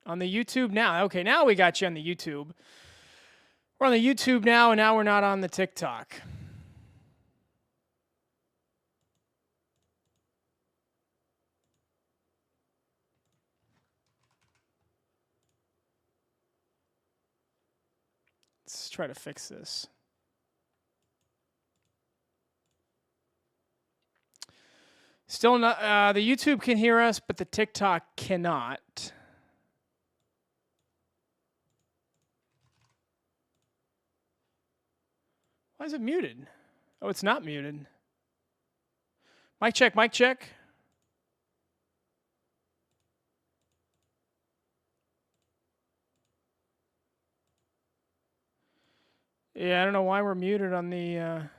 On the YouTube now. Okay, now we got you on the YouTube. We're on the YouTube now, and now we're not on the TikTok. Let's try to fix this. Still not. The YouTube can hear us, but the TikTok cannot. Why is it muted? Oh, it's not muted. Mic check, mic check. Yeah, I don't know why we're muted on the...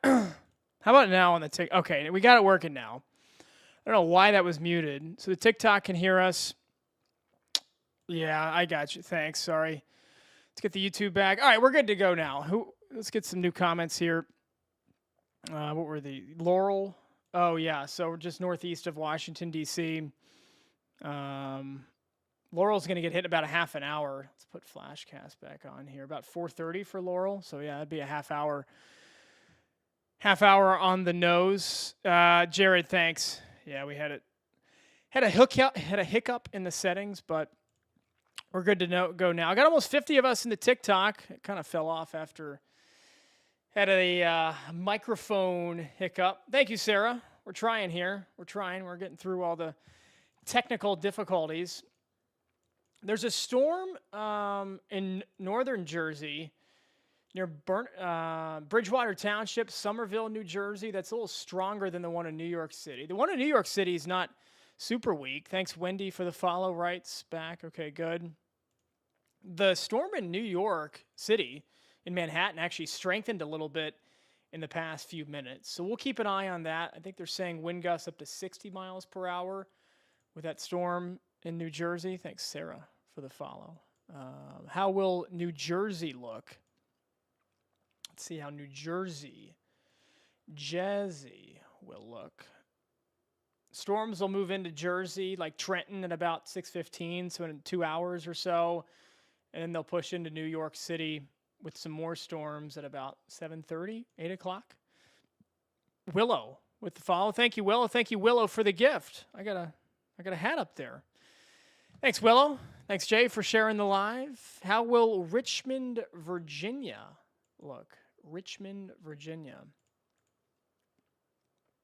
How about now on the TikTok? Okay, we got it working now. I don't know why that was muted. So the TikTok can hear us. Yeah, I got you. Thanks. Sorry. Let's get the YouTube back. All right, we're good to go now. Let's get some new comments here. What were the Laurel? Oh yeah, so we're just northeast of Washington D.C. Laurel's going to get hit in about a half an hour. Let's put Flashcast back on here. About 4:30 for Laurel. So yeah, that'd be a half hour. Half hour on the nose. Jared, thanks. Yeah, we had a hiccup in the settings, but we're good to go now. I got almost 50 of us in the TikTok. It kind of fell off after had a microphone hiccup. Thank you, Sarah. We're trying here. We're trying. We're getting through all the technical difficulties. There's a storm in northern Jersey near Bridgewater Township, Somerville, New Jersey. That's a little stronger than the one in New York City. The one in New York City is not super weak. Thanks, Wendy, for the follow. Writes back. Okay, good. The storm in New York City, in Manhattan, actually strengthened a little bit in the past few minutes. So we'll keep an eye on that. I think they're saying wind gusts up to 60 miles per hour with that storm in New Jersey. Thanks, Sarah, for the follow. How will New Jersey look? Let's see how New Jersey will look. Storms will move into Jersey, like Trenton, at about 6:15, so in 2 hours or so. And then they'll push into New York City with some more storms at about 7:30, 8 o'clock. Willow with the follow. Thank you, Willow. Thank you, Willow, for the gift. I got a hat up there. Thanks, Willow. Thanks, Jay, for sharing the live. How will Richmond, Virginia look? Richmond, Virginia.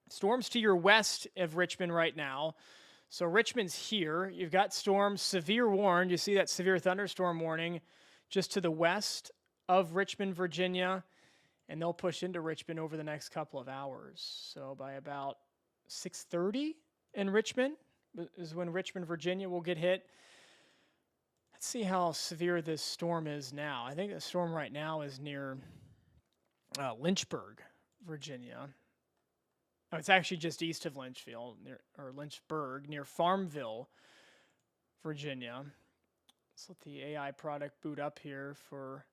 Storms to your west of Richmond right now. So Richmond's here. You've got storms, severe warned. You see that severe thunderstorm warning just to the west of Richmond, Virginia. And they'll push into Richmond over the next couple of hours. So by about 6:30 in Richmond is when Richmond, Virginia will get hit. Let's see how severe this storm is now. I think the storm right now is near Lynchburg, Virginia. Oh, it's actually just east of Lynchburg, near Farmville, Virginia. Let's let the AI product boot up here for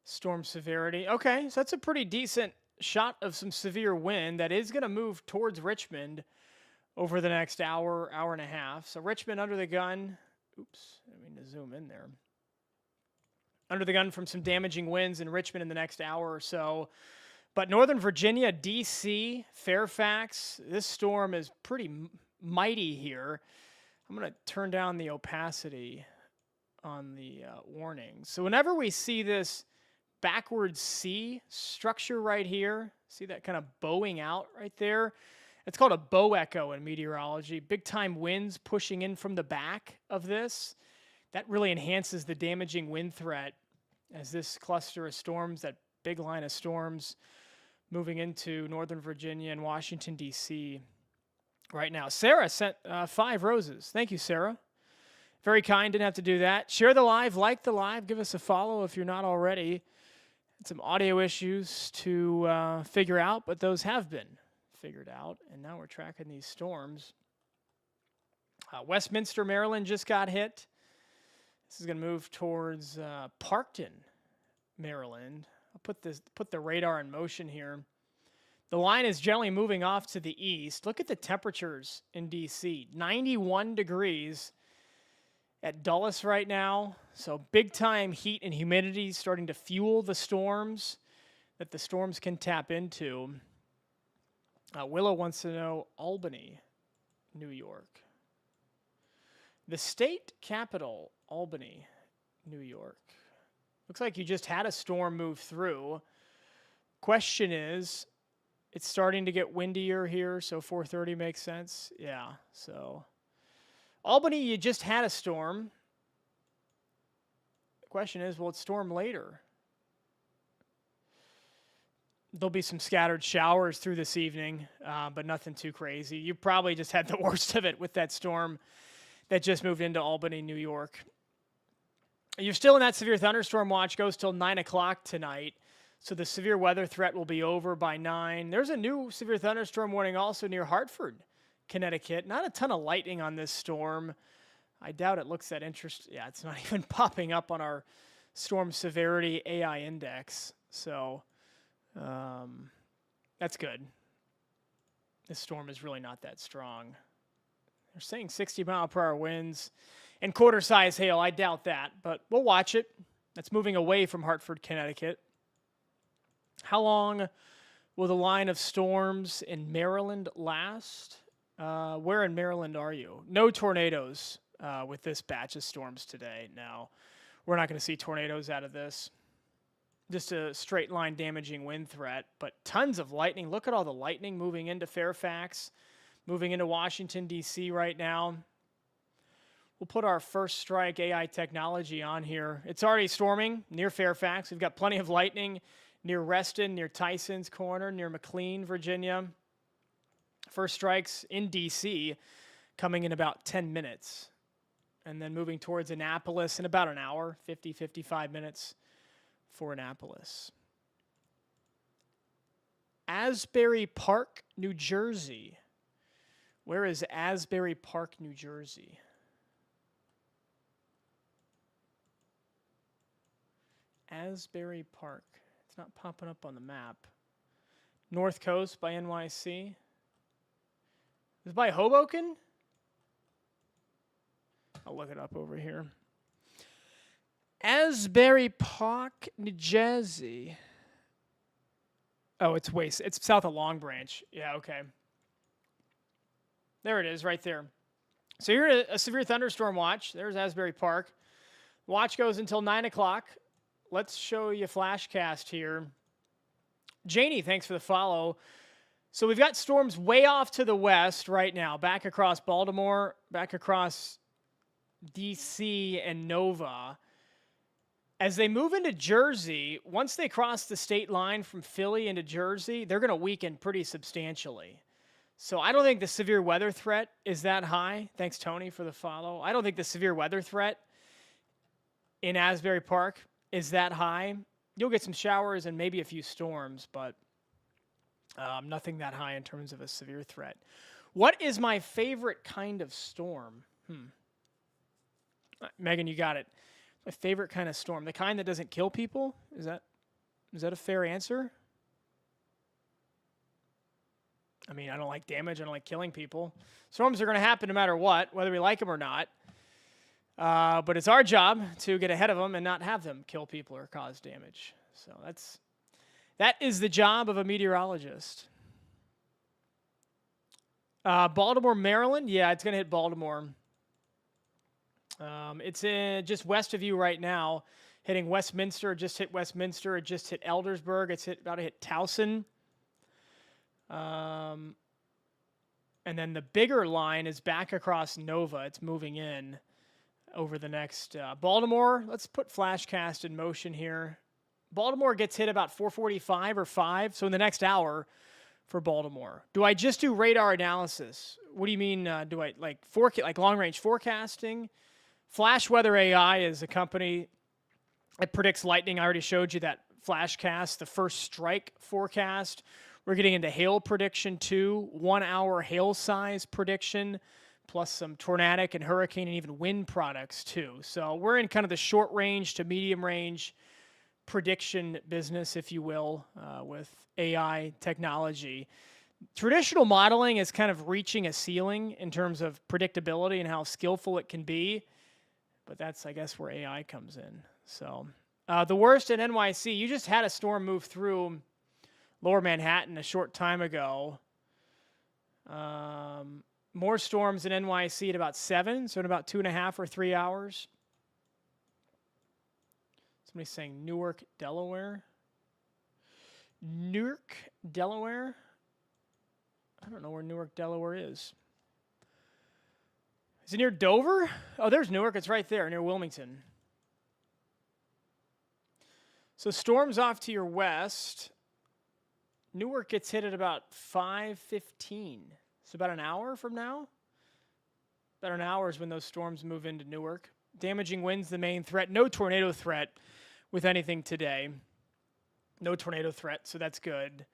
storm severity. Okay, so that's a pretty decent shot of some severe wind that is going to move towards Richmond over the next hour and a half. So Richmond under the gun. Oops, I mean to zoom in there. Under the gun from some damaging winds in Richmond in the next hour or so. But Northern Virginia, D.C., Fairfax, this storm is pretty mighty here. I'm going to turn down the opacity on the warning. So whenever we see this backwards C structure right here, see that kind of bowing out right there? It's called a bow echo in meteorology. Big time winds pushing in from the back of this. That really enhances the damaging wind threat as this cluster of storms, that big line of storms, moving into Northern Virginia and Washington, D.C. right now. Sarah sent 5 roses. Thank you, Sarah. Very kind. Didn't have to do that. Share the live. Like the live. Give us a follow if you're not already. Had some audio issues to figure out, but those have been figured out. And now we're tracking these storms. Westminster, Maryland just got hit. This is going to move towards Parkton, Maryland. I'll put the radar in motion here. The line is generally moving off to the east. Look at the temperatures in DC. 91 degrees at Dulles right now. So big time heat and humidity starting to fuel the storms that the storms can tap into. Willow wants to know Albany, New York. The state capital, Albany, New York. Looks like you just had a storm move through. Question is, it's starting to get windier here, so 4:30 makes sense. Yeah, so Albany, you just had a storm. The question is, will it storm later? There'll be some scattered showers through this evening, but nothing too crazy. You probably just had the worst of it with that storm that just moved into Albany, New York. You're still in that severe thunderstorm watch, goes till 9 o'clock tonight. So the severe weather threat will be over by 9. There's a new severe thunderstorm warning also near Hartford, Connecticut. Not a ton of lightning on this storm. I doubt it looks that interesting. Yeah, it's not even popping up on our storm severity AI index. So that's good. This storm is really not that strong. They're saying 60-mile-per-hour winds and quarter-size hail. I doubt that, but we'll watch it. That's moving away from Hartford, Connecticut. How long will the line of storms in Maryland last? Where in Maryland are you? No tornadoes with this batch of storms today. No, we're not going to see tornadoes out of this. Just a straight line damaging wind threat, but tons of lightning. Look at all the lightning moving into Fairfax, moving into Washington, D.C. right now. We'll put our first strike AI technology on here. It's already storming near Fairfax. We've got plenty of lightning near Reston, near Tyson's Corner, near McLean, Virginia. First strikes in D.C. coming in about 10 minutes. And then moving towards Annapolis in about an hour, 50, 55 minutes for Annapolis. Asbury Park, New Jersey. Where is Asbury Park, New Jersey? Asbury Park. It's not popping up on the map. North Coast by NYC. Is it by Hoboken? I'll look it up over here. Asbury Park, New Jersey. Oh, it's south of Long Branch. Yeah, okay. There it is, right there. So you're in a severe thunderstorm watch. There's Asbury Park. Watch goes until 9 o'clock. Let's show you Flashcast here. Janie, thanks for the follow. So we've got storms way off to the west right now, back across Baltimore, back across D.C. and Nova. As they move into Jersey, once they cross the state line from Philly into Jersey, they're going to weaken pretty substantially. So I don't think the severe weather threat is that high. Thanks, Tony, for the follow. I don't think the severe weather threat in Asbury Park is that high. You'll get some showers and maybe a few storms, but nothing that high in terms of a severe threat. What is my favorite kind of storm? Megan, you got it. My favorite kind of storm, the kind that doesn't kill people? Is that a fair answer? I mean, I don't like damage. I don't like killing people. Storms are going to happen no matter what, whether we like them or not. But it's our job to get ahead of them and not have them kill people or cause damage. So that is the job of a meteorologist. Baltimore, Maryland. Yeah, it's going to hit Baltimore. It's just west of you right now, hitting Westminster. It just hit Westminster. It just hit Eldersburg. It's about to hit Towson. And then the bigger line is back across Nova. It's moving in over the next Baltimore. Let's put Flashcast in motion here. Baltimore gets hit about 4:45 or 5, so in the next hour for Baltimore. Do I just do radar analysis? What do you mean? Do I like long-range forecasting? Flashweather.ai is a company that predicts lightning. I already showed you that Flashcast, the first strike forecast. We're getting into hail prediction too, 1 hour hail size prediction, plus some tornadic and hurricane and even wind products too. So we're in kind of the short range to medium range prediction business, if you will, with AI technology. Traditional modeling is kind of reaching a ceiling in terms of predictability and how skillful it can be, but that's, I guess, where AI comes in. So the worst in NYC, you just had a storm move through lower Manhattan a short time ago. More storms in NYC at about 7, so in about 2.5 or 3 hours. Somebody's saying Newark, Delaware. Newark, Delaware? I don't know where Newark, Delaware is. Is it near Dover? Oh, there's Newark. It's right there, near Wilmington. So storms off to your west. Newark gets hit at about 5:15. So about an hour from now. About an hour is when those storms move into Newark. Damaging winds, the main threat. No tornado threat with anything today. No tornado threat, so that's good.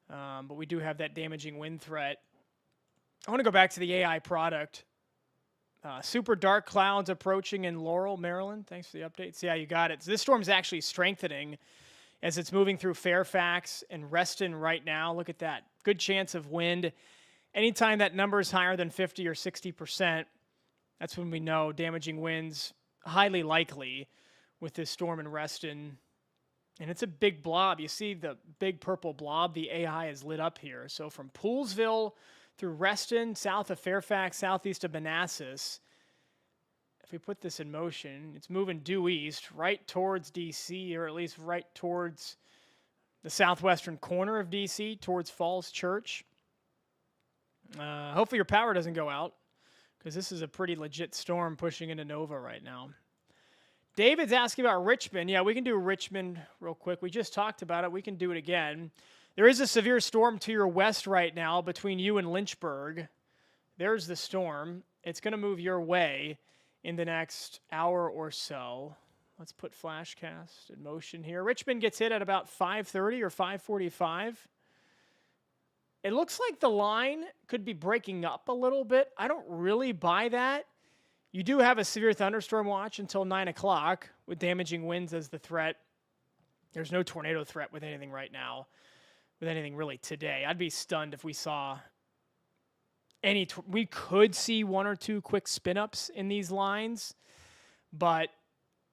But we do have that damaging wind threat. I want to go back to the AI product. Super dark clouds approaching in Laurel, Maryland. Thanks for the updates. Yeah, you got it. So this storm is actually strengthening as it's moving through Fairfax and Reston right now. Look at that. Good chance of wind. Anytime that number is higher than 50 or 60%, that's when we know damaging winds highly likely with this storm in Reston. And it's a big blob. You see the big purple blob the AI is lit up here. So from Poolesville through Reston, south of Fairfax, southeast of Manassas. If we put this in motion, it's moving due east, right towards D.C., or at least right towards the southwestern corner of D.C., towards Falls Church. Hopefully your power doesn't go out, because this is a pretty legit storm pushing into Nova right now. David's asking about Richmond. Yeah, we can do Richmond real quick. We just talked about it. We can do it again. There is a severe storm to your west right now between you and Lynchburg. There's the storm. It's going to move your way in the next hour or so. Let's put Flashcast in motion here. Richmond gets hit at about 5:30 or 5:45. It looks like the line could be breaking up a little bit. I don't really buy that. You do have a severe thunderstorm watch until 9 o'clock with damaging winds as the threat. There's no tornado threat with anything right now, with anything really today. I'd be stunned if we saw any. We could see 1 or 2 quick spin-ups in these lines, but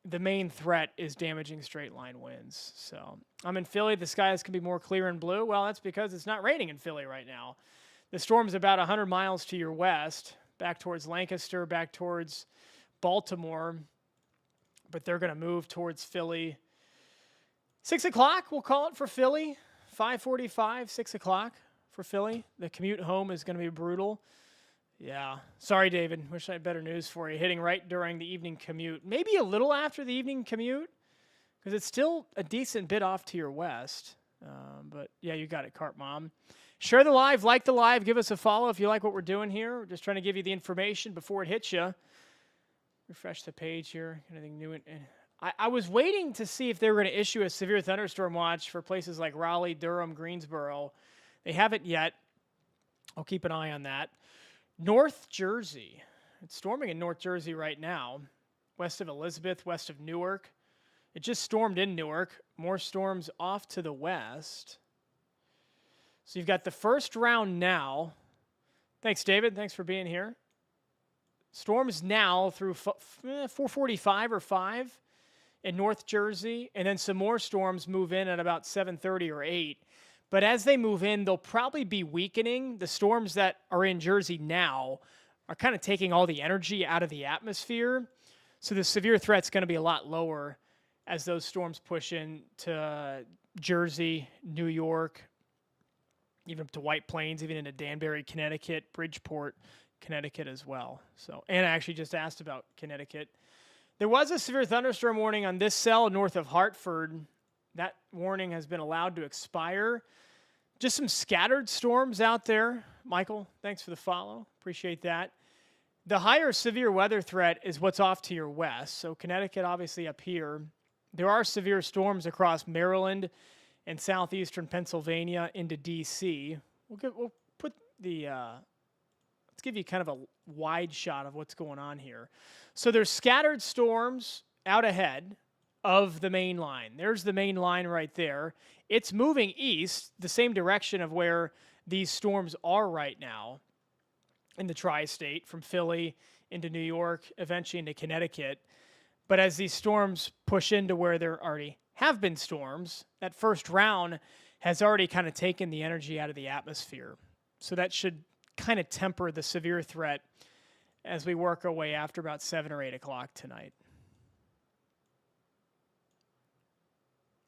the main threat is damaging straight line winds. So I'm in Philly. The skies can be more clear and blue. Well, that's because it's not raining in Philly right now. The storm's about 100 miles to your west, back towards Lancaster, back towards Baltimore, but they're going to move towards Philly. 6 o'clock, we'll call it for Philly. 5:45, 6 o'clock for Philly. The commute home is going to be brutal. Yeah. Sorry, David. Wish I had better news for you. Hitting right during the evening commute. Maybe a little after the evening commute, because it's still a decent bit off to your west. But, yeah, you got it, Cart Mom. Share the live. Like the live. Give us a follow if you like what we're doing here. We're just trying to give you the information before it hits you. Refresh the page here. Anything new? I was waiting to see if they were going to issue a severe thunderstorm watch for places like Raleigh, Durham, Greensboro. They haven't yet. I'll keep an eye on that. North Jersey. It's storming in North Jersey right now, west of Elizabeth, west of Newark. It just stormed in Newark. More storms off to the west. So you've got the first round now. Thanks, David. Thanks for being here. Storms now through 4:45 or 5 in North Jersey, and then some more storms move in at about 7:30 or 8. But as they move in, they'll probably be weakening. The storms that are in Jersey now are kind of taking all the energy out of the atmosphere. So the severe threat's going to be a lot lower as those storms push into Jersey, New York, even up to White Plains, even into Danbury, Connecticut, Bridgeport, Connecticut as well. So Anna actually just asked about Connecticut. There was a severe thunderstorm warning on this cell north of Hartford. That warning has been allowed to expire. Just some scattered storms out there. Michael, thanks for the follow. Appreciate that. The higher severe weather threat is what's off to your west. So Connecticut obviously up here. There are severe storms across Maryland and southeastern Pennsylvania into D.C. We'll put the let's give you kind of a wide shot of what's going on here. So there's scattered storms out ahead of the main line. There's the main line right there. It's moving east, the same direction of where these storms are right now in the tri-state, from Philly into New York, eventually into Connecticut. But as these storms push into where there already have been storms, that first round has already kind of taken the energy out of the atmosphere. So that should kind of temper the severe threat as we work our way after about 7 or 8 o'clock tonight.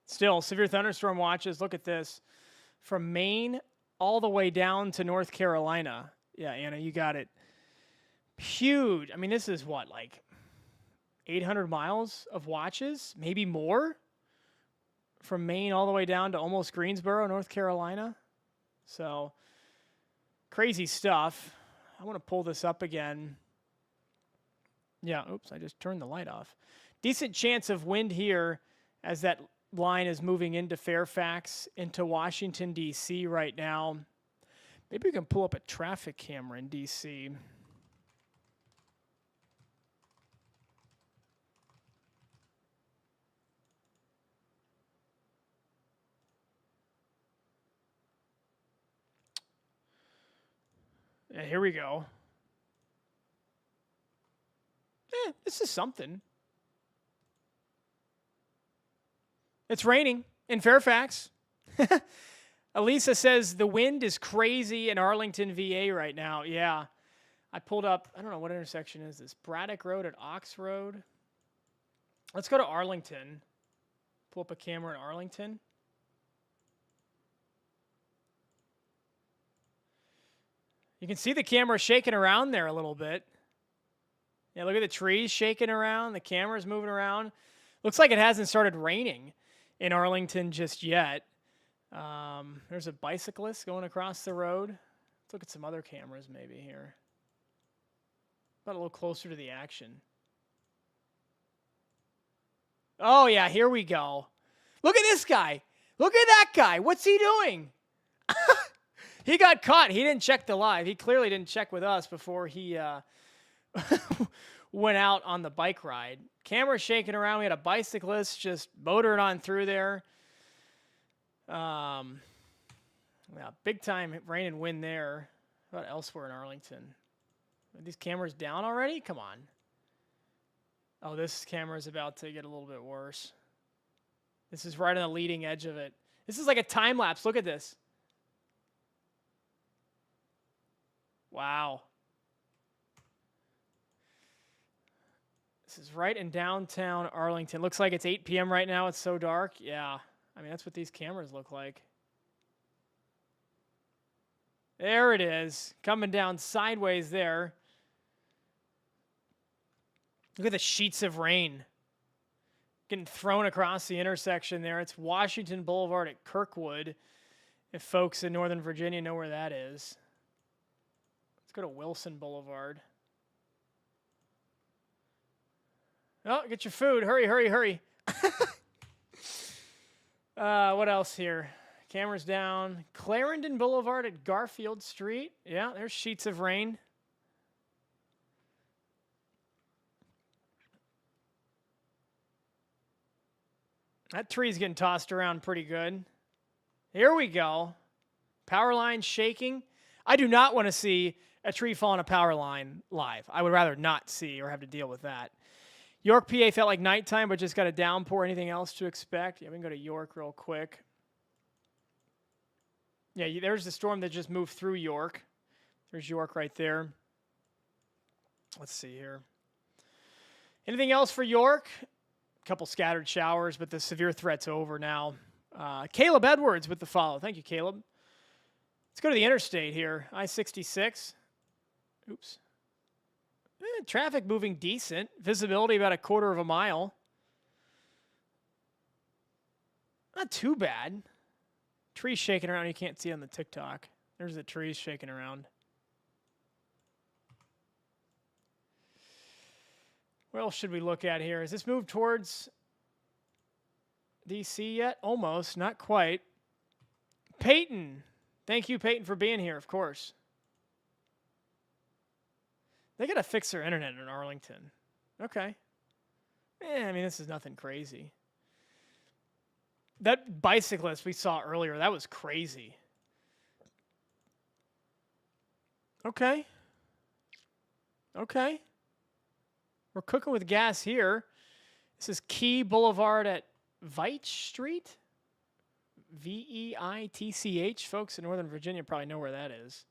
Still, severe thunderstorm watches. Look at this. From Maine all the way down to North Carolina. Yeah, Anna, you got it. Huge. I mean, this is what, like 800 miles of watches? Maybe more? From Maine all the way down to almost Greensboro, North Carolina. So, crazy stuff. I want to pull this up again. Yeah, oops, I just turned the light off. Decent chance of wind here as that line is moving into Fairfax, into Washington, D.C. right now. Maybe we can pull up a traffic camera in D.C. Yeah, here we go. This is something. It's raining in Fairfax. Elisa says the wind is crazy in Arlington, VA right now. Yeah. I pulled up, I don't know, what intersection is this? Braddock Road at Ox Road. Let's go to Arlington. Pull up a camera in Arlington. You can see the camera shaking around there a little bit. Yeah, look at the trees shaking around. The camera's moving around. Looks like it hasn't started raining in Arlington just yet. There's a bicyclist going across the road. Let's look at some other cameras maybe here. About a little closer to the action. Oh, yeah, here we go. Look at this guy. Look at that guy. What's he doing? He got caught. He didn't check the live. He clearly didn't check with us before he went out on the bike ride. Camera shaking around. We had a bicyclist just motoring on through there. Yeah, big time rain and wind there. How about elsewhere in Arlington? Are these cameras down already? Come on. Oh, this camera is about to get a little bit worse. This is right on the leading edge of it. This is like a time lapse. Look at this. Wow. This is right in downtown Arlington. Looks like it's 8 p.m. right now. It's so dark. Yeah. I mean, that's what these cameras look like. There it is. Coming down sideways there. Look at the sheets of rain getting thrown across the intersection there. It's Washington Boulevard at Kirkwood, if folks in Northern Virginia know where that is. Let's go to Wilson Boulevard. Oh, get your food. Hurry, hurry, hurry. What else here? Cameras down. Clarendon Boulevard at Garfield Street. Yeah, there's sheets of rain. That tree's getting tossed around pretty good. Here we go. Power line shaking. I do not want to see a tree fall on a power line live. I would rather not see or have to deal with that. York, PA felt like nighttime, but just got a downpour. Anything else to expect? Yeah, we can go to York real quick. Yeah, there's the storm that just moved through York. There's York right there. Let's see here. Anything else for York? A couple scattered showers, but the severe threat's over now. Caleb Edwards with the follow. Thank you, Caleb. Let's go to the interstate here. I-66. Oops. Traffic moving decent. Visibility about a quarter of a mile. Not too bad. Trees shaking around. You can't see on the TikTok. There's the trees shaking around. What else should we look at here? Has this moved towards DC yet? Almost. Not quite. Peyton. Thank you, Peyton, for being here, of course. They got to fix their internet in Arlington. Okay. I mean, this is nothing crazy. That bicyclist we saw earlier, that was crazy. Okay. Okay. We're cooking with gas here. This is Key Boulevard at Veitch Street. Veitch. Folks in Northern Virginia probably know where that is.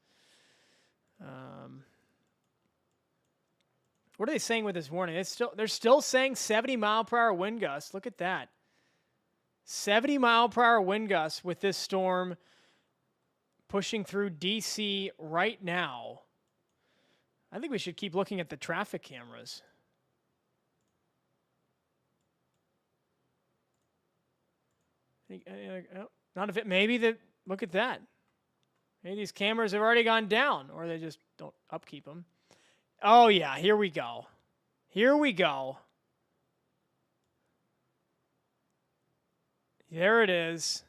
What are they saying with this warning? They're still saying 70-mile-per-hour wind gusts. Look at that. 70-mile-per-hour wind gusts with this storm pushing through D.C. right now. I think we should keep looking at the traffic cameras. Not if it. Look at that. Maybe these cameras have already gone down, or they just don't upkeep them. Oh yeah, here we go. Here we go. There it is.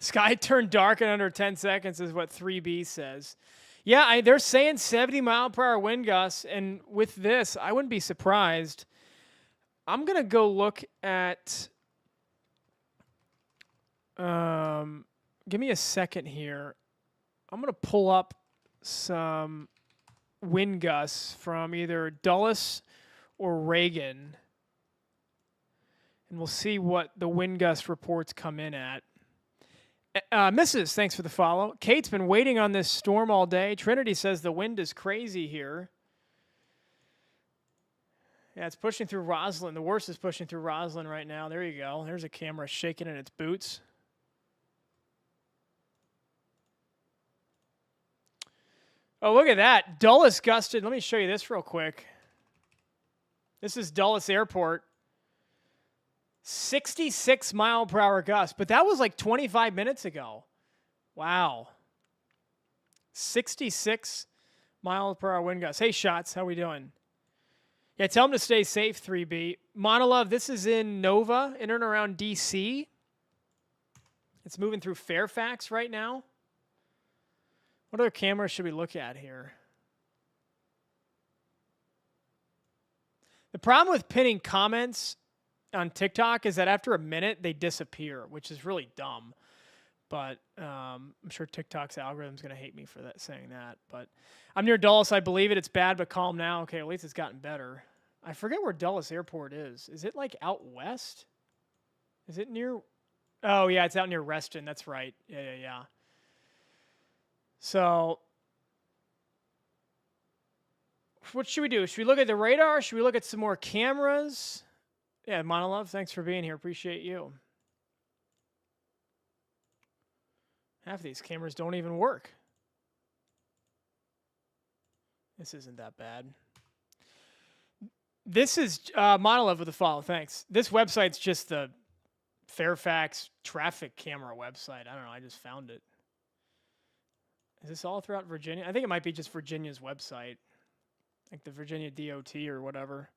Sky turned dark in under 10 seconds is what 3B says. Yeah, they're saying 70-mile-per-hour wind gusts, and with this, I wouldn't be surprised. I'm going to go look at... give me a second here. I'm going to pull up some wind gusts from either Dulles or Reagan, and we'll see what the wind gust reports come in at. Mrs., thanks for the follow. Kate's been waiting on this storm all day. Trinity says the wind is crazy here. Yeah, it's pushing through Roslyn. The worst is pushing through Roslyn right now. There you go. There's a camera shaking in its boots. Oh, look at that. Dulles gusted. Let me show you this real quick. This is Dulles Airport. 66-mile-per-hour gust, but that was like 25 minutes ago. Wow. 66-mile-per-hour wind gusts. Hey, Shots, how we doing? Yeah, tell them to stay safe, 3B. Monolove, this is in Nova, in and around D.C. It's moving through Fairfax right now. What other cameras should we look at here? The problem with pinning comments on TikTok is that after a minute, they disappear, which is really dumb. But I'm sure TikTok's algorithm is going to hate me for that, saying that. But I'm near Dulles. I believe it. It's bad, but calm now. Okay, at least it's gotten better. I forget where Dulles Airport is. Is it like out west? Is it near? Oh, yeah, it's out near Reston. That's right. Yeah. So what should we do? Should we look at the radar? Should we look at some more cameras? Yeah, Monolove, thanks for being here. Appreciate you. Half of these cameras don't even work. This isn't that bad. This is Monolove with a follow. Thanks. This website's just the Fairfax traffic camera website. I don't know. I just found it. Is this all throughout Virginia? I think it might be just Virginia's website, like the Virginia DOT or whatever.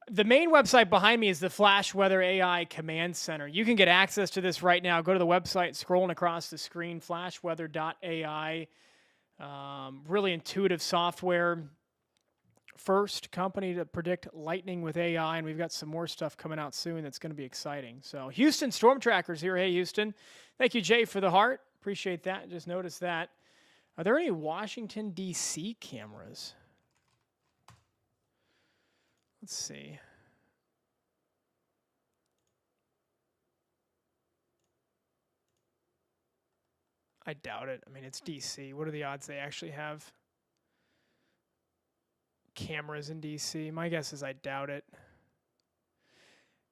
The main website behind me is the flashweather.ai command center. You can get access to this right now. Go to the website, scrolling across the screen, flashweather.ai. Really intuitive software. First company to predict lightning with AI, and we've got some more stuff coming out soon that's going to be exciting. So Houston Storm Trackers here. Hey, Houston. Thank you, Jay, for the heart. Appreciate that. Just noticed that. Are there any Washington, D.C. cameras? Let's see. I doubt it. I mean, it's DC. What are the odds they actually have cameras in DC? My guess is I doubt it.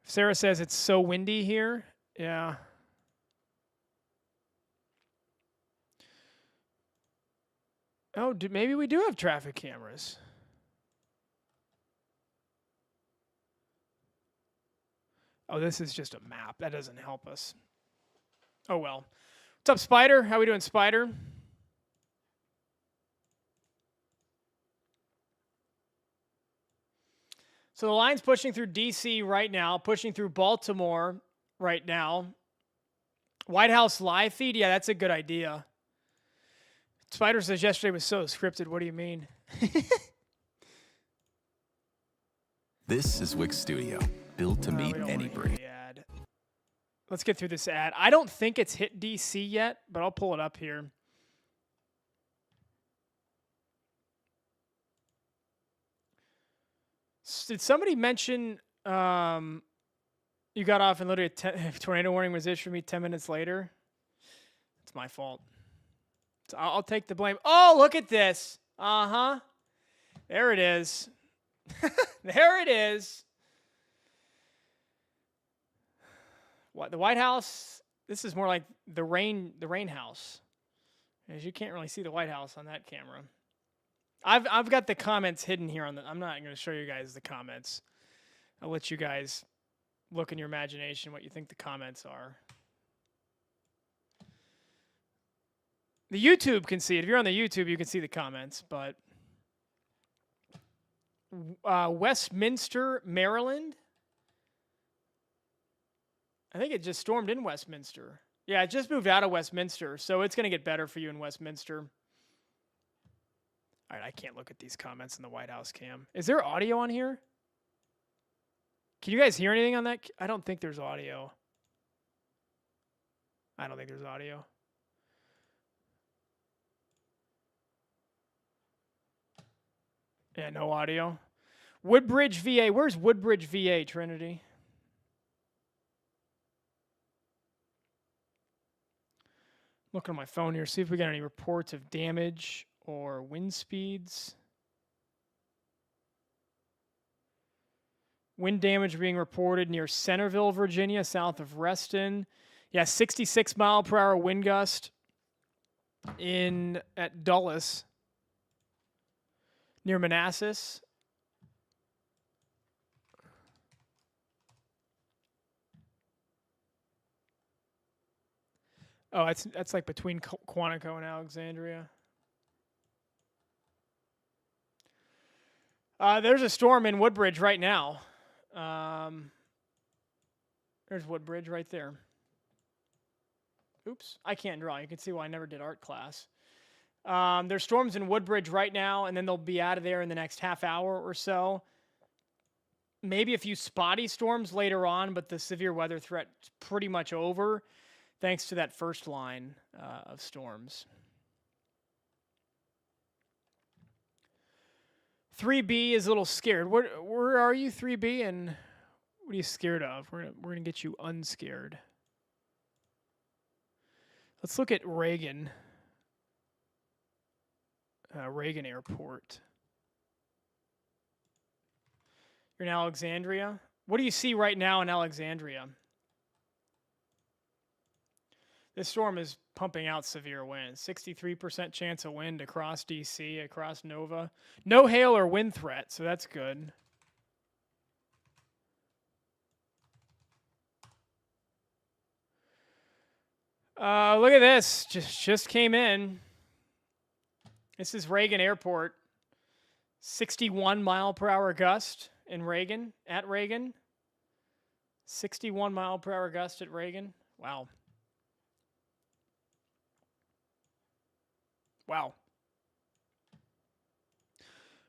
Sarah says it's so windy here. Yeah. Oh, maybe we do have traffic cameras. Oh, this is just a map. That doesn't help us. Oh, well. What's up, Spider? How we doing, Spider? So the line's pushing through D.C. right now, pushing through Baltimore right now. White House live feed? Yeah, that's a good idea. Spider says yesterday was so scripted. What do you mean? This is Wix Studio, built to meet any breed. Let's get through this ad. I don't think it's hit DC yet, but I'll pull it up here. Did somebody mention you got off and literally a tornado warning was issued for me 10 minutes later? It's my fault. So I'll take the blame. Oh, look at this. Uh-huh. There it is. There it is. What, the White House? This is more like the rain house. As you can't really see the White House on that camera. I've got the comments hidden here on the. I'm not going to show you guys the comments. I'll let you guys look in your imagination what you think the comments are. The YouTube can see it. If you're on the YouTube, you can see the comments. But Westminster, Maryland. I think it just stormed in Westminster. Yeah, it just moved out of Westminster, so it's going to get better for you in Westminster. All right, I can't look at these comments in the White House cam. Is there audio on here? Can you guys hear anything on that? I don't think there's audio. I don't think there's audio. Yeah, no audio. Woodbridge, VA. Where's Woodbridge, VA, Trinity? Looking on my phone here, see if we got any reports of damage or wind speeds. Wind damage being reported near Centerville, Virginia, south of Reston. Yeah, 66 mile per hour wind gust at Dulles, near Manassas. Oh, that's like between Quantico and Alexandria. There's a storm in Woodbridge right now. There's Woodbridge right there. Oops, I can't draw. You can see why I never did art class. There's storms in Woodbridge right now, and then they'll be out of there in the next half hour or so. Maybe a few spotty storms later on, but the severe weather threat's pretty much over, thanks to that first line of storms. 3B is a little scared. Where are you, 3B, and what are you scared of? We're gonna get you unscared. Let's look at Reagan. Reagan Airport. You're in Alexandria. What do you see right now in Alexandria? This storm is pumping out severe winds. 63% chance of wind across DC, across Nova. No hail or wind threat, so that's good. Look at this. Just came in. This is Reagan Airport. 61 mile per hour gust in Reagan, at Reagan. 61 mile per hour gust at Reagan. Wow. Wow.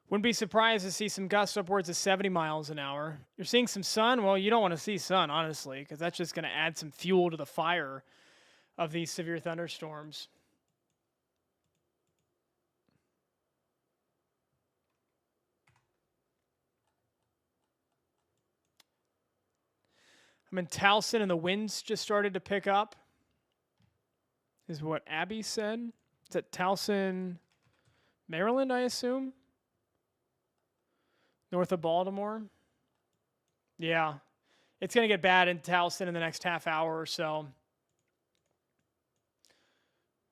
Wouldn't be surprised to see some gusts upwards of 70 miles an hour. You're seeing some sun? Well, you don't want to see sun, honestly, because that's just going to add some fuel to the fire of these severe thunderstorms. I'm in Towson, and the winds just started to pick up, is what Abby said. It's at Towson, Maryland, I assume? North of Baltimore? Yeah. It's going to get bad in Towson in the next half hour or so.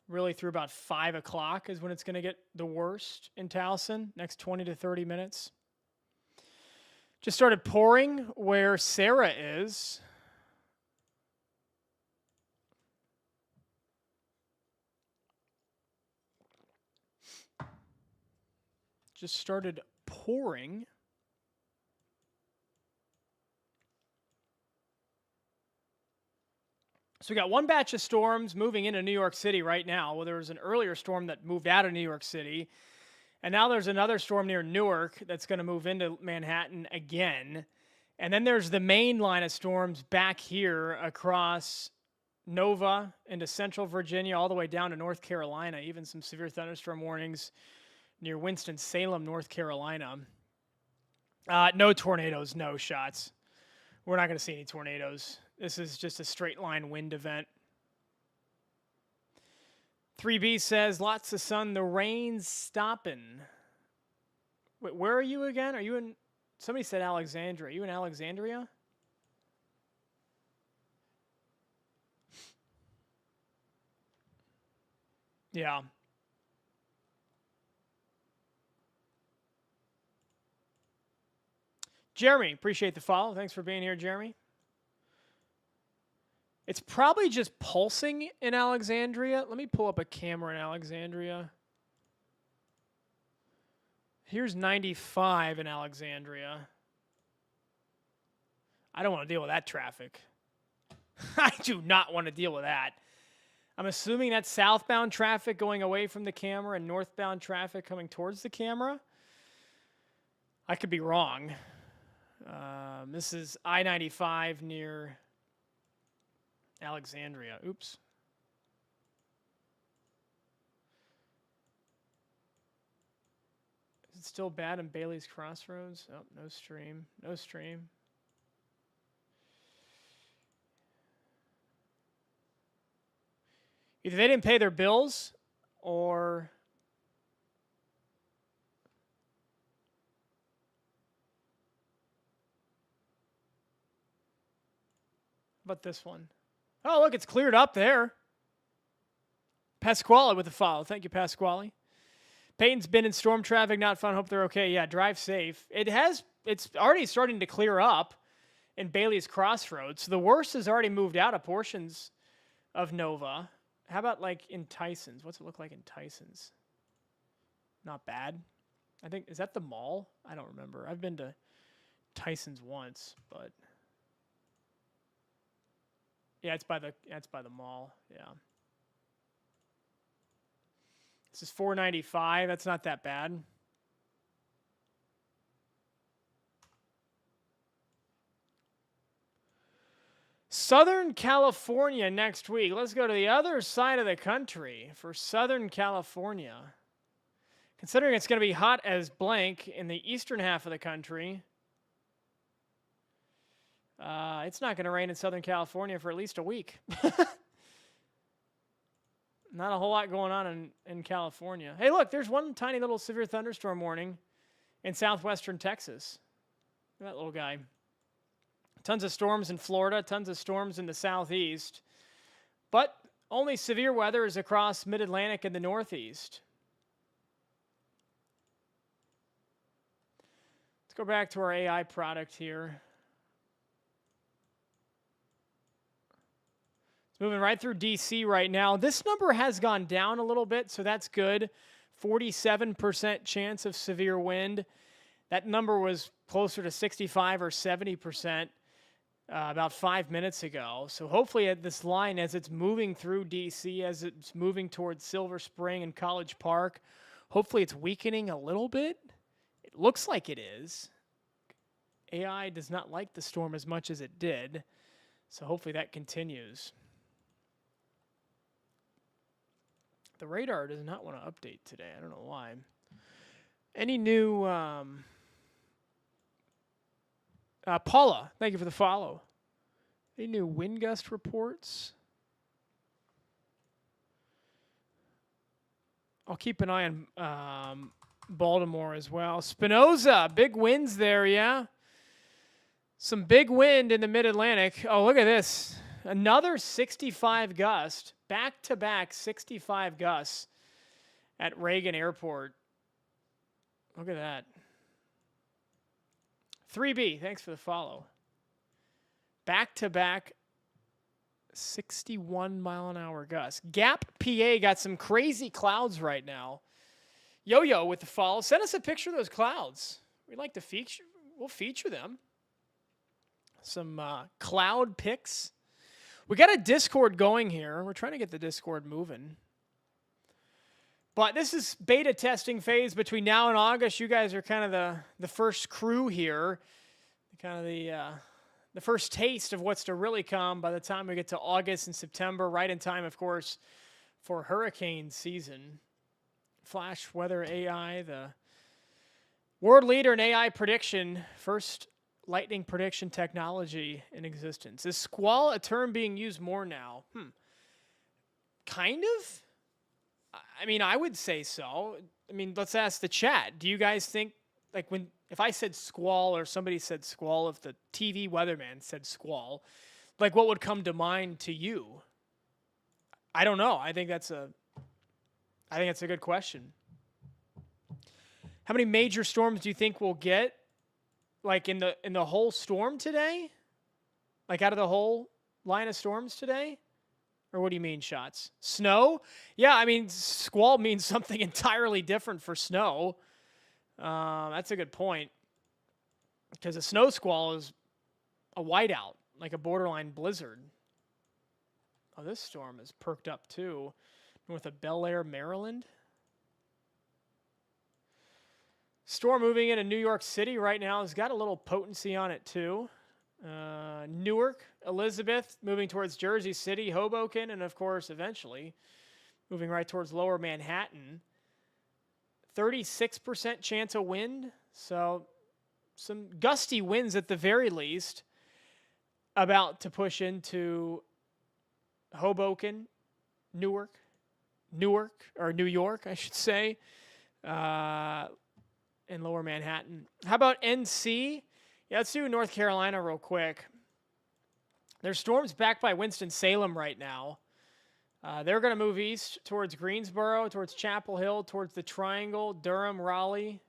Really through about 5 o'clock is when it's going to get the worst in Towson, next 20 to 30 minutes. Just started pouring where Sarah is. Just started pouring. So we got one batch of storms moving into New York City right now. Well, there was an earlier storm that moved out of New York City. And now there's another storm near Newark that's going to move into Manhattan again. And then there's the main line of storms back here across Nova into central Virginia, all the way down to North Carolina, even some severe thunderstorm warnings near Winston-Salem, North Carolina. No tornadoes, no shots. We're not going to see any tornadoes. This is just a straight line wind event. 3B says, lots of sun, the rain's stopping. Wait, where are you again? Are you in, somebody said Alexandria. Are you in Alexandria? Yeah. Jeremy, appreciate the follow. Thanks for being here, Jeremy. It's probably just pulsing in Alexandria. Let me pull up a camera in Alexandria. Here's 95 in Alexandria. I don't want to deal with that traffic. I do not want to deal with that. I'm assuming that's southbound traffic going away from the camera and northbound traffic coming towards the camera. I could be wrong. This is I-95 near Alexandria. Oops. Is it still bad in Bailey's Crossroads? Oh, no stream. No stream. Either they didn't pay their bills or how about this one? Oh, look, it's cleared up there. Pasquale with the follow. Thank you, Pasquale. Peyton's been in storm traffic, not fun. Hope they're okay. Yeah, drive safe. It's already starting to clear up in Bailey's Crossroads. So the worst has already moved out of portions of Nova. How about like in Tyson's? What's it look like in Tyson's? Not bad. I think, is that the mall? I don't remember. I've been to Tyson's once, but yeah, it's by the mall. Yeah. This is 495. That's not that bad. Southern California next week. Let's go to the other side of the country for Southern California. Considering it's going to be hot as blank in the eastern half of the country, it's not going to rain in Southern California for at least a week. Not a whole lot going on in California. Hey, look, there's one tiny little severe thunderstorm warning in southwestern Texas. Look at that little guy. Tons of storms in Florida, tons of storms in the southeast. But only severe weather is across mid-Atlantic and the northeast. Let's go back to our AI product here. It's moving right through DC right now. This number has gone down a little bit, so that's good. 47% chance of severe wind. That number was closer to 65 or 70% about 5 minutes ago. So hopefully at this line, as it's moving through DC, as it's moving towards Silver Spring and College Park, hopefully it's weakening a little bit. It looks like it is. AI does not like the storm as much as it did, so hopefully that continues. The radar does not want to update today. I don't know why. Any new... Paula, thank you for the follow. Any new wind gust reports? I'll keep an eye on Baltimore as well. Spinoza, big winds there, yeah. Some big wind in the mid-Atlantic. Oh, look at this. Another 65 gust, back-to-back 65 gusts at Reagan Airport. Look at that. 3B, thanks for the follow. Back-to-back 61-mile-an-hour gusts. Gap, PA got some crazy clouds right now. Yo-Yo with the follow. Send us a picture of those clouds. We'd like to feature. We'll feature them. Some cloud pics. We got a Discord going here. We're trying to get the Discord moving. But this is beta testing phase between now and August. You guys are kind of the first crew here, kind of the first taste of what's to really come by the time we get to August and September, right in time, of course, for hurricane season. flashweather.ai, the world leader in AI prediction, first lightning prediction technology in existence. Is squall a term being used more now? Kind of. I mean, I would say so. I mean, let's ask the chat. Do you guys think, like, if I said squall or somebody said squall, if the TV weatherman said squall, like, what would come to mind to you? I don't know. I think that's a good question. How many major storms do you think we'll get, like, in the whole storm today? Like, out of the whole line of storms today? Or what do you mean, Shots? Snow? Yeah, I mean, squall means something entirely different for snow. That's a good point. Because a snow squall is a whiteout, like a borderline blizzard. Oh, this storm is perked up too. North of Bel Air, Maryland. Storm moving into New York City right now has got a little potency on it too. Newark, Elizabeth, moving towards Jersey City, Hoboken, and of course, eventually, moving right towards lower Manhattan. 36% chance of wind, so some gusty winds at the very least, about to push into Hoboken, New York, I should say, in lower Manhattan. How about NC? Yeah, let's do North Carolina real quick. There's storms backed by Winston-Salem right now. They're going to move east towards Greensboro, towards Chapel Hill, towards the Triangle, Durham, Raleigh.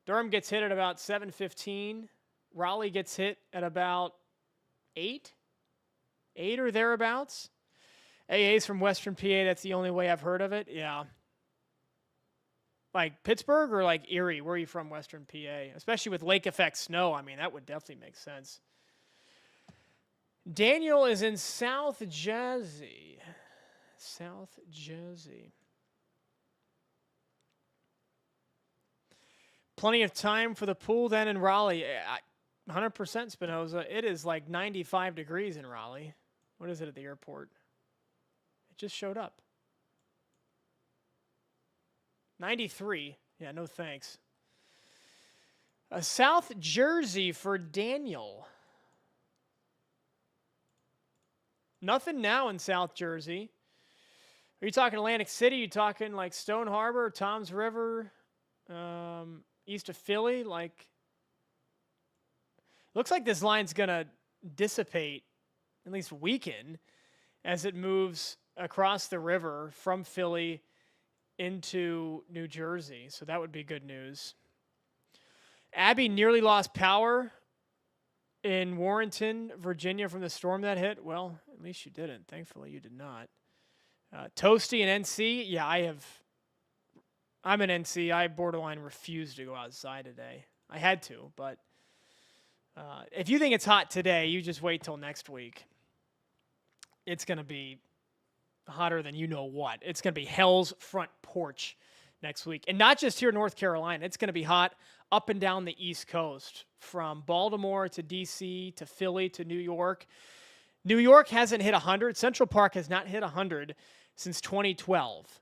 Durham gets hit at about 7:15. Raleigh gets hit at about 8 or thereabouts. AA's from Western PA. That's the only way I've heard of it. Yeah. Like Pittsburgh or like Erie? Where are you from, Western PA? Especially with lake effect snow. I mean, that would definitely make sense. Daniel is in South Jersey. South Jersey. Plenty of time for the pool then in Raleigh. 100% Spinoza. It is like 95 degrees in Raleigh. What is it at the airport? It just showed up. 93. Yeah, no thanks. South Jersey for Daniel. Nothing now in South Jersey. Are you talking Atlantic City? Are you talking like Stone Harbor, Toms River, east of Philly? Like, looks like this line's going to dissipate, at least weaken, as it moves across the river from Philly into New Jersey. So that would be good news. Abby nearly lost power in Warrenton, Virginia from the storm that hit. Well, at least you didn't. Thankfully, you did not. Toasty and NC. Yeah, I'm an NC. I borderline refused to go outside today. I had to, but if you think it's hot today, you just wait till next week. It's going to be hotter than you know what. It's going to be hell's front porch next week. And not just here in North Carolina. It's going to be hot up and down the East Coast, from Baltimore to D.C. to Philly to New York. New York hasn't hit 100. Central Park has not hit 100 since 2012.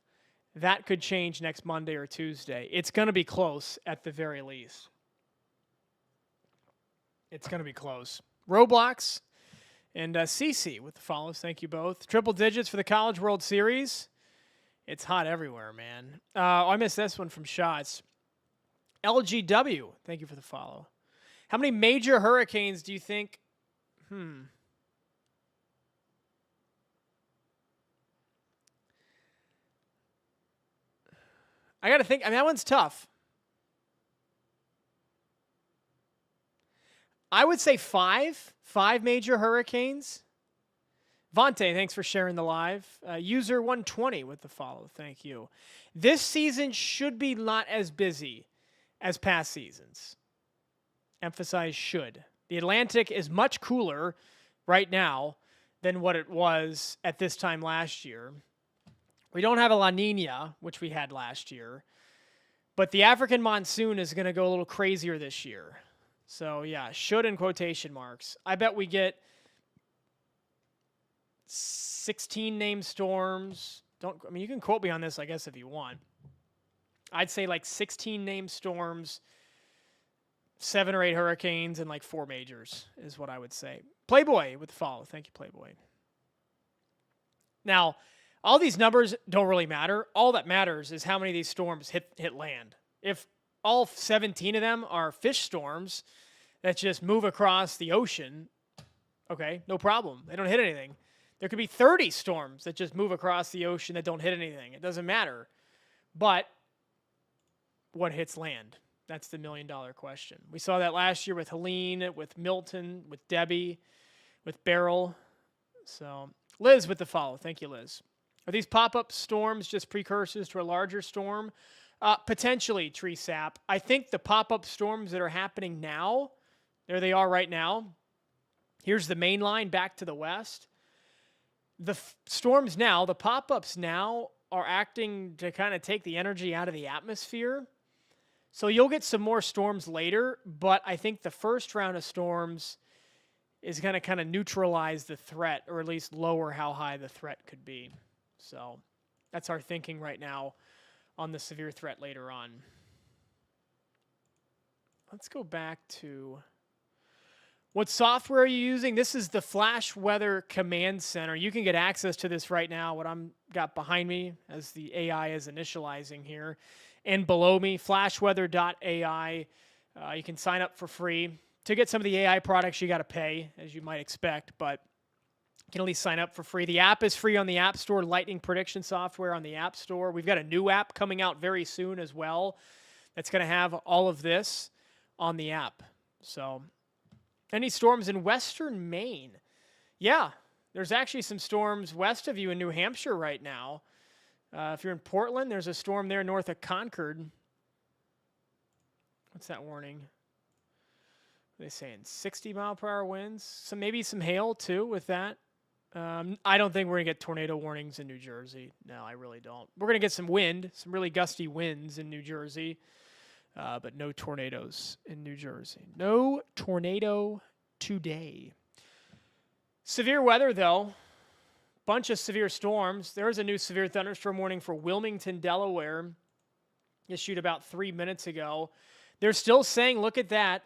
That could change next Monday or Tuesday. It's going to be close at the very least. It's going to be close. Roblox and CC with the follows. Thank you both. Triple digits for the College World Series. It's hot everywhere, man. I missed this one from Shots. LGW, thank you for the follow. How many major hurricanes do you think? I got to think. I mean, that one's tough. I would say 5 major hurricanes. Vontae, thanks for sharing the live. User 120 with the follow. Thank you. This season should be not as busy as past seasons. Emphasize should. The Atlantic is much cooler right now than what it was at this time last year. We don't have a La Nina, which we had last year. But the African monsoon is going to go a little crazier this year. So, yeah, should in quotation marks. I bet we get 16 named storms. I mean, you can quote me on this, I guess, if you want. I'd say like 16 named storms, 7 or 8 hurricanes, and like 4 majors is what I would say. Playboy with the follow. Thank you, Playboy. Now, all these numbers don't really matter. All that matters is how many of these storms hit land. If all 17 of them are fish storms that just move across the ocean, okay, no problem. They don't hit anything. There could be 30 storms that just move across the ocean that don't hit anything. It doesn't matter. But what hits land? That's the million-dollar question. We saw that last year with Helene, with Milton, with Debbie, with Beryl. So, Liz with the follow. Thank you, Liz. Are these pop-up storms just precursors to a larger storm? Potentially, Tree Sap. I think the pop-up storms that are happening now, there they are right now. Here's the main line back to the west. The storms now, the pop-ups now, are acting to kind of take the energy out of the atmosphere. So you'll get some more storms later, but I think the first round of storms is going to kind of neutralize the threat, or at least lower how high the threat could be. So that's our thinking right now on the severe threat later on. Let's go back to what software are you using? This is the Flash Weather Command Center. You can get access to this right now, what I'm got behind me as the AI is initializing here. And below me, flashweather.ai. You can sign up for free. To get some of the AI products, you got to pay, as you might expect, but you can at least sign up for free. The app is free on the App Store, lightning prediction software on the App Store. We've got a new app coming out very soon as well that's going to have all of this on the app. So, any storms in western Maine? Yeah, there's actually some storms west of you in New Hampshire right now. If you're in Portland, there's a storm there north of Concord. What's that warning? What are they saying? 60-mile-per-hour winds? Maybe some hail, too, with that. I don't think we're going to get tornado warnings in New Jersey. No, I really don't. We're going to get some wind, some really gusty winds in New Jersey, but no tornadoes in New Jersey. No tornado today. Severe weather, though. Bunch of severe storms. There's a new severe thunderstorm warning for Wilmington, Delaware, issued about 3 minutes ago. They're still saying, look at that,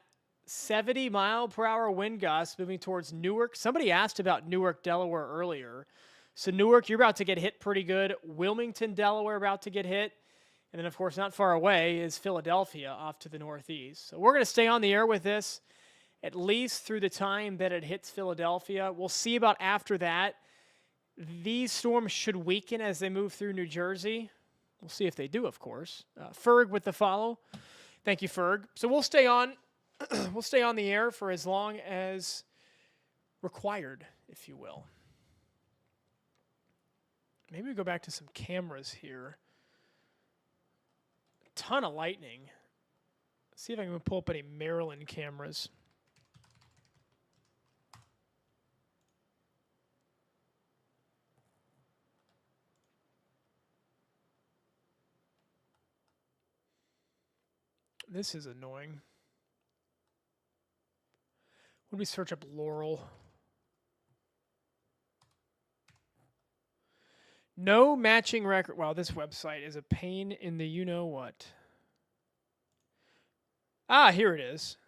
70-mile-per-hour wind gusts moving towards Newark. Somebody asked about Newark, Delaware earlier. So Newark, you're about to get hit pretty good. Wilmington, Delaware, about to get hit. And then, of course, not far away is Philadelphia off to the northeast. So we're going to stay on the air with this at least through the time that it hits Philadelphia. We'll see about after that. These storms should weaken as they move through New Jersey. We'll see if they do, of course. Ferg with the follow. Thank you, Ferg. So we'll stay on. We'll stay on the air for as long as required, if you will. Maybe we go back to some cameras here. A ton of lightning. Let's see if I can pull up any Maryland cameras. This is annoying. When we search up Laurel. No matching record. Wow, this website is a pain in the you-know-what. Ah, here it is.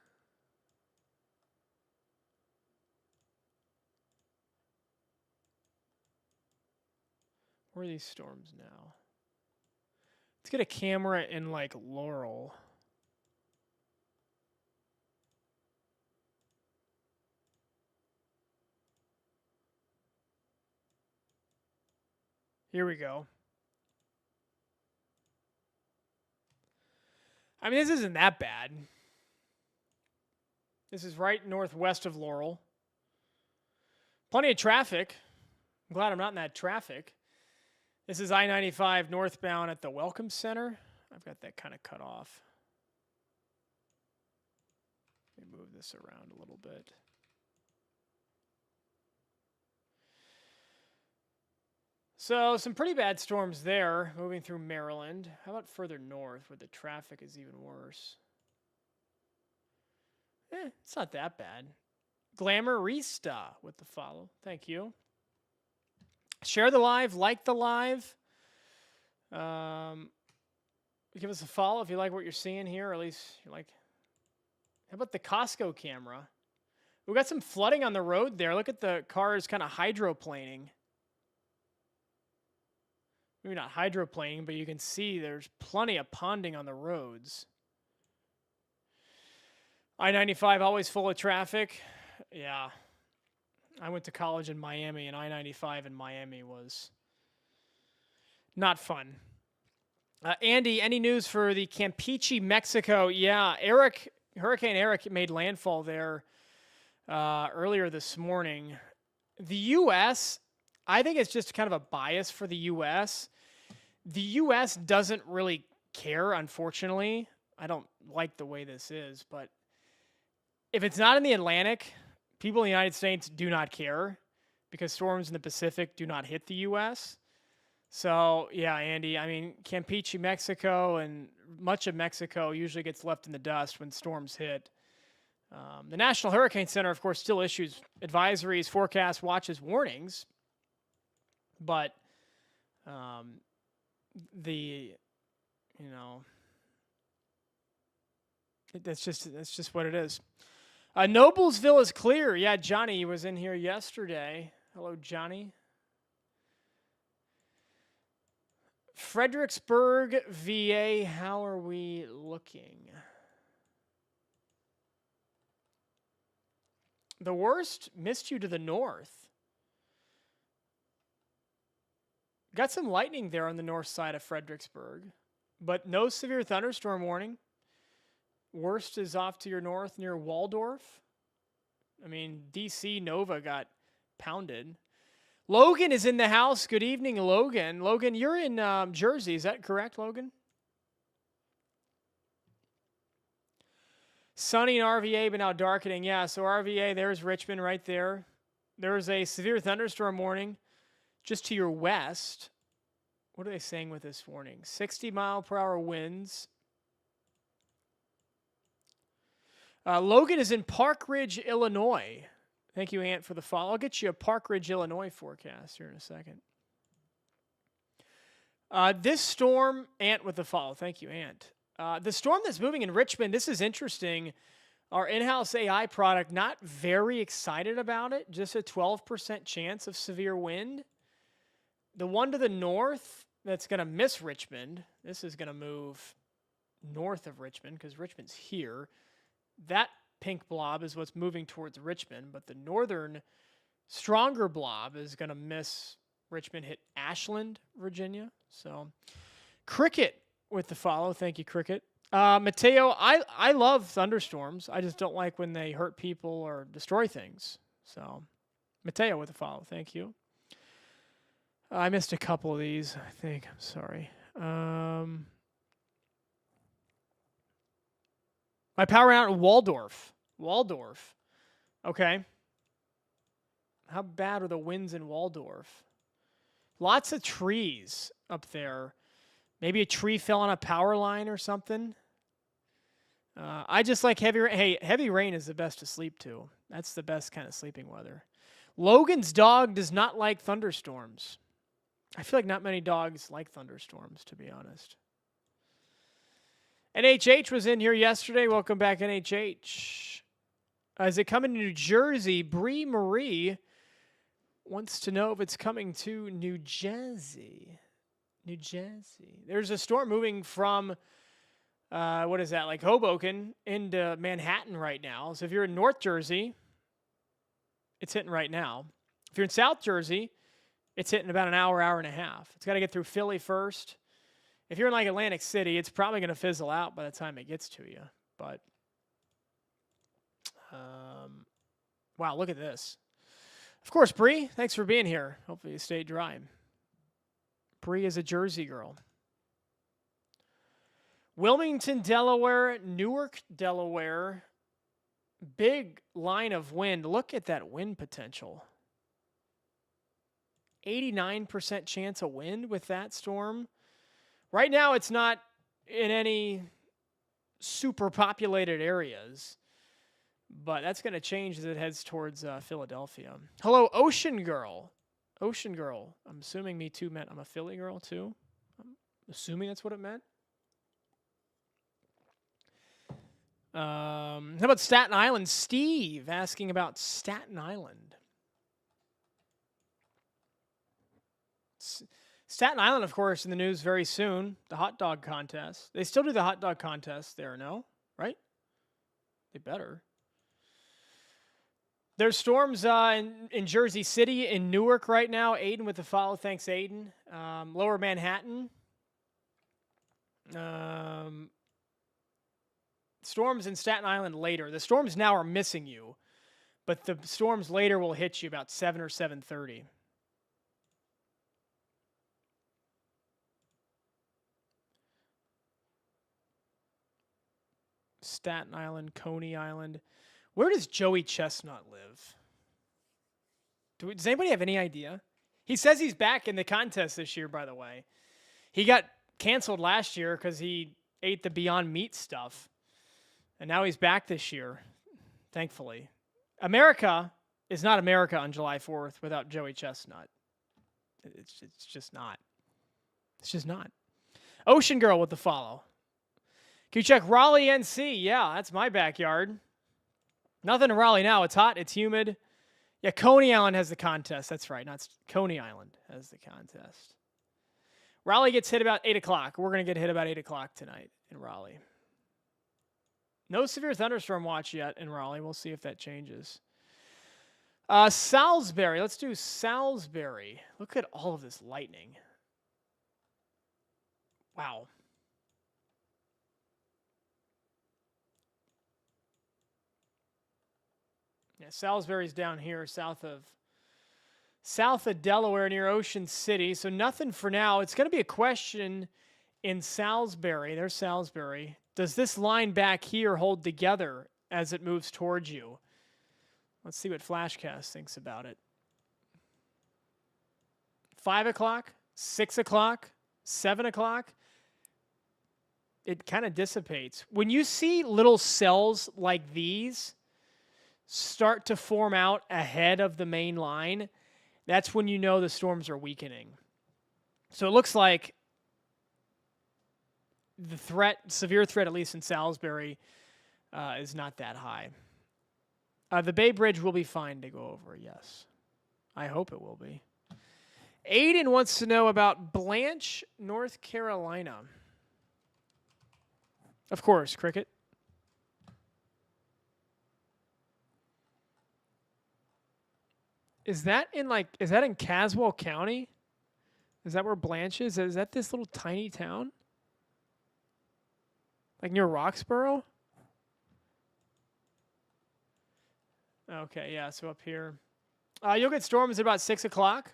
Where are these storms now? Let's get a camera in, like, Laurel. Here we go. I mean, this isn't that bad. This is right northwest of Laurel. Plenty of traffic. I'm glad I'm not in that traffic. This is I-95 northbound at the Welcome Center. I've got that kind of cut off. Let me move this around a little bit. So some pretty bad storms there moving through Maryland. How about further north where the traffic is even worse? It's not that bad. Glamourista with the follow. Thank you. Share the live, like the live. Give us a follow if you like what you're seeing here, or at least you like. How about the Costco camera? We got some flooding on the road there. Look at the cars kind of hydroplaning. Maybe not hydroplaning, but you can see there's plenty of ponding on the roads. I-95 always full of traffic. Yeah. I went to college in Miami, and I-95 in Miami was not fun. Andy, any news for the Campeche, Mexico? Yeah, Hurricane Eric made landfall there earlier this morning. The U.S., I think it's just kind of a bias for the U.S. The U.S. doesn't really care, unfortunately. I don't like the way this is, but if it's not in the Atlantic, people in the United States do not care because storms in the Pacific do not hit the U.S. So, yeah, Andy, I mean, Campeche, Mexico, and much of Mexico usually gets left in the dust when storms hit. The National Hurricane Center, of course, still issues advisories, forecasts, watches, warnings. But that's just what it is. Noblesville is clear. Yeah, Johnny was in here yesterday. Hello, Johnny. Fredericksburg, VA, how are we looking? The worst missed you to the north. Got some lightning there on the north side of Fredericksburg, but no severe thunderstorm warning. Worst is off to your north near Waldorf. I mean, DC Nova got pounded. Logan is in the house. Good evening, Logan. Logan, you're in Jersey. Is that correct, Logan? Sunny in RVA, but now darkening. Yeah, so RVA, there's Richmond right there. There's a severe thunderstorm warning just to your west. What are they saying with this warning? 60-mile-per-hour winds. Logan is in Park Ridge, Illinois. Thank you, Ant, for the follow. I'll get you a Park Ridge, Illinois forecast here in a second. This storm, Ant with the follow. Thank you, Ant. The storm that's moving in Richmond, this is interesting. Our in-house AI product, not very excited about it. Just a 12% chance of severe wind. The one to the north that's going to miss Richmond, this is going to move north of Richmond because Richmond's here. That pink blob is what's moving towards Richmond, but the northern, stronger blob is going to miss Richmond, hit Ashland, Virginia. So, Cricket with the follow. Thank you, Cricket. Mateo, I love thunderstorms. I just don't like when they hurt people or destroy things. So, Mateo with the follow. Thank you. I missed a couple of these, I think. I'm sorry. My power out in Waldorf. Waldorf. Okay. How bad are the winds in Waldorf? Lots of trees up there. Maybe a tree fell on a power line or something. I just like heavy rain. Hey, heavy rain is the best to sleep to. That's the best kind of sleeping weather. Logan's dog does not like thunderstorms. I feel like not many dogs like thunderstorms, to be honest. NHH was in here yesterday. Welcome back, NHH. Is it coming to New Jersey? Bree Marie wants to know if it's coming to New Jersey. New Jersey. There's a storm moving from, what is that, like Hoboken into Manhattan right now. So if you're in North Jersey, it's hitting right now. If you're in South Jersey, it's hitting about an hour, hour and a half. It's got to get through Philly first. If you're in like Atlantic City, it's probably going to fizzle out by the time it gets to you. But, wow, look at this. Of course, Bree, thanks for being here. Hopefully you stay dry. Bree is a Jersey girl. Wilmington, Delaware, Newark, Delaware. Big line of wind. Look at that wind potential. 89% chance of wind with that storm. Right now, it's not in any super populated areas, but that's going to change as it heads towards Philadelphia. Hello, Ocean Girl. Ocean Girl. I'm assuming Me Too meant I'm a Philly girl, too. I'm assuming that's what it meant. How about Staten Island? Steve asking about Staten Island. Staten Island, of course, in the news very soon. The hot dog contest. They still do the hot dog contest there, no? Right? They better. There's storms in Jersey City, in Newark right now. Aiden with the follow. Thanks, Aiden. Lower Manhattan. Storms in Staten Island later. The storms now are missing you, but the storms later will hit you about 7 or 7:30. Staten Island, Coney Island. Where does Joey Chestnut live? Does anybody have any idea? He says he's back in the contest this year, by the way. He got canceled last year because he ate the Beyond Meat stuff. And now he's back this year, thankfully. America is not America on July 4th without Joey Chestnut. It's just not. It's just not. Ocean Girl with the follow. Can you check Raleigh, NC? Yeah, that's my backyard. Nothing in Raleigh now. It's hot. It's humid. Yeah, Coney Island has the contest. That's right. Not Coney Island has the contest. Raleigh gets hit about 8 o'clock. We're going to get hit about 8 o'clock tonight in Raleigh. No severe thunderstorm watch yet in Raleigh. We'll see if that changes. Salisbury. Let's do Salisbury. Look at all of this lightning. Wow. Yeah, Salisbury's down here south of Delaware near Ocean City. So nothing for now. It's going to be a question in Salisbury. There's Salisbury. Does this line back here hold together as it moves towards you? Let's see what Flashcast thinks about it. 5 o'clock, 6 o'clock, 7 o'clock. It kind of dissipates. When you see little cells like these start to form out ahead of the main line, that's when you know the storms are weakening. So it looks like the threat, severe threat, at least in Salisbury, is not that high. The Bay Bridge will be fine to go over, yes. I hope it will be. Aiden wants to know about Blanche, North Carolina. Of course, Cricket. Is that in Caswell County? Is that where Blanche is? Is that this little tiny town? Like near Roxborough? Okay, yeah, so up here. You'll get storms at about 6 o'clock,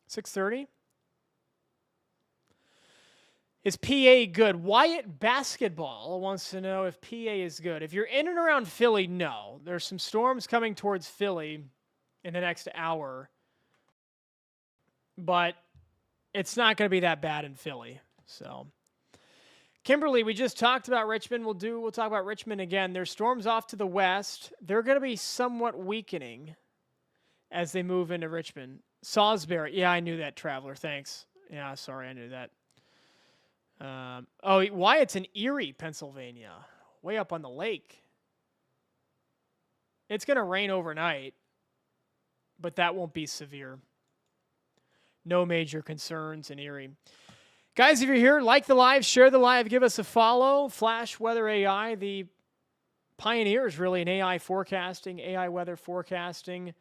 6:30. Is PA good? Wyatt Basketball wants to know if PA is good. If you're in and around Philly, no. There's some storms coming towards Philly in the next hour, but it's not going to be that bad in Philly. So, Kimberly, we just talked about Richmond. We'll talk about Richmond again. There's storms off to the west. They're going to be somewhat weakening as they move into Richmond. Salisbury. Yeah, I knew that, Traveler. Thanks. Yeah, sorry, I knew that. Wyatt's in Erie, Pennsylvania, way up on the lake. It's going to rain overnight, but that won't be severe. No major concerns in Erie. Guys, if you're here, like the live, share the live, give us a follow. flashweather.ai, the pioneers really in AI forecasting, AI weather forecasting,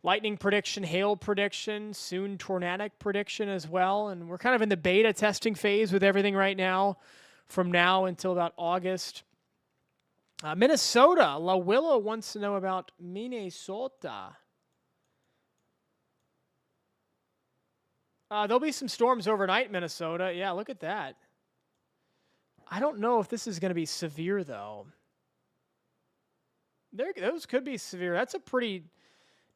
lightning prediction, hail prediction, soon tornadic prediction as well. And we're kind of in the beta testing phase with everything right now, from now until about August. Minnesota, La Willow wants to know about Minnesota. There'll be some storms overnight in Minnesota. Yeah, look at that. I don't know if this is going to be severe, though. Those could be severe. That's a pretty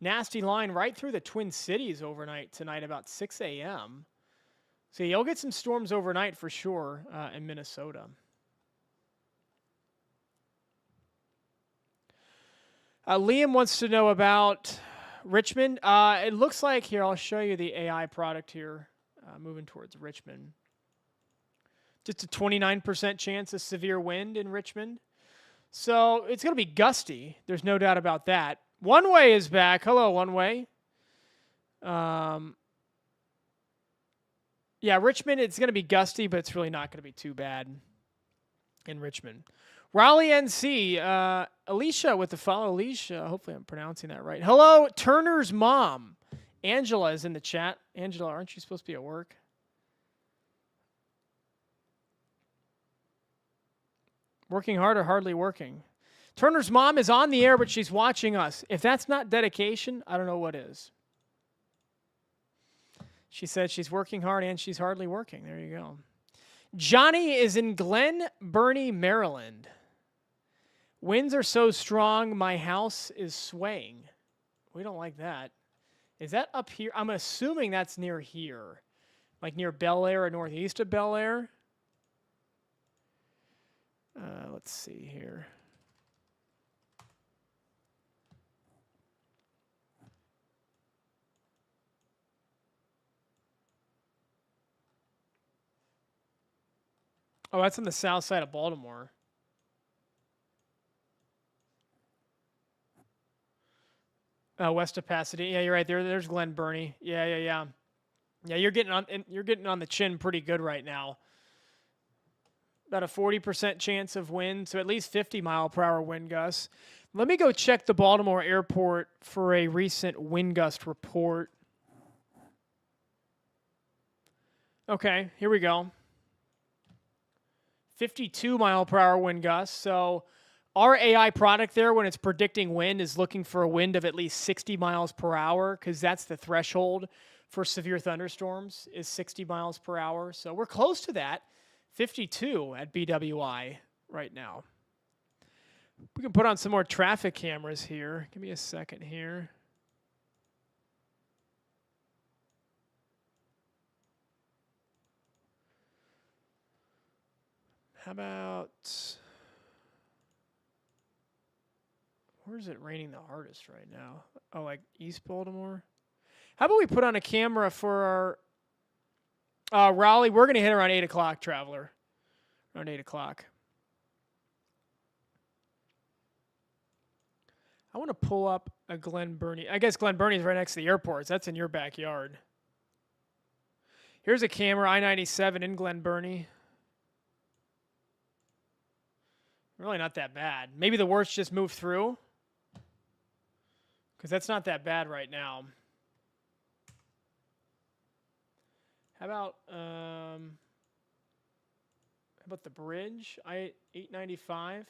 Nasty line right through the Twin Cities overnight tonight about 6 a.m. So you'll get some storms overnight for sure in Minnesota. Liam wants to know about Richmond. It looks like here, I'll show you the AI product here, moving towards Richmond. Just a 29% chance of severe wind in Richmond. So it's going to be gusty. There's no doubt about that. One Way is back. Hello, One Way. Yeah, Richmond, it's going to be gusty, but it's really not going to be too bad in Richmond. Raleigh, NC. Alicia with the follow. Alicia, hopefully I'm pronouncing that right. Hello, Turner's mom. Angela is in the chat. Angela, aren't you supposed to be at work? Working hard or hardly working? Turner's mom is on the air, but she's watching us. If that's not dedication, I don't know what is. She said she's working hard and she's hardly working. There you go. Johnny is in Glen Burnie, Maryland. Winds are so strong, my house is swaying. We don't like that. Is that up here? I'm assuming that's near here. Like near Bel Air or northeast of Bel Air. Let's see here. Oh, that's on the south side of Baltimore. West of Pasadena. Yeah, you're right. There's Glen Burnie. Yeah. Yeah, you're getting on the chin pretty good right now. About a 40% chance of wind, so at least 50-mile-per-hour wind gusts. Let me go check the Baltimore airport for a recent wind gust report. Okay, here we go. 52-mile-per-hour wind gusts. So our AI product there, when it's predicting wind, is looking for a wind of at least 60 miles per hour because that's the threshold for severe thunderstorms is 60 miles per hour. So we're close to that. 52 at BWI right now. We can put on some more traffic cameras here. Give me a second here. How about, where's it raining the hardest right now? Oh, like East Baltimore? How about we put on a camera for our Raleigh? We're going to hit around 8 o'clock, Traveler. Around 8 o'clock. I want to pull up a Glen Burnie. I guess Glen Burnie is right next to the airports. That's in your backyard. Here's a camera, I-97 in Glen Burnie. Really not that bad. Maybe the worst just moved through. Because that's not that bad right now. How about the bridge? I-895.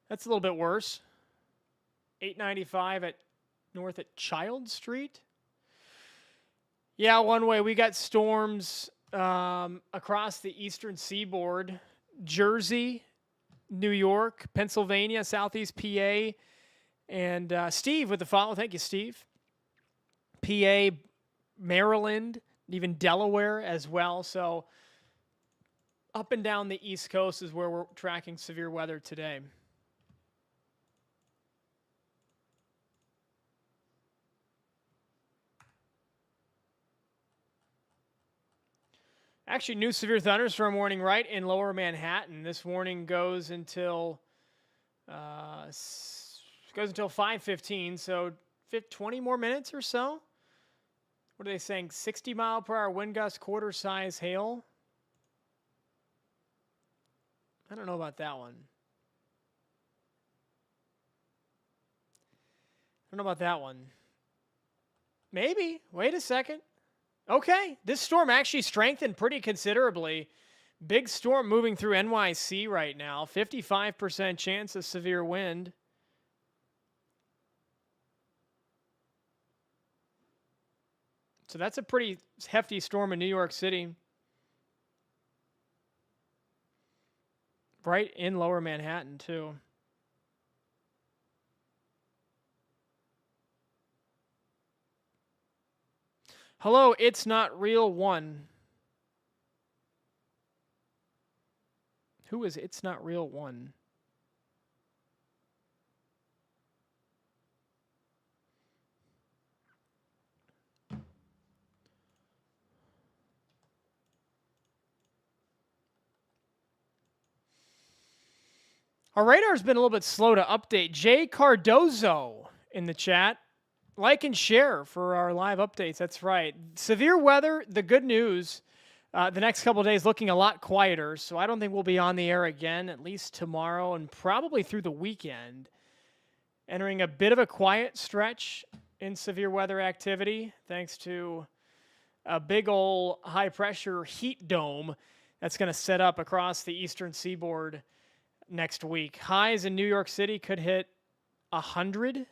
That's a little bit worse. 895 north at Child Street. Yeah, One Way. We got storms across the eastern seaboard. Jersey, New York, Pennsylvania, Southeast PA, and Steve with the follow. Thank you, Steve. PA, Maryland, even Delaware as well. So up and down the East Coast is where we're tracking severe weather today. Actually, new severe thunderstorm warning right in lower Manhattan. This warning goes until 5:15, so 20 more minutes or so. What are they saying? 60-mile-per-hour wind gust, quarter-size hail. I don't know about that one. Maybe. Wait a second. Okay, this storm actually strengthened pretty considerably. Big storm moving through NYC right now. 55% chance of severe wind. So that's a pretty hefty storm in New York City. Right in lower Manhattan, too. Hello, It's Not Real 1. Who is It's Not Real 1? Our radar's been a little bit slow to update. Jay Cardozo in the chat. Like and share for our live updates. That's right. Severe weather, the good news, the next couple of days looking a lot quieter. So I don't think we'll be on the air again, at least tomorrow and probably through the weekend. Entering a bit of a quiet stretch in severe weather activity, thanks to a big ol' high pressure heat dome that's going to set up across the eastern seaboard next week. Highs in New York City could hit 100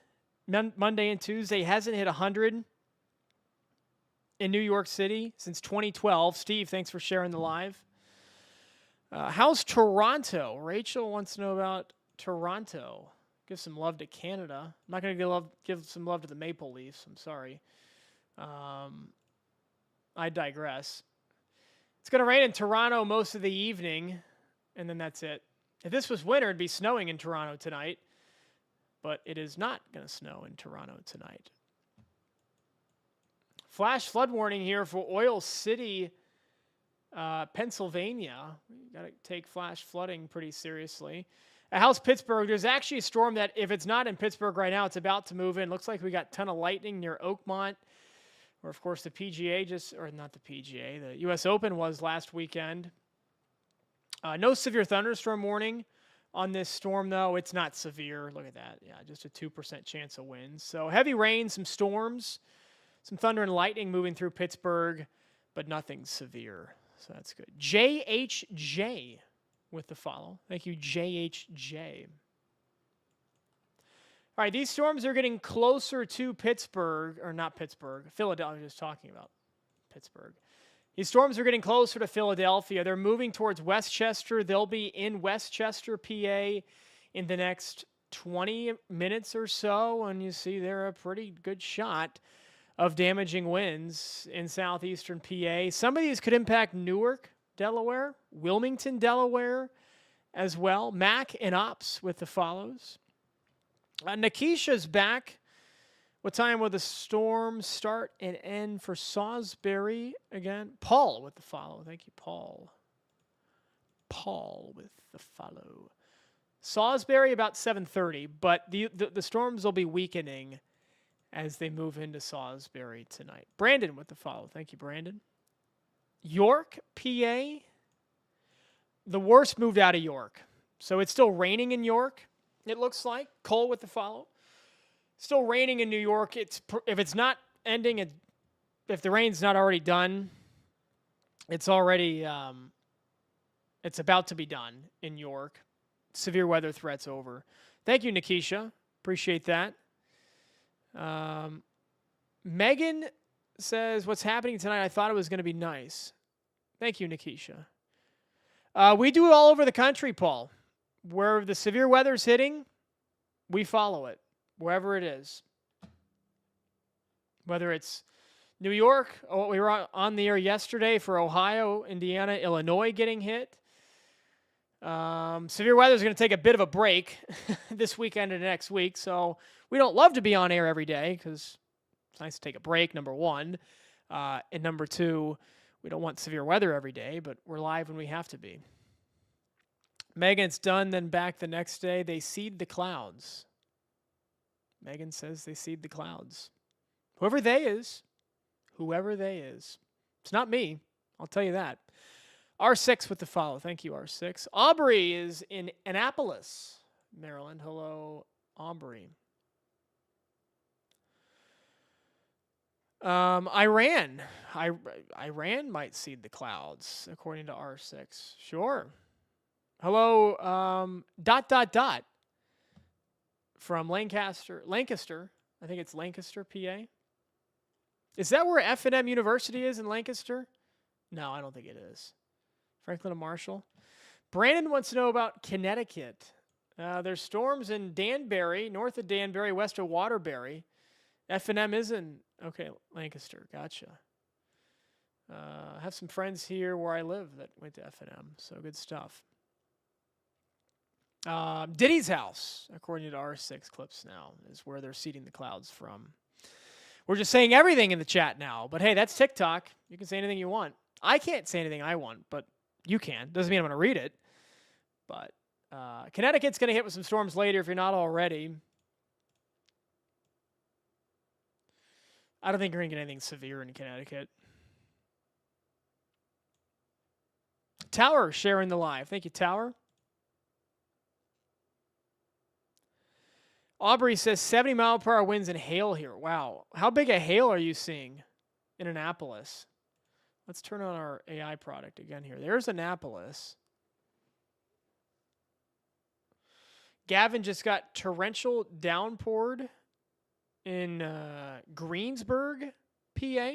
Monday and Tuesday. Hasn't hit 100 in New York City since 2012. Steve, thanks for sharing the live. How's Toronto? Rachel wants to know about Toronto. Give some love to Canada. I'm not going to give some love to the Maple Leafs. I'm sorry. I digress. It's going to rain in Toronto most of the evening, and then that's it. If this was winter, it'd be snowing in Toronto tonight. But it is not going to snow in Toronto tonight. Flash flood warning here for Oil City, Pennsylvania. You got to take flash flooding pretty seriously. How's Pittsburgh? There's actually a storm that, if it's not in Pittsburgh right now, it's about to move in. Looks like we got a ton of lightning near Oakmont, where, of course, the PGA not the PGA, the U.S. Open was last weekend. No severe thunderstorm warning on this storm, though. It's not severe. Look at that. Yeah, just a 2% chance of winds. So heavy rain, some storms, some thunder and lightning moving through Pittsburgh, but nothing severe. So that's good. JHJ with the follow. Thank you, JHJ. All right, these storms are getting closer to Pittsburgh, or not Pittsburgh, Philadelphia. I was just talking about Pittsburgh. These storms are getting closer to Philadelphia. They're moving towards Westchester. They'll be in Westchester, PA in the next 20 minutes or so. And you see they're a pretty good shot of damaging winds in southeastern PA. Some of these could impact Newark, Delaware, Wilmington, Delaware as well. Mac and Ops with the follows. Nikisha's back. What time will the storm start and end for Salisbury again? Paul with the follow. Thank you, Paul. Paul with the follow. Salisbury about 7:30, but the storms will be weakening as they move into Salisbury tonight. Brandon with the follow. Thank you, Brandon. York, PA. The worst moved out of York. So it's still raining in York, it looks like. Cole with the follow. Still raining in New York. If it's not ending, if the rain's not already done, it's already, it's about to be done in York. Severe weather threats over. Thank you, Nikisha. Appreciate that. Megan says, what's happening tonight? I thought it was going to be nice. Thank you, Nikisha. We do it all over the country, Paul. Where the severe weather's hitting, we follow it. Wherever it is. Whether it's New York, we were on the air yesterday for Ohio, Indiana, Illinois getting hit. Severe weather is going to take a bit of a break this weekend and next week, so we don't love to be on air every day because it's nice to take a break, number one. And number two, we don't want severe weather every day, but we're live when we have to be. Megan, it's done, then back the next day. They seed the clouds. Megan says they seed the clouds. Whoever they is. It's not me. I'll tell you that. R6 with the follow. Thank you, R6. Aubrey is in Annapolis, Maryland. Hello, Aubrey. Iran might seed the clouds, according to R6. Sure. Hello, ... From Lancaster. I think it's Lancaster, PA. Is that where F&M University is in Lancaster? No, I don't think it is. Franklin and Marshall. Brandon wants to know about Connecticut. There's storms in Danbury, north of Danbury, west of Waterbury. F&M is in, okay, Lancaster. Gotcha. I have some friends here where I live that went to F&M, so good stuff. Diddy's house, according to R6 Clips now, is where they're seeding the clouds from. We're just saying everything in the chat now, but hey, that's TikTok. You can say anything you want. I can't say anything I want, but you can. Doesn't mean I'm going to read it. But Connecticut's going to hit with some storms later if you're not already. I don't think you're going to get anything severe in Connecticut. Tower sharing the live. Thank you, Tower. Aubrey says 70-mile-per-hour winds and hail here. Wow. How big a hail are you seeing in Annapolis? Let's turn on our AI product again here. There's Annapolis. Gavin just got torrential downpoured in Greensburg, PA.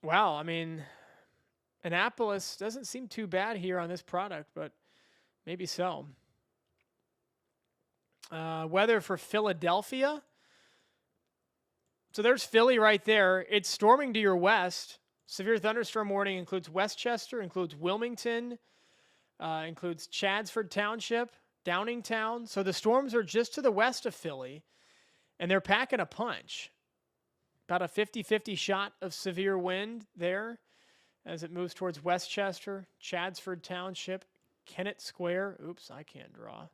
Wow, I mean, Annapolis doesn't seem too bad here on this product, but maybe so. Weather for Philadelphia. So there's Philly right there. It's storming to your west. Severe thunderstorm warning includes Westchester, includes Wilmington, includes Chadsford Township, Downingtown. So the storms are just to the west of Philly, and they're packing a punch. About a 50-50 shot of severe wind there as it moves towards Westchester, Chadsford Township, Kennett Square. Oops, I can't draw.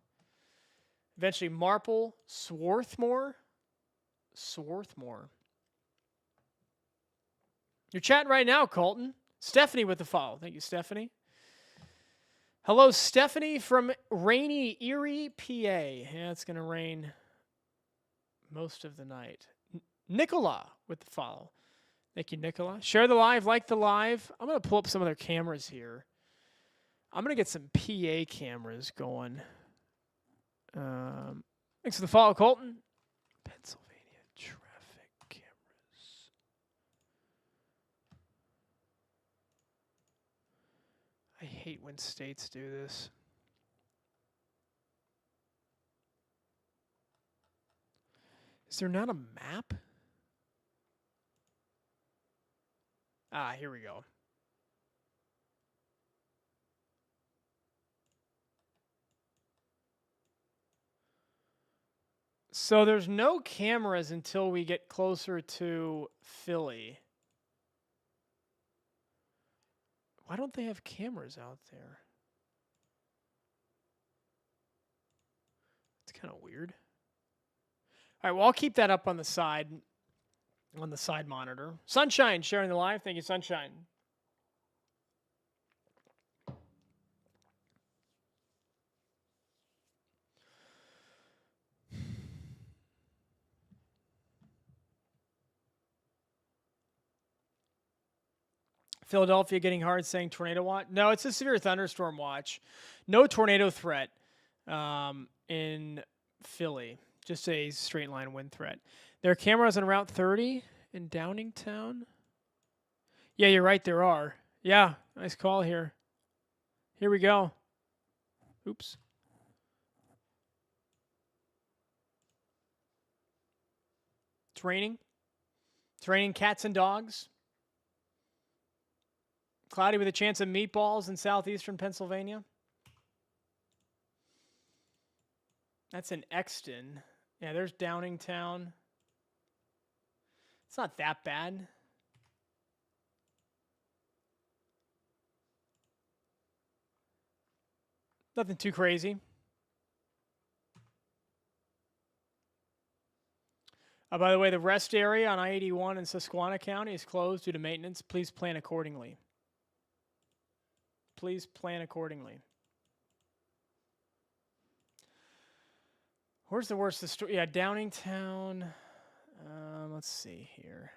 Eventually Marple, Swarthmore. You're chatting right now, Colton. Stephanie with the follow. Thank you, Stephanie. Hello, Stephanie from rainy Erie, PA. Yeah, it's going to rain most of the night. Nicola with the follow. Thank you, Nicola. Share the live, like the live. I'm going to pull up some other cameras here. I'm going to get some PA cameras going. Thanks for the follow, Colton. Pennsylvania traffic cameras. I hate when states do this. Is there not a map? Ah, here we go. So there's no cameras until we get closer to Philly. Why don't they have cameras out there? It's kind of weird. All right, well, I'll keep that up on the side monitor. Sunshine sharing the live. Thank you, Sunshine. Philadelphia getting hard saying tornado watch. No, it's a severe thunderstorm watch. No tornado threat in Philly. Just a straight line wind threat. There are cameras on Route 30 in Downingtown. Yeah, you're right. There are. Yeah, nice call here. Here we go. Oops. It's raining. It's raining cats and dogs. Cloudy with a chance of meatballs in southeastern Pennsylvania. That's in Exton. Yeah, there's Downingtown. It's not that bad. Nothing too crazy. By the way, the rest area on I-81 in Susquehanna County is closed due to maintenance. Please plan accordingly. Please plan accordingly. Where's the worst? Yeah, Downingtown. Let's see here.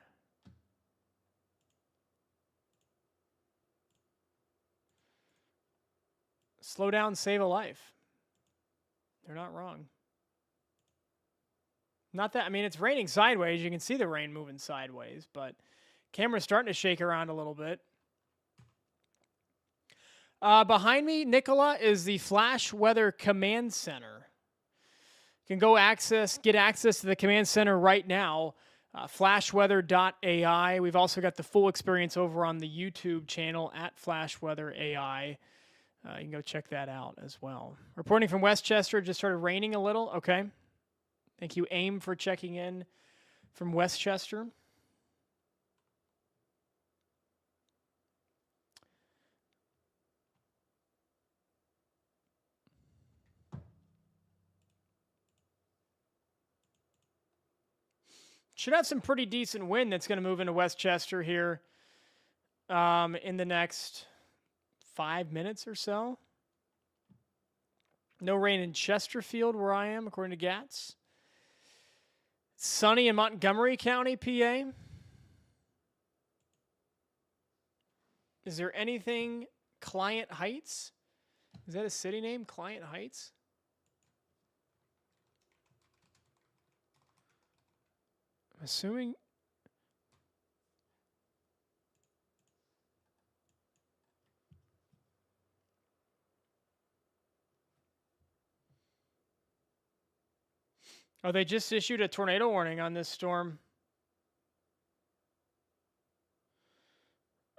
Slow down, save a life. They're not wrong. Not that, I mean, it's raining sideways. You can see the rain moving sideways, but camera's starting to shake around a little bit. Behind me, Nicola, is the Flash Weather Command Center. You can go get access to the command center right now, flashweather.ai. We've also got the full experience over on the YouTube channel at flashweather.ai. You can go check that out as well. Reporting from Westchester, just started raining a little. Okay. Thank you, AIM, for checking in from Westchester. Should have some pretty decent wind that's going to move into Westchester here in the next 5 minutes or so. No rain in Chesterfield where I am, according to GATS. Sunny in Montgomery County, PA. Is there anything Client Heights? Is that a city name, Client Heights? I'm assuming. Oh, they just issued a tornado warning on this storm.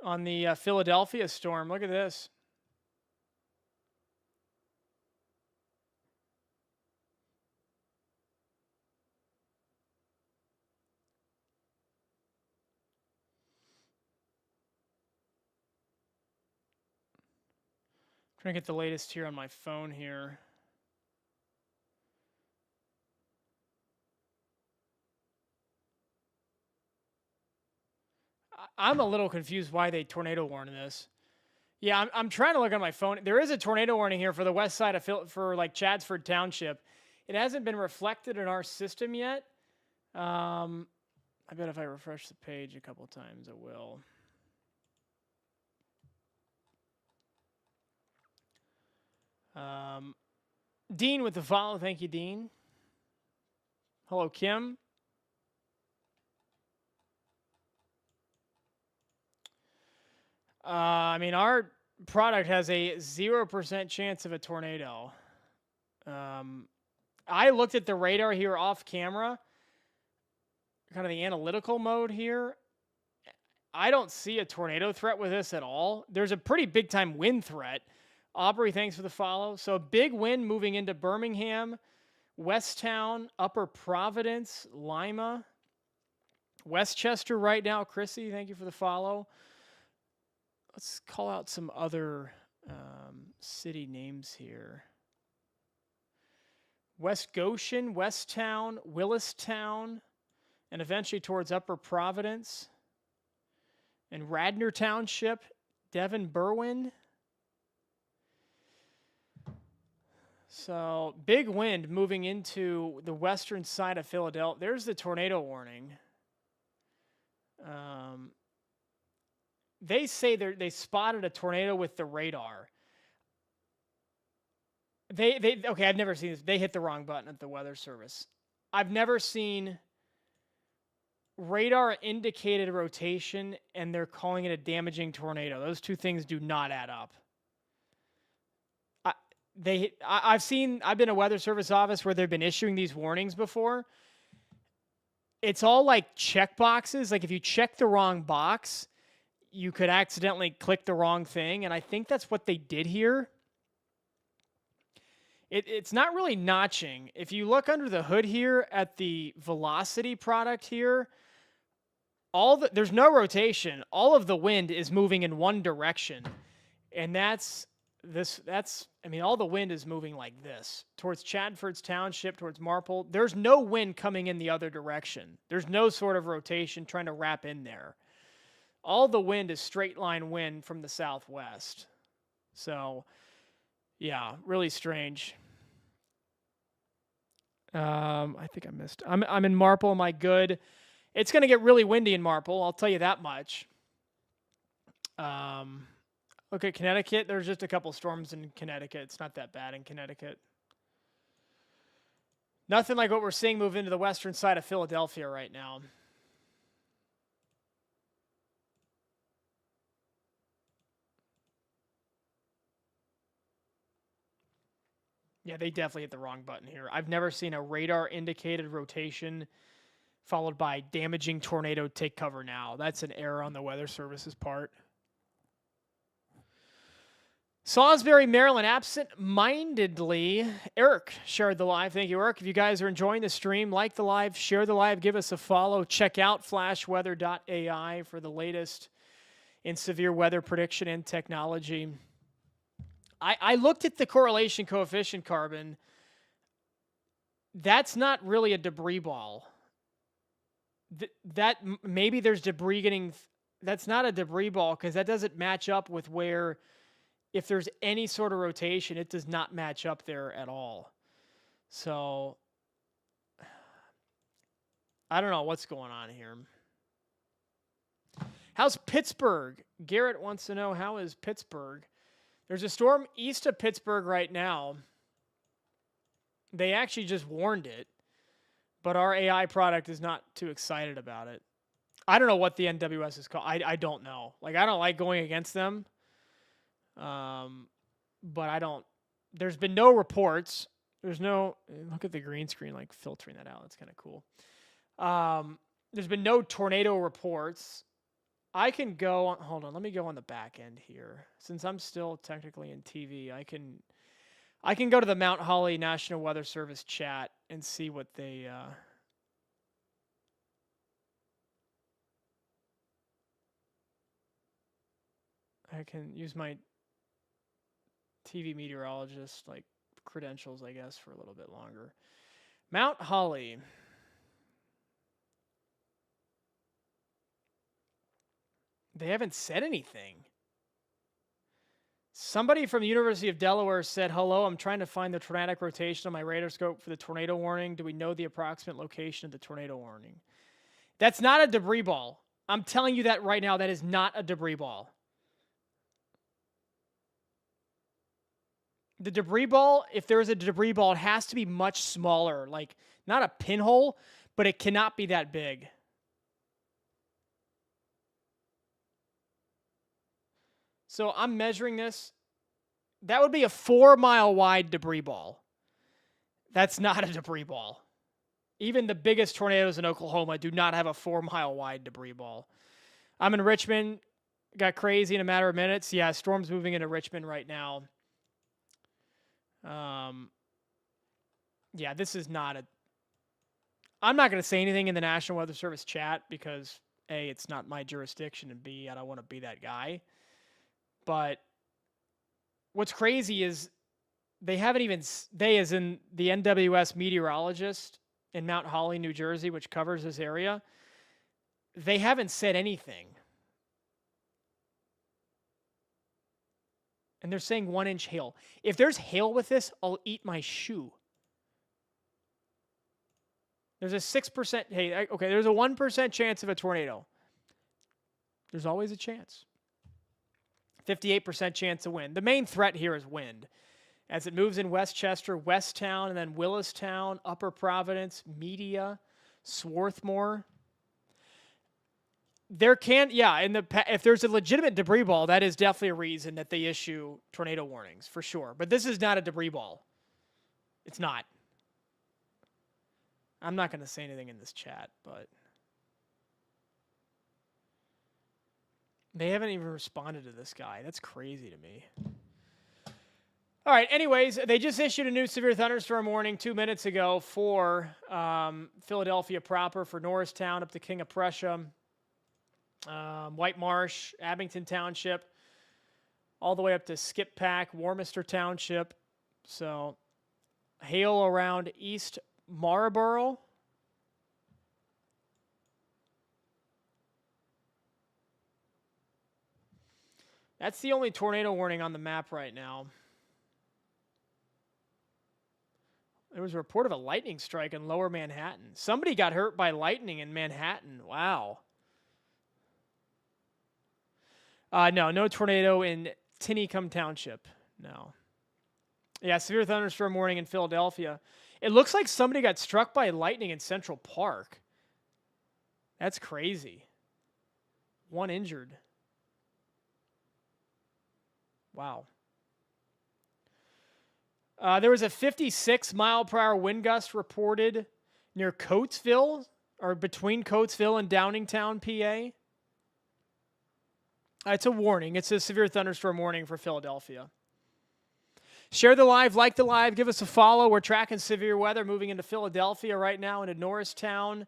On the Philadelphia storm. Look at this. Trying to get the latest here on my phone here. I'm a little confused why they tornado warned this. Yeah, I'm trying to look on my phone. There is a tornado warning here for the west side of for like Chadsford Township. It hasn't been reflected in our system yet. I bet if I refresh the page a couple times, it will. Dean with the follow. Thank you, Dean. Hello, Kim. I mean, our product has a 0% chance of a tornado. I looked at the radar here off camera, kind of the analytical mode here. I don't see a tornado threat with this at all. There's a pretty big time wind threat. Aubrey, thanks for the follow. So big wind moving into Birmingham, Westtown, Upper Providence, Lima, Westchester right now. Chrissy, thank you for the follow. Let's call out some other city names here. West Goshen, Westtown, Willistown, and eventually towards Upper Providence. And Radnor Township, Devon Berwyn. So big wind moving into the western side of Philadelphia. There's the tornado warning. They say they spotted a tornado with the radar. Okay, I've never seen this. They hit the wrong button at the Weather Service. I've never seen radar indicated rotation and they're calling it a damaging tornado. Those two things do not add up. I've been a Weather Service office where they've been issuing these warnings before. It's all like check boxes. Like if you check the wrong box, you could accidentally click the wrong thing. And I think that's what they did here. It's not really notching. If you look under the hood here at the velocity product here, there's no rotation. All of the wind is moving in one direction. And all the wind is moving like this towards Chadford's Township, towards Marple. There's no wind coming in the other direction. There's no sort of rotation trying to wrap in there. All the wind is straight line wind from the southwest. So, yeah, really strange. I think I missed. I'm in Marple. Am I good? It's going to get really windy in Marple. I'll tell you that much. Look at Connecticut. There's just a couple storms in Connecticut. It's not that bad in Connecticut. Nothing like what we're seeing move into the western side of Philadelphia right now. Yeah, they definitely hit the wrong button here. I've never seen a radar indicated rotation followed by damaging tornado, take cover now. That's an error on the Weather Service's part. Salisbury, Maryland, absent-mindedly. Eric shared the live. Thank you, Eric. If you guys are enjoying the stream, like the live, share the live, give us a follow. Check out flashweather.ai for the latest in severe weather prediction and technology. I looked at the correlation coefficient, Carbon. That's not really a debris ball. That maybe there's debris getting. That's not a debris ball because that doesn't match up with where, if there's any sort of rotation, it does not match up there at all. So I don't know what's going on here. How's Pittsburgh? Garrett wants to know, how is Pittsburgh? There's a storm east of Pittsburgh right now. They actually just warned it, but our AI product is not too excited about it. I don't know what the NWS is called. I don't know. Like, I don't like going against them. But I don't, there's been no reports. There's no, look at the green screen, like filtering that out. That's kind of cool. There's been no tornado reports. I can go on, hold on, let me go on the back end here. Since I'm still technically in TV, I can go to the Mount Holly National Weather Service chat and see what they, I can use my TV meteorologist like credentials, I guess, for a little bit longer. Mount Holly. They haven't said anything. Somebody from the University of Delaware said, hello, I'm trying to find the tornadic rotation on my radar scope for the tornado warning. Do we know the approximate location of the tornado warning? That's not a debris ball. I'm telling you that right now. That is not a debris ball. The debris ball, if there is a debris ball, it has to be much smaller. Like, not a pinhole, but it cannot be that big. So I'm measuring this. That would be a 4-mile wide debris ball. That's not a debris ball. Even the biggest tornadoes in Oklahoma do not have a 4-mile wide debris ball. I'm in Richmond. Got crazy in a matter of minutes. Yeah, storm's moving into Richmond right now. Yeah, this is not a... I'm not going to say anything in the National Weather Service chat because, A, it's not my jurisdiction, and B, I don't want to be that guy. But what's crazy is they haven't even... They, as in the NWS meteorologist in Mount Holly, New Jersey, which covers this area, they haven't said anything. And they're saying 1-inch hail. If there's hail with this, I'll eat my shoe. There's a 6%, hey, okay, there's a 1% chance of a tornado. There's always a chance. 58% chance of wind. The main threat here is wind. As it moves in Westchester, Westtown, and then Willistown, Upper Providence, Media, Swarthmore. There can, yeah, if there's a legitimate debris ball, that is definitely a reason that they issue tornado warnings, for sure. But this is not a debris ball. It's not. I'm not going to say anything in this chat, but they haven't even responded to this guy. That's crazy to me. All right, anyways, they just issued a new severe thunderstorm warning 2 minutes ago for Philadelphia proper, for Norristown up to King of Prussia, White Marsh, Abington Township, all the way up to Skip Pack, Warminster Township. So hail around East Marlboro. That's the only tornado warning on the map right now. There was a report of a lightning strike in Lower Manhattan. Somebody got hurt by lightning in Manhattan. Wow. No tornado in Tinicum Township. No. Yeah, severe thunderstorm warning in Philadelphia. It looks like somebody got struck by lightning in Central Park. That's crazy. 1 injured. Wow. There was a 56-mile-per-hour wind gust reported near Coatesville, or between Coatesville and Downingtown, PA. It's a warning. It's a severe thunderstorm warning for Philadelphia. Share the live, like the live, give us a follow. We're tracking severe weather moving into Philadelphia right now, into Norristown.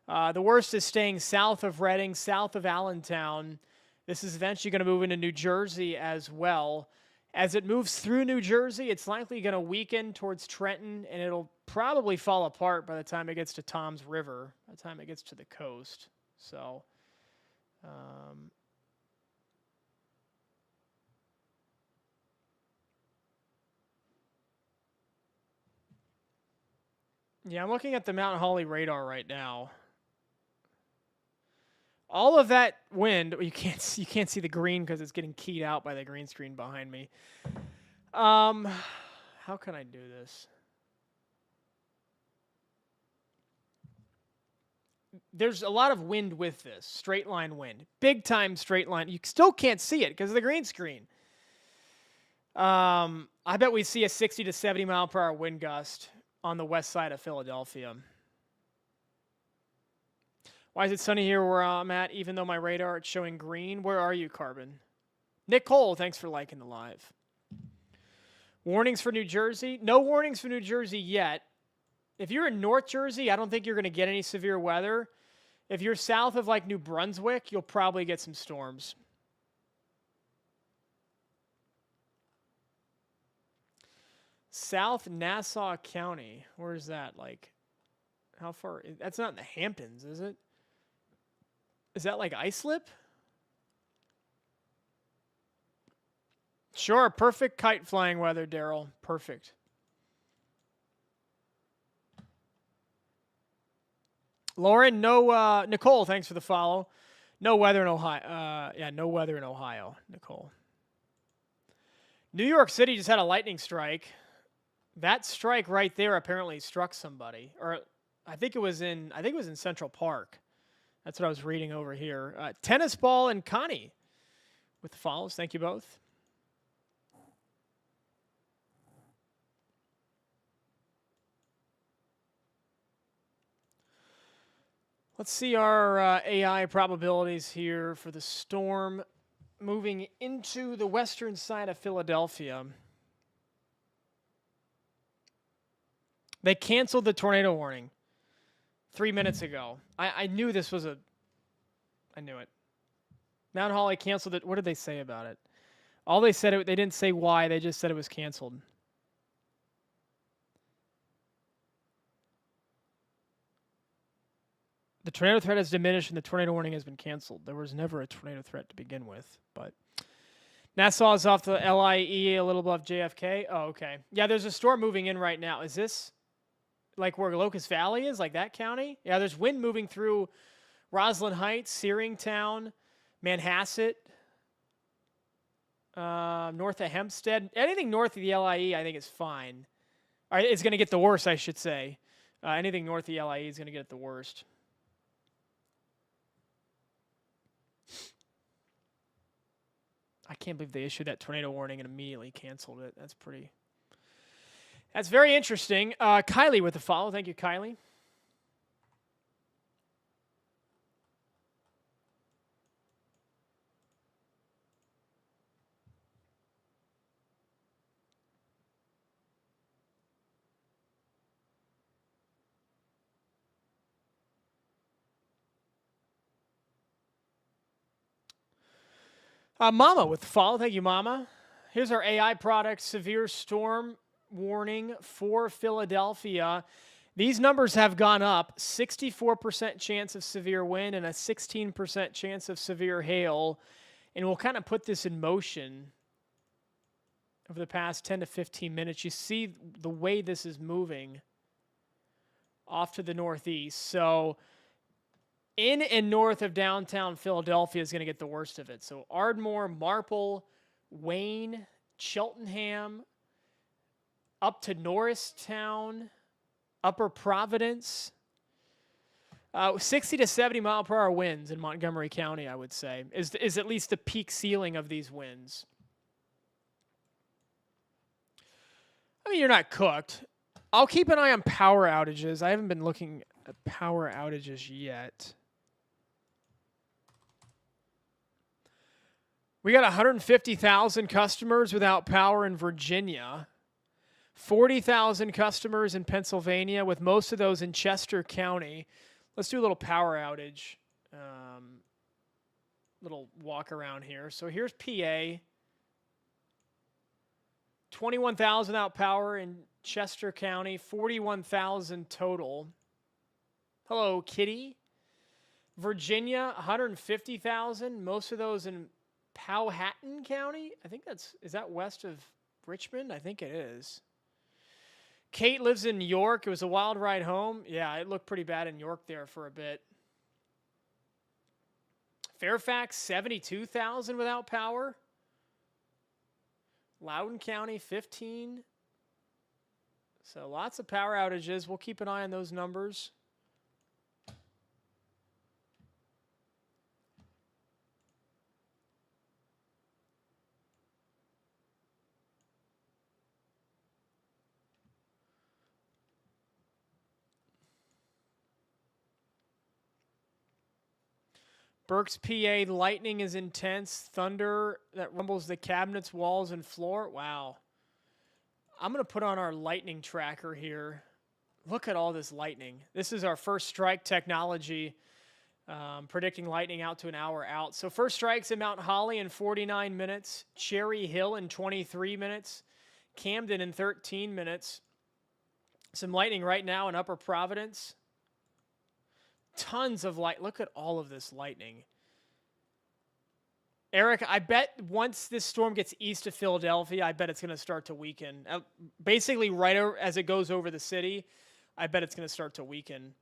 The worst is staying south of Reading, south of Allentown. This is eventually going to move into New Jersey as well. As it moves through New Jersey, it's likely going to weaken towards Trenton, and it'll probably fall apart by the time it gets to Tom's River, by the time it gets to the coast. So, yeah, I'm looking at the Mount Holly radar right now. All of that wind, you can't see the green because it's getting keyed out by the green screen behind me. How can I do this? There's a lot of wind with this, straight line wind. Big time straight line. You still can't see it because of the green screen. I bet we see a 60 to 70 mile per hour wind gust on the west side of Philadelphia. Why is it sunny here where I'm at, even though my radar it's showing green? Where are you, Carbon? Nick Cole, thanks for liking the live. Warnings for New Jersey? No warnings for New Jersey yet. If you're in North Jersey, I don't think you're going to get any severe weather. If you're south of like New Brunswick, you'll probably get some storms. South Nassau County. Where is that? Like, how far? That's not in the Hamptons, is it? Is that like Islip? Sure, perfect kite flying weather, Daryl. Perfect. Lauren, no, Nicole, thanks for the follow. No weather in Ohio. Yeah, no weather in Ohio, Nicole. New York City just had a lightning strike. That strike right there apparently struck somebody, or I think it was in Central Park. That's what I was reading over here. Tennis ball and Connie with the follows. Thank you both. Let's see our AI probabilities here for the storm moving into the western side of Philadelphia. They canceled the tornado warning 3 minutes ago. I knew this was I knew it. Mount Holly canceled it. What did they say about it? All they said, they didn't say why. They just said it was canceled. The tornado threat has diminished and the tornado warning has been canceled. There was never a tornado threat to begin with, but Nassau is off the LIE a little above JFK. Oh, okay. Yeah, there's a storm moving in right now. Is this like where Locust Valley is, like that county? Yeah, there's wind moving through Roslyn Heights, Searingtown, Manhasset, north of Hempstead. Anything north of the LIE, I think is fine. Or it's going to get the worst, I should say. Anything north of the LIE is going to get the worst. I can't believe they issued that tornado warning and immediately canceled it. That's very interesting. Kylie with the follow. Thank you, Kylie. Mama with the follow. Thank you, Mama. Here's our AI product, severe storm warning for Philadelphia. These numbers have gone up. 64% chance of severe wind and a 16% chance of severe hail. And we'll kind of put this in motion over the past 10 to 15 minutes. You see the way this is moving off to the northeast. So in and north of downtown Philadelphia is going to get the worst of it. So Ardmore, Marple, Wayne, Cheltenham, up to Norristown, Upper Providence. 60 to 70 mile per hour winds in Montgomery County, I would say, is at least the peak ceiling of these winds. I mean, you're not cooked. I'll keep an eye on power outages. I haven't been looking at power outages yet. We got 150,000 customers without power in Virginia. 40,000 customers in Pennsylvania, with most of those in Chester County. Let's do a little power outage. Little walk around here. So here's PA. 21,000 out power in Chester County. 41,000 total. Hello, Kitty. Virginia, 150,000. Most of those in Powhatan County. I think is that west of Richmond? I think it is. Kate lives in York. It was a wild ride home. Yeah, it looked pretty bad in York there for a bit. Fairfax, 72,000 without power. Loudoun County, 15. So lots of power outages. We'll keep an eye on those numbers. Berks, PA, lightning is intense. Thunder that rumbles the cabinets, walls, and floor. Wow. I'm going to put on our lightning tracker here. Look at all this lightning. This is our first strike technology, predicting lightning out to an hour out. So first strike's in Mount Holly in 49 minutes. Cherry Hill in 23 minutes. Camden in 13 minutes. Some lightning right now in Upper Providence. Tons of light. Look at all of this lightning. Eric, I bet once this storm gets east of Philadelphia, I bet it's going to start to weaken. Basically, right as it goes over the city, I bet it's going to start to weaken.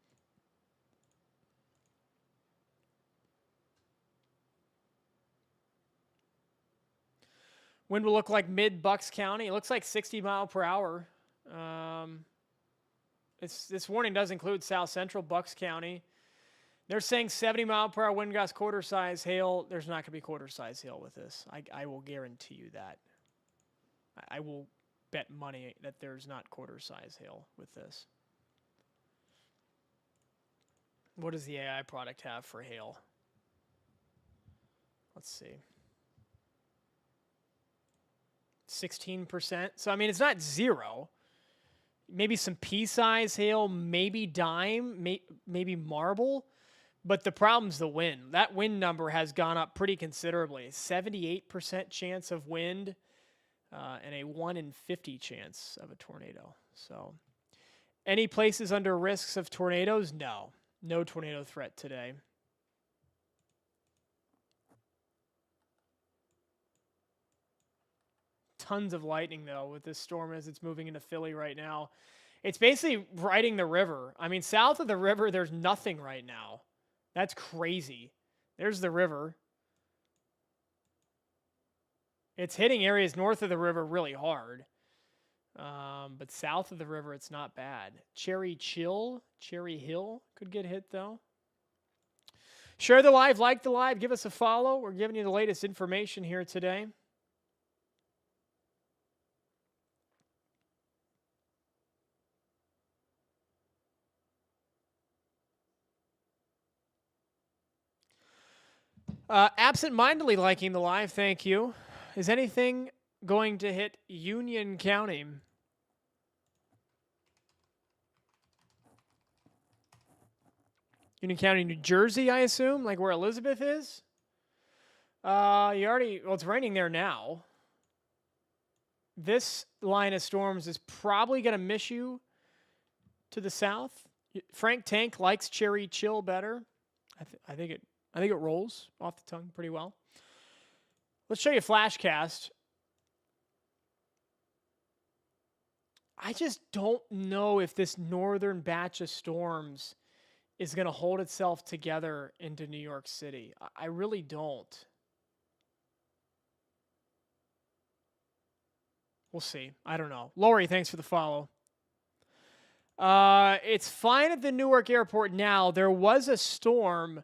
Wind will look like mid-Bucks County. It looks like 60 mile per hour. This warning does include South Central Bucks County. They're saying 70 mile per hour wind gusts, quarter size hail. There's not going to be quarter size hail with this. I will guarantee you that. I will bet money that there's not quarter size hail with this. What does the AI product have for hail? Let's see. 16%. So, I mean, it's not zero. Maybe some pea-size hail, maybe dime, maybe marble. But the problem's the wind. That wind number has gone up pretty considerably. 78% chance of wind and a 1 in 50 chance of a tornado. So any places under risks of tornadoes? No. No tornado threat today. Tons of lightning, though, with this storm as it's moving into Philly right now. It's basically riding the river. I mean, south of the river, there's nothing right now. That's crazy. There's the river. It's hitting areas north of the river really hard. But south of the river, it's not bad. Cherry Hill could get hit, though. Share the live, like the live, give us a follow. We're giving you the latest information here today. Absent-mindedly liking the live, thank you. Is anything going to hit Union County? Union County, New Jersey, I assume, like where Elizabeth is? Well, it's raining there now. This line of storms is probably going to miss you to the south. Frank Tank likes Cherry Chill better. I think it rolls off the tongue pretty well. Let's show you a flashcast. I just don't know if this northern batch of storms is going to hold itself together into New York City. I really don't. We'll see. I don't know. Lori, thanks for the follow. It's fine at the Newark airport now. There was a storm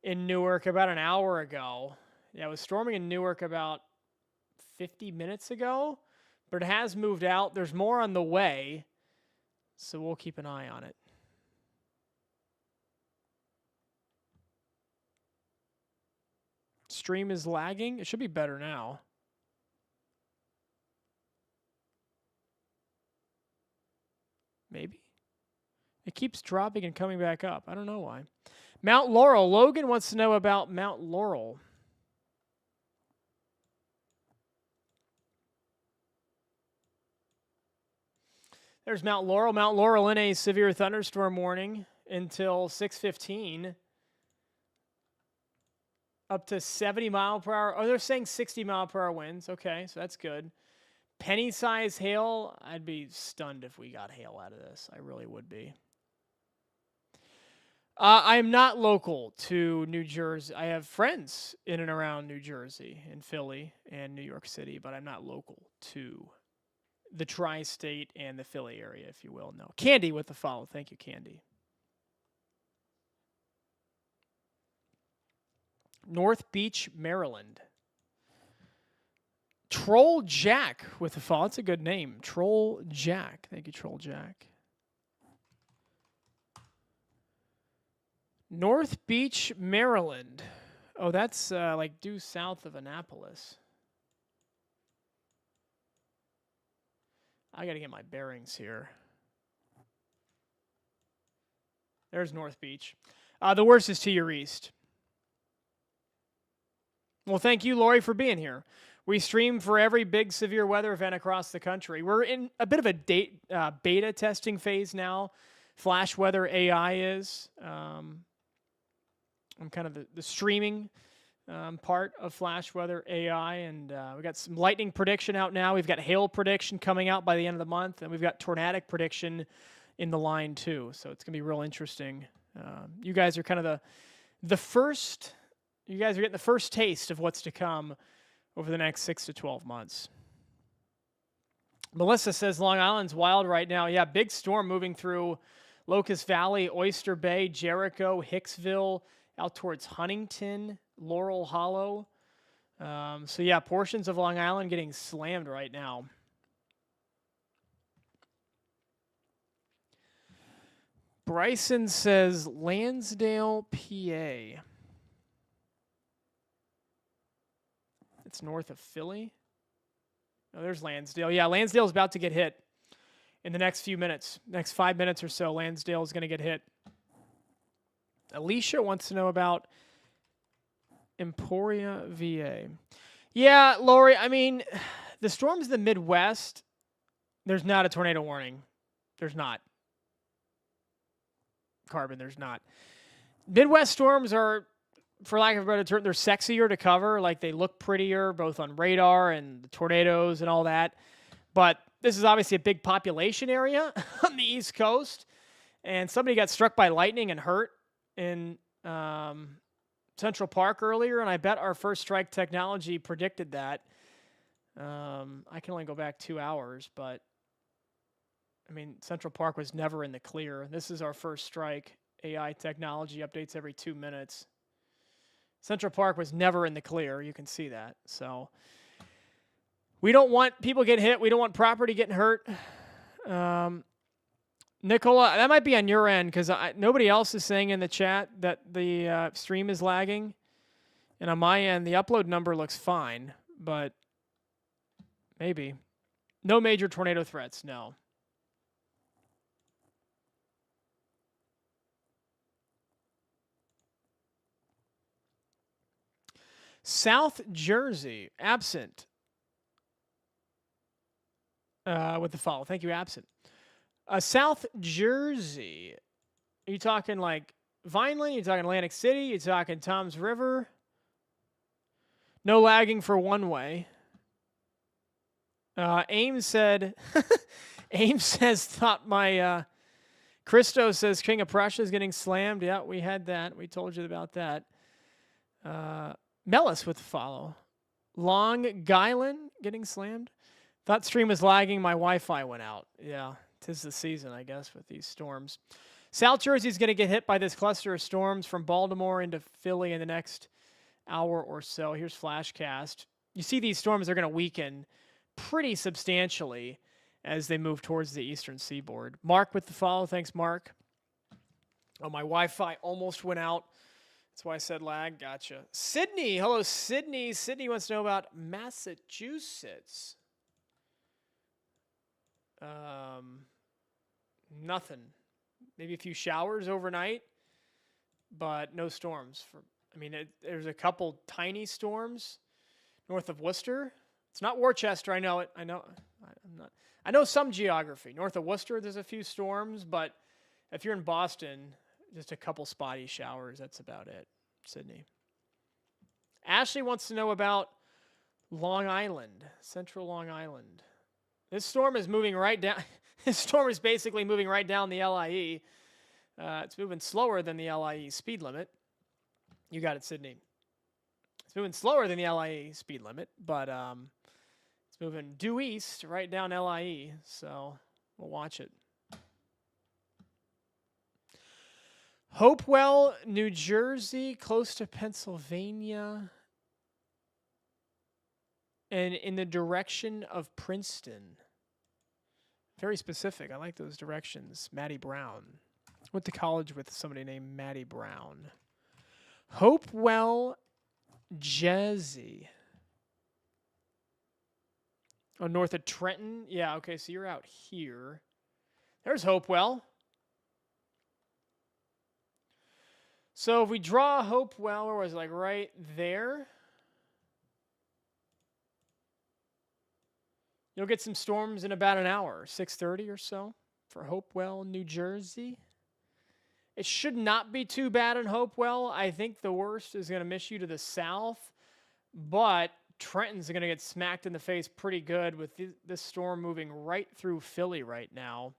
in Newark about an hour ago. Yeah, it was storming in Newark about 50 minutes ago. but it has moved out. There's more on the way, so we'll keep an eye on it. Stream is lagging. It should be better now. Maybe. It keeps dropping and coming back up. I don't know why. Mount Laurel. Logan wants to know about Mount Laurel. There's Mount Laurel. Mount Laurel in a severe thunderstorm warning until 6:15. Up to 70 mile per hour. Oh, they're saying 60 mile per hour winds. Okay, so that's good. Penny-sized hail. I'd be stunned if we got hail out of this. I really would be. I am not local to New Jersey. I have friends in and around New Jersey, in Philly and New York City, but I'm not local to the tri-state and the Philly area, if you will. No. Candy with the follow. Thank you, Candy. North Beach, Maryland. Troll Jack with the follow. That's a good name. Troll Jack. Thank you, Troll Jack. North Beach, Maryland. Oh, that's like due south of Annapolis. I got to get my bearings here. There's North Beach. The worst is to your east. Well, thank you, Lori, for being here. We stream for every big severe weather event across the country. We're in a bit of a beta testing phase now. flashweather.ai is. I'm kind of the streaming part of flashweather.ai, and we got some lightning prediction out now. We've got hail prediction coming out by the end of the month, and we've got tornadic prediction in the line too. So it's going to be real interesting. You guys are kind of the first... You guys are getting the first taste of what's to come over the next 6 to 12 months. Melissa says Long Island's wild right now. Yeah, big storm moving through Locust Valley, Oyster Bay, Jericho, Hicksville, out towards Huntington, Laurel Hollow. So yeah, portions of Long Island getting slammed right now. Bryson says Lansdale, PA. It's north of Philly. Oh, there's Lansdale. Yeah, Lansdale's about to get hit in the next few minutes. Next 5 minutes or so, Lansdale is going to get hit. Alicia wants to know about Emporia, VA. Yeah, Lori, I mean, the storms in the Midwest, there's not a tornado warning. There's not. Carbon, there's not. Midwest storms are, for lack of a better term, they're sexier to cover. Like, they look prettier, both on radar and the tornadoes and all that. But this is obviously a big population area on the East Coast. And somebody got struck by lightning and hurt in Central Park earlier. And I bet our first strike technology predicted that. I can only go back 2 hours, but I mean, Central Park was never in the clear. This is our first strike. AI technology updates every 2 minutes. Central Park was never in the clear. You can see that. So we don't want people getting hit. We don't want property getting hurt. Nicola, that might be on your end because nobody else is saying in the chat that the stream is lagging. And on my end, the upload number looks fine, but maybe. No major tornado threats, no. South Jersey, absent. With the follow. Thank you, absent. South Jersey. Are you talking like Vineland? Are you talking Atlantic City? Are you talking Toms River? No lagging for one way. Ames said, Ames says, thought my, Christo says King of Prussia is getting slammed. Yeah, we had that. We told you about that. Mellis with the follow. Long Guyland getting slammed. Thought stream was lagging. My Wi-Fi went out. Yeah, 'tis the season, I guess, with these storms. South Jersey's going to get hit by this cluster of storms from Baltimore into Philly in the next hour or so. Here's Flashcast. You see these storms are going to weaken pretty substantially as they move towards the eastern seaboard. Mark with the follow. Thanks, Mark. Oh, my Wi-Fi almost went out. That's why I said lag. Gotcha. Sydney. Hello, Sydney. Sydney wants to know about Massachusetts. Nothing. Maybe a few showers overnight, but no storms. There's a couple tiny storms north of Worcester. It's not Worcester. I know it. I know some geography. North of Worcester, there's a few storms, but if you're in Boston, just a couple spotty showers. That's about it. Sydney. Ashley wants to know about Long Island, central Long Island. This storm is moving right down. This storm is basically moving right down the LIE. It's moving slower than the LIE speed limit. You got it, Sydney. It's moving slower than the LIE speed limit, but it's moving due east right down LIE, so we'll watch it. Hopewell, New Jersey, close to Pennsylvania, and in the direction of Princeton. Very specific. I like those directions. Maddie Brown. Went to college with somebody named Maddie Brown. Hopewell, Jersey. Oh, north of Trenton? Yeah, okay, so you're out here. There's Hopewell. So if we draw Hopewell, where was it, like right there? You'll get some storms in about an hour, 6:30 or so for Hopewell, New Jersey. It should not be too bad in Hopewell. I think the worst is going to miss you to the south, but Trenton's going to get smacked in the face pretty good with this storm moving right through Philly right now.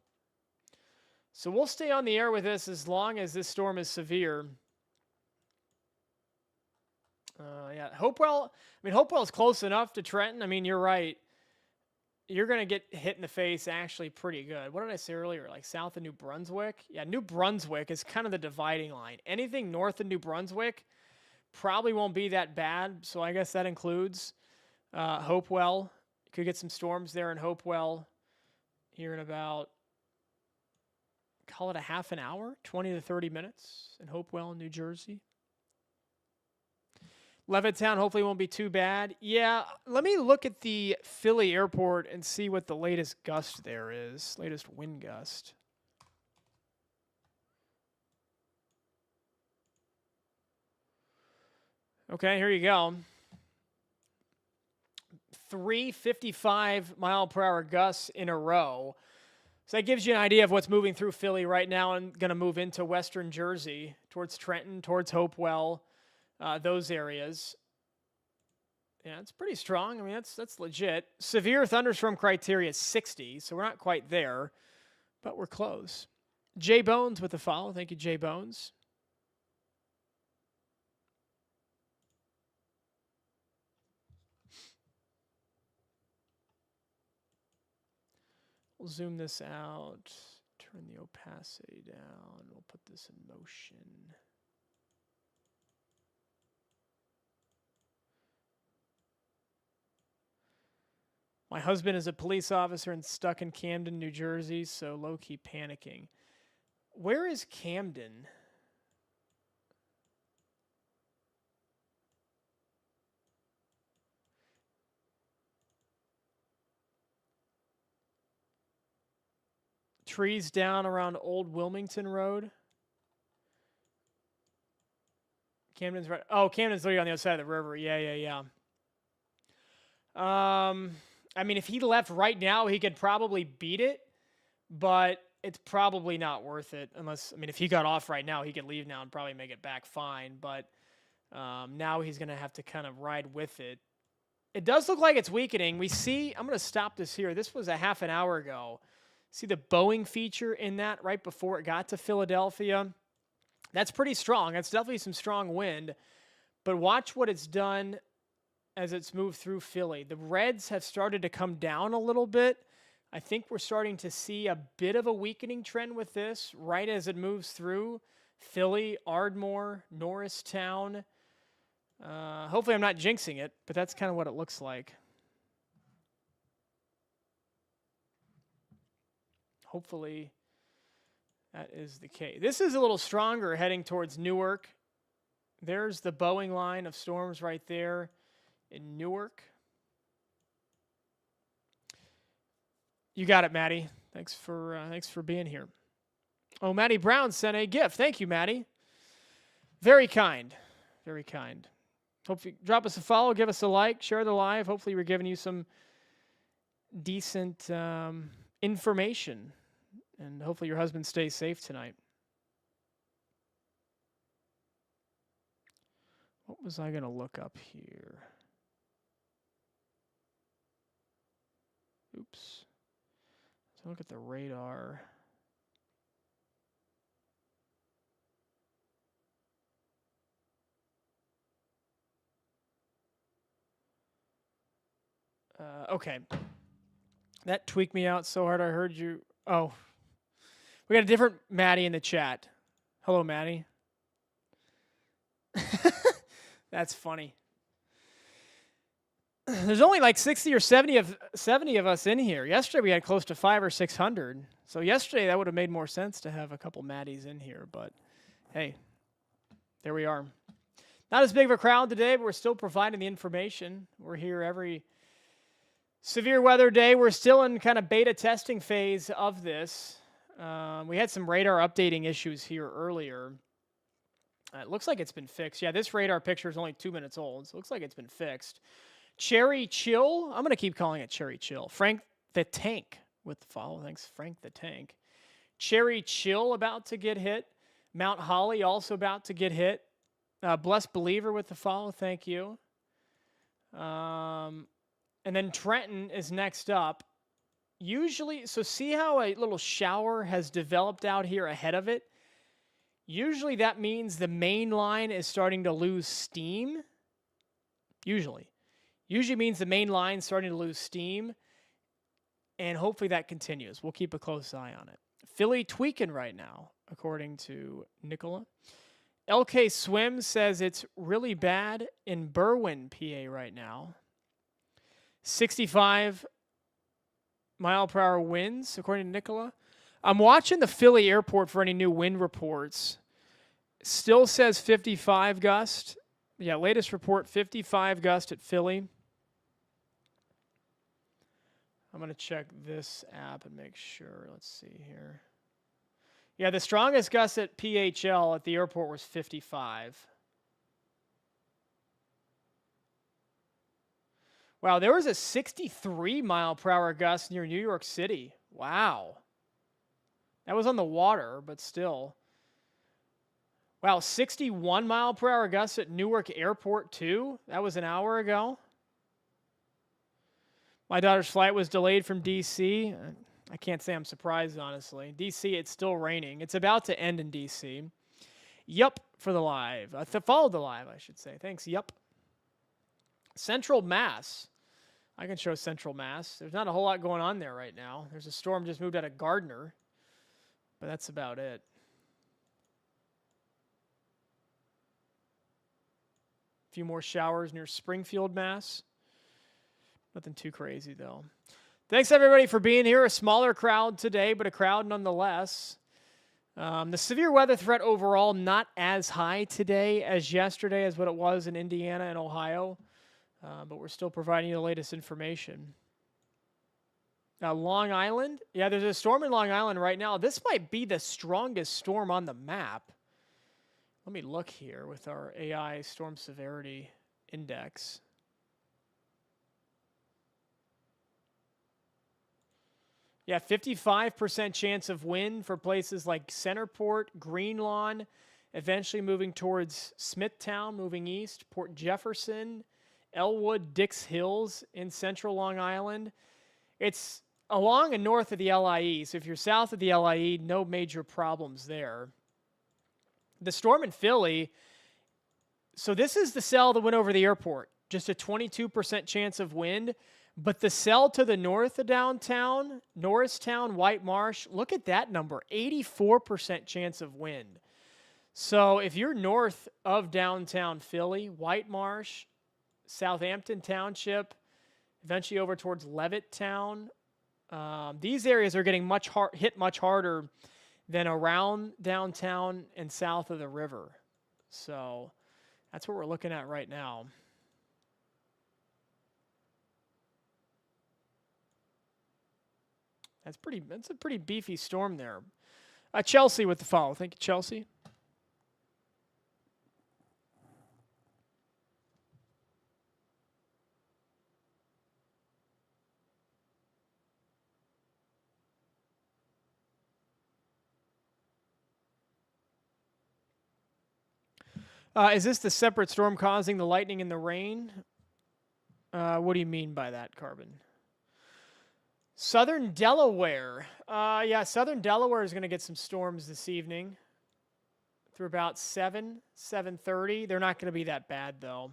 So we'll stay on the air with this as long as this storm is severe. Yeah, Hopewell. Hopewell's close enough to Trenton. You're right. You're going to get hit in the face actually pretty good. What did I say earlier? Like south of New Brunswick? Yeah, New Brunswick is kind of the dividing line. Anything north of New Brunswick probably won't be that bad. So I guess that includes Hopewell. You could get some storms there in Hopewell here in about, call it a half an hour, 20 to 30 minutes in Hopewell, New Jersey. Levittown hopefully won't be too bad. Yeah, let me look at the Philly airport and see what the latest gust there is, latest wind gust. Okay, here you go. 355 mile per hour gusts in a row. So that gives you an idea of what's moving through Philly right now and going to move into western Jersey, towards Trenton, towards Hopewell. Those areas. Yeah, it's pretty strong. That's legit. Severe thunderstorm criteria is 60, so we're not quite there, but we're close. Jay Bones with the follow. Thank you, Jay Bones. We'll zoom this out, turn the opacity down. We'll put this in motion. My husband is a police officer and stuck in Camden, New Jersey, so low-key panicking. Where is Camden? Trees down around Old Wilmington Road. Camden's right. Oh, Camden's literally on the other side of the river. Yeah. If he left right now, he could probably beat it, but it's probably not worth it unless, if he got off right now, he could leave now and probably make it back fine, but now he's going to have to kind of ride with it. It does look like it's weakening. We see, I'm going to stop this here. This was a half an hour ago. See the Boeing feature in that right before it got to Philadelphia? That's pretty strong. That's definitely some strong wind, but watch what it's done as it's moved through Philly. The reds have started to come down a little bit. I think we're starting to see a bit of a weakening trend with this right as it moves through Philly, Ardmore, Norristown. Hopefully I'm not jinxing it, but that's kind of what it looks like. Hopefully that is the case. This is a little stronger heading towards Newark. There's the Boeing line of storms right there in Newark. You got it, Maddie. Thanks for being here. Oh, Maddie Brown sent a gift. Thank you, Maddie. Very kind. Very kind. Hope you drop us a follow, give us a like, share the live. Hopefully we're giving you some decent information. And hopefully your husband stays safe tonight. What was I going to look up here? Oops. So look at the radar. Okay. That tweaked me out so hard I heard you. Oh. We got a different Maddie in the chat. Hello, Maddie. That's funny. There's only like 60 or 70 of us in here. Yesterday we had close to 500 or 600. So yesterday that would have made more sense to have a couple Maddies in here. But hey, there we are. Not as big of a crowd today, but we're still providing the information. We're here every severe weather day. We're still in kind of beta testing phase of this. We had some radar updating issues here earlier. It looks like it's been fixed. Yeah, this radar picture is only 2 minutes old, so it looks like it's been fixed. Cherry Chill. I'm going to keep calling it Cherry Chill. Frank the Tank with the follow. Thanks, Frank the Tank. Cherry Chill about to get hit. Mount Holly also about to get hit. Blessed Believer with the follow. Thank you. And then Trenton is next up. Usually, so see how a little shower has developed out here ahead of it? Usually that means the main line is starting to lose steam. Usually means the main line is starting to lose steam. And hopefully that continues. We'll keep a close eye on it. Philly tweaking right now, according to Nicola. LK Swim says it's really bad in Berwyn, PA right now. 65 mile per hour winds, according to Nicola. I'm watching the Philly airport for any new wind reports. Still says 55 gust. Yeah, latest report, 55 gust at Philly. I'm going to check this app and make sure. Let's see here. Yeah, the strongest gust at PHL at the airport was 55. Wow, there was a 63 mile per hour gust near New York City. Wow. That was on the water, but still. Wow, 61 mile per hour gust at Newark Airport too? That was an hour ago. My daughter's flight was delayed from D.C. I can't say I'm surprised, honestly. D.C., it's still raining. It's about to end in D.C. Yup for the live. Follow the live, I should say. Thanks, yup. Central Mass. I can show Central Mass. There's not a whole lot going on there right now. There's a storm just moved out of Gardner, but that's about it. A few more showers near Springfield, Mass. Nothing too crazy, though. Thanks, everybody, for being here. A smaller crowd today, but a crowd nonetheless. The severe weather threat overall not as high today as yesterday as what it was in Indiana and Ohio. But we're still providing you the latest information. Long Island. Yeah, there's a storm in Long Island right now. This might be the strongest storm on the map. Let me look here with our AI storm severity index. Yeah, 55% chance of wind for places like Centerport, Greenlawn, eventually moving towards Smithtown, moving east, Port Jefferson, Elwood, Dix Hills in central Long Island. It's along and north of the LIE, so if you're south of the LIE, no major problems there. The storm in Philly, so this is the cell that went over the airport, just a 22% chance of wind, but the cell to the north of downtown, Norristown, White Marsh, look at that number, 84% chance of wind. So if you're north of downtown Philly, White Marsh, Southampton Township, eventually over towards Levittown, These areas are getting hit much harder than around downtown and south of the river. So that's what we're looking at right now. That's a pretty beefy storm there. Chelsea with the follow. Thank you, Chelsea. Is this the separate storm causing the lightning and the rain? What do you mean by that, Carbon? Southern Delaware. Yeah, Southern Delaware is going to get some storms this evening through about 7:30. They're not going to be that bad, though.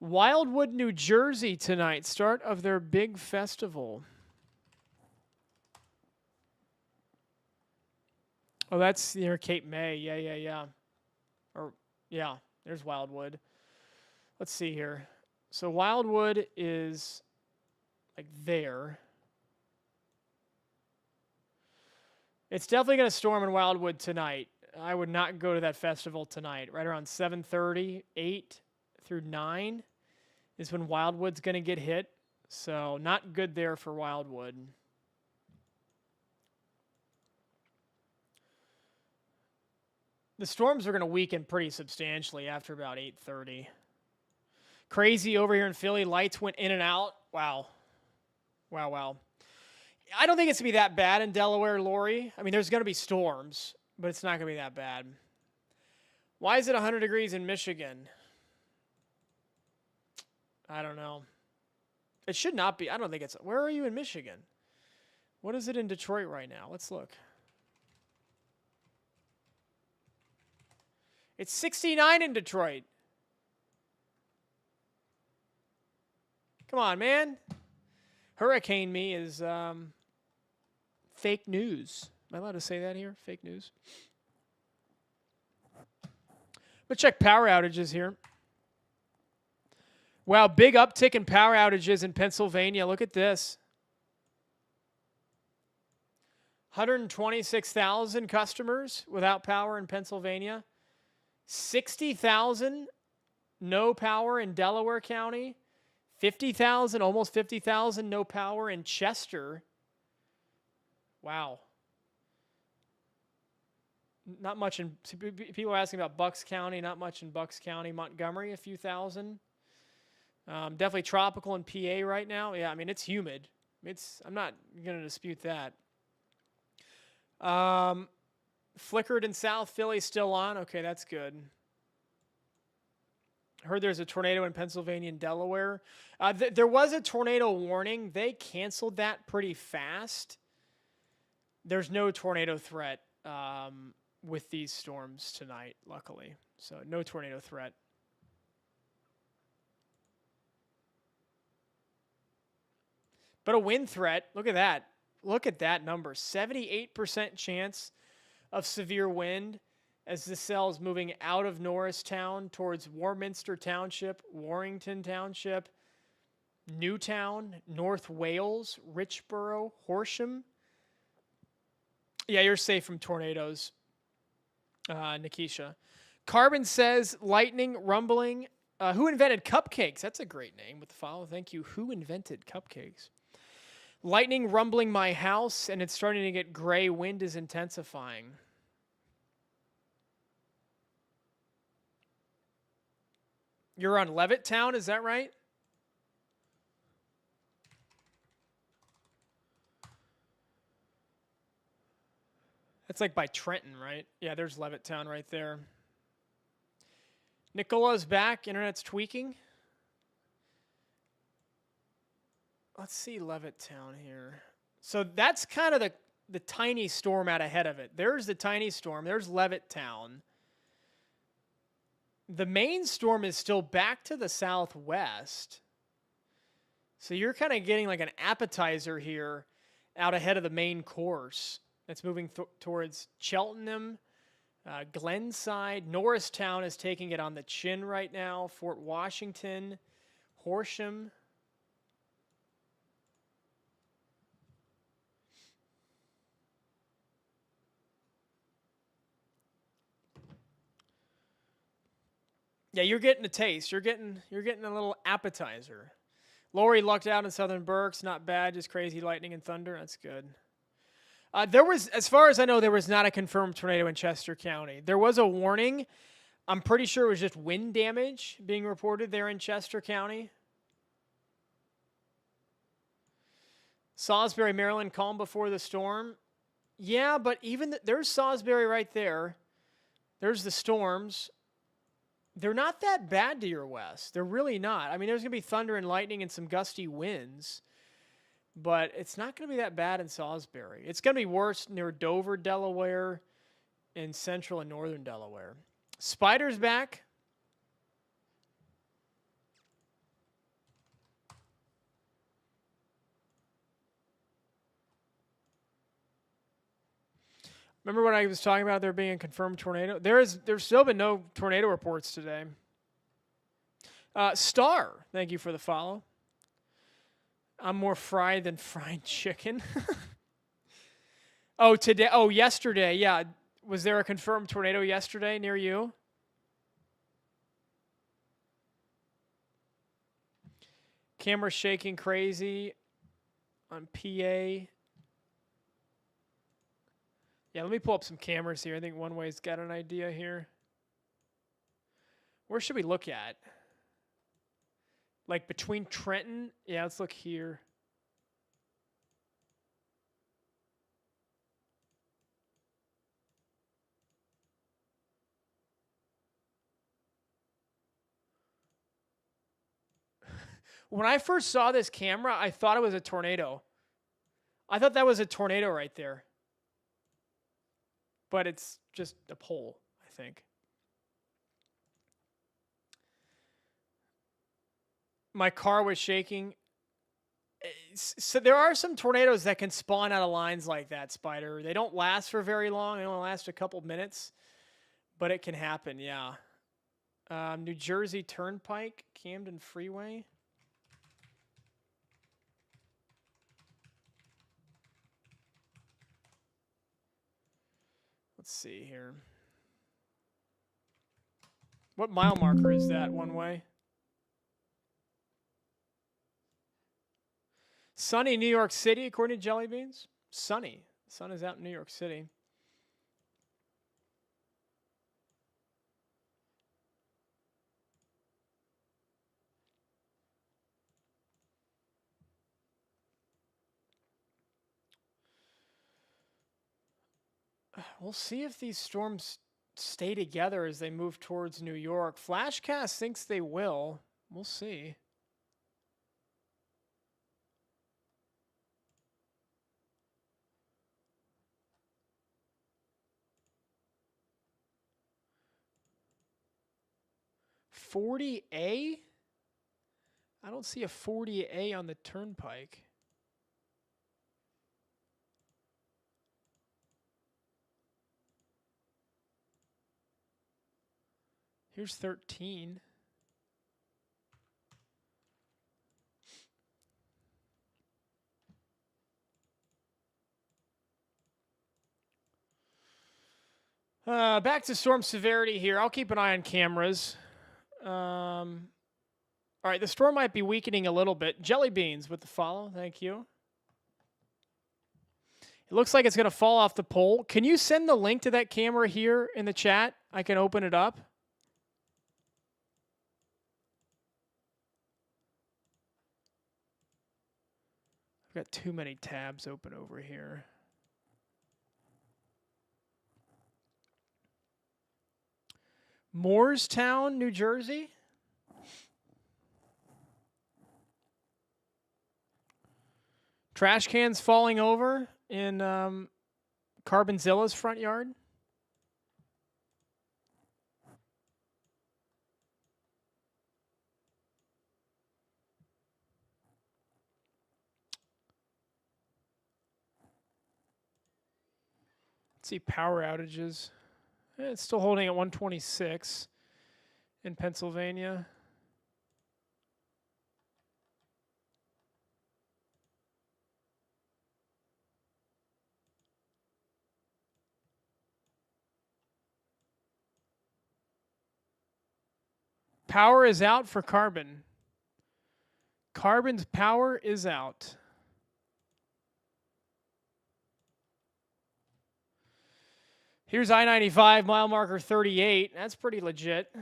Wildwood, New Jersey tonight, start of their big festival. Oh, that's near Cape May. Yeah. Yeah, there's Wildwood. Let's see here. So Wildwood is like there. It's definitely going to storm in Wildwood tonight. I would not go to that festival tonight. Right around 7:30, 8 through 9 is when Wildwood's going to get hit. So not good there for Wildwood. The storms are going to weaken pretty substantially after about 8:30. Crazy over here in Philly. Lights went in and out. Wow. I don't think it's going to be that bad in Delaware, Lori. I mean, there's going to be storms, but it's not going to be that bad. Why is it 100 degrees in Michigan? I don't know. It should not be. I don't think it's... Where are you in Michigan? What is it in Detroit right now? Let's look. It's 69 in Detroit. Come on, man. Hurricane me is fake news. Am I allowed to say that here? Fake news. But check power outages here. Wow, big uptick in power outages in Pennsylvania. Look at this. 126,000 customers without power in Pennsylvania. 60,000 no power in Delaware County. 50,000, almost 50,000 no power in Chester. Wow. Not much in... People are asking about Bucks County. Not much in Bucks County. Montgomery, a few thousand. Definitely tropical in PA right now. Yeah, I mean, it's humid. I'm not going to dispute that. Flickered in South Philly, still on. Okay, that's good. Heard there's a tornado in Pennsylvania and Delaware. There was a tornado warning. They canceled that pretty fast. There's no tornado threat with these storms tonight, luckily. So no tornado threat. But a wind threat, look at that. Look at that number. 78% chance of severe wind as the cell is moving out of Norristown towards Warminster Township, Warrington Township, Newtown, North Wales, Richborough, Horsham. Yeah, you're safe from tornadoes, Nikisha. Carbon says, lightning, rumbling. Who invented cupcakes? That's a great name with the follow. Thank you. Who invented cupcakes? Lightning rumbling my house, and it's starting to get gray. Wind is intensifying. You're on Levittown, is that right? That's like by Trenton, right? Yeah, there's Levittown right there. Nicola's back. Internet's tweaking. Let's see Levittown here. So that's kind of the tiny storm out ahead of it. There's the tiny storm. There's Levittown. The main storm is still back to the southwest. So you're kind of getting like an appetizer here out ahead of the main course. That's moving towards Cheltenham, Glenside. Norristown is taking it on the chin right now. Fort Washington, Horsham. Yeah, you're getting a taste. You're getting a little appetizer. Lori lucked out in Southern Berks. Not bad. Just crazy lightning and thunder. That's good. There was, as far as I know, there was not a confirmed tornado in Chester County. There was a warning. I'm pretty sure it was just wind damage being reported there in Chester County. Salisbury, Maryland, calm before the storm. Yeah, but even there's Salisbury right there. There's the storms. They're not that bad to your west. They're really not. I mean, there's going to be thunder and lightning and some gusty winds, but it's not going to be that bad in Salisbury. It's going to be worse near Dover, Delaware, and central and northern Delaware. Spider's back. Remember when I was talking about there being a confirmed tornado? There's still been no tornado reports today. Star, thank you for the follow. I'm more fried than fried chicken. Oh, today. Oh, yesterday. Yeah. Was there a confirmed tornado yesterday near you? Camera shaking crazy on PA. Yeah, let me pull up some cameras here. I think One Way's got an idea here. Where should we look at? Like between Trenton? Yeah, let's look here. When I first saw this camera, I thought it was a tornado. I thought that was a tornado right there. But it's just a pole, I think. My car was shaking. So there are some tornadoes that can spawn out of lines like that, Spider. They don't last for very long. They only last a couple minutes. But it can happen, yeah. New Jersey Turnpike, Camden Freeway. Let's see here. What mile marker is that, One Way? Sunny New York City, according to Jelly Beans. Sunny. The sun is out in New York City. We'll see if these storms stay together as they move towards New York. Flashcast thinks they will. We'll see. $40A? I don't see a $40A on the turnpike. Here's 13. Back to storm severity here. I'll keep an eye on cameras. All right, the storm might be weakening a little bit. Jelly Beans with the follow. Thank you. It looks like it's going to fall off the pole. Can you send the link to that camera here in the chat? I can open it up. I've got too many tabs open over here. Moorestown, New Jersey. Trash cans falling over in Carbonzilla's front yard. Let's see power outages. It's still holding at 126 in Pennsylvania. Power is out for Carbon. Carbon's power is out. Here's I-95, mile marker 38. That's pretty legit.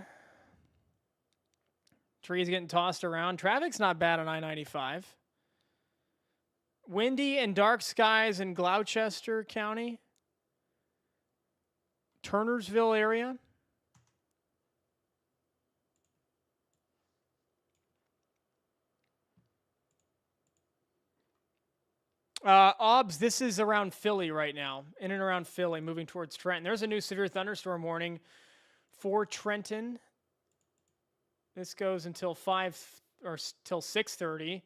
Trees getting tossed around. Traffic's not bad on I-95. Windy and dark skies in Gloucester County. Turnersville area. OBS, this is around Philly right now. In and around Philly, moving towards Trenton. There's a new severe thunderstorm warning for Trenton. This goes until 5 or till 6:30.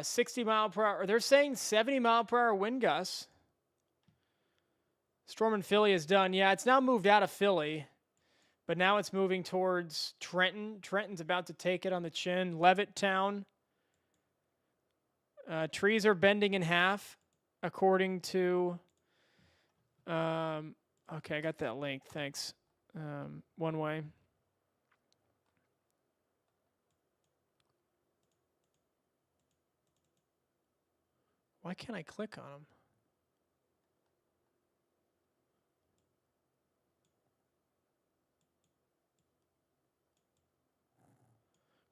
60 mile per hour. They're saying 70 mile per hour wind gusts. Storm in Philly is done. Yeah, it's now moved out of Philly, but now it's moving towards Trenton. Trenton's about to take it on the chin. Levittown. Trees are bending in half, according to. Okay, I got that link. Thanks. One way. Why can't I click on them?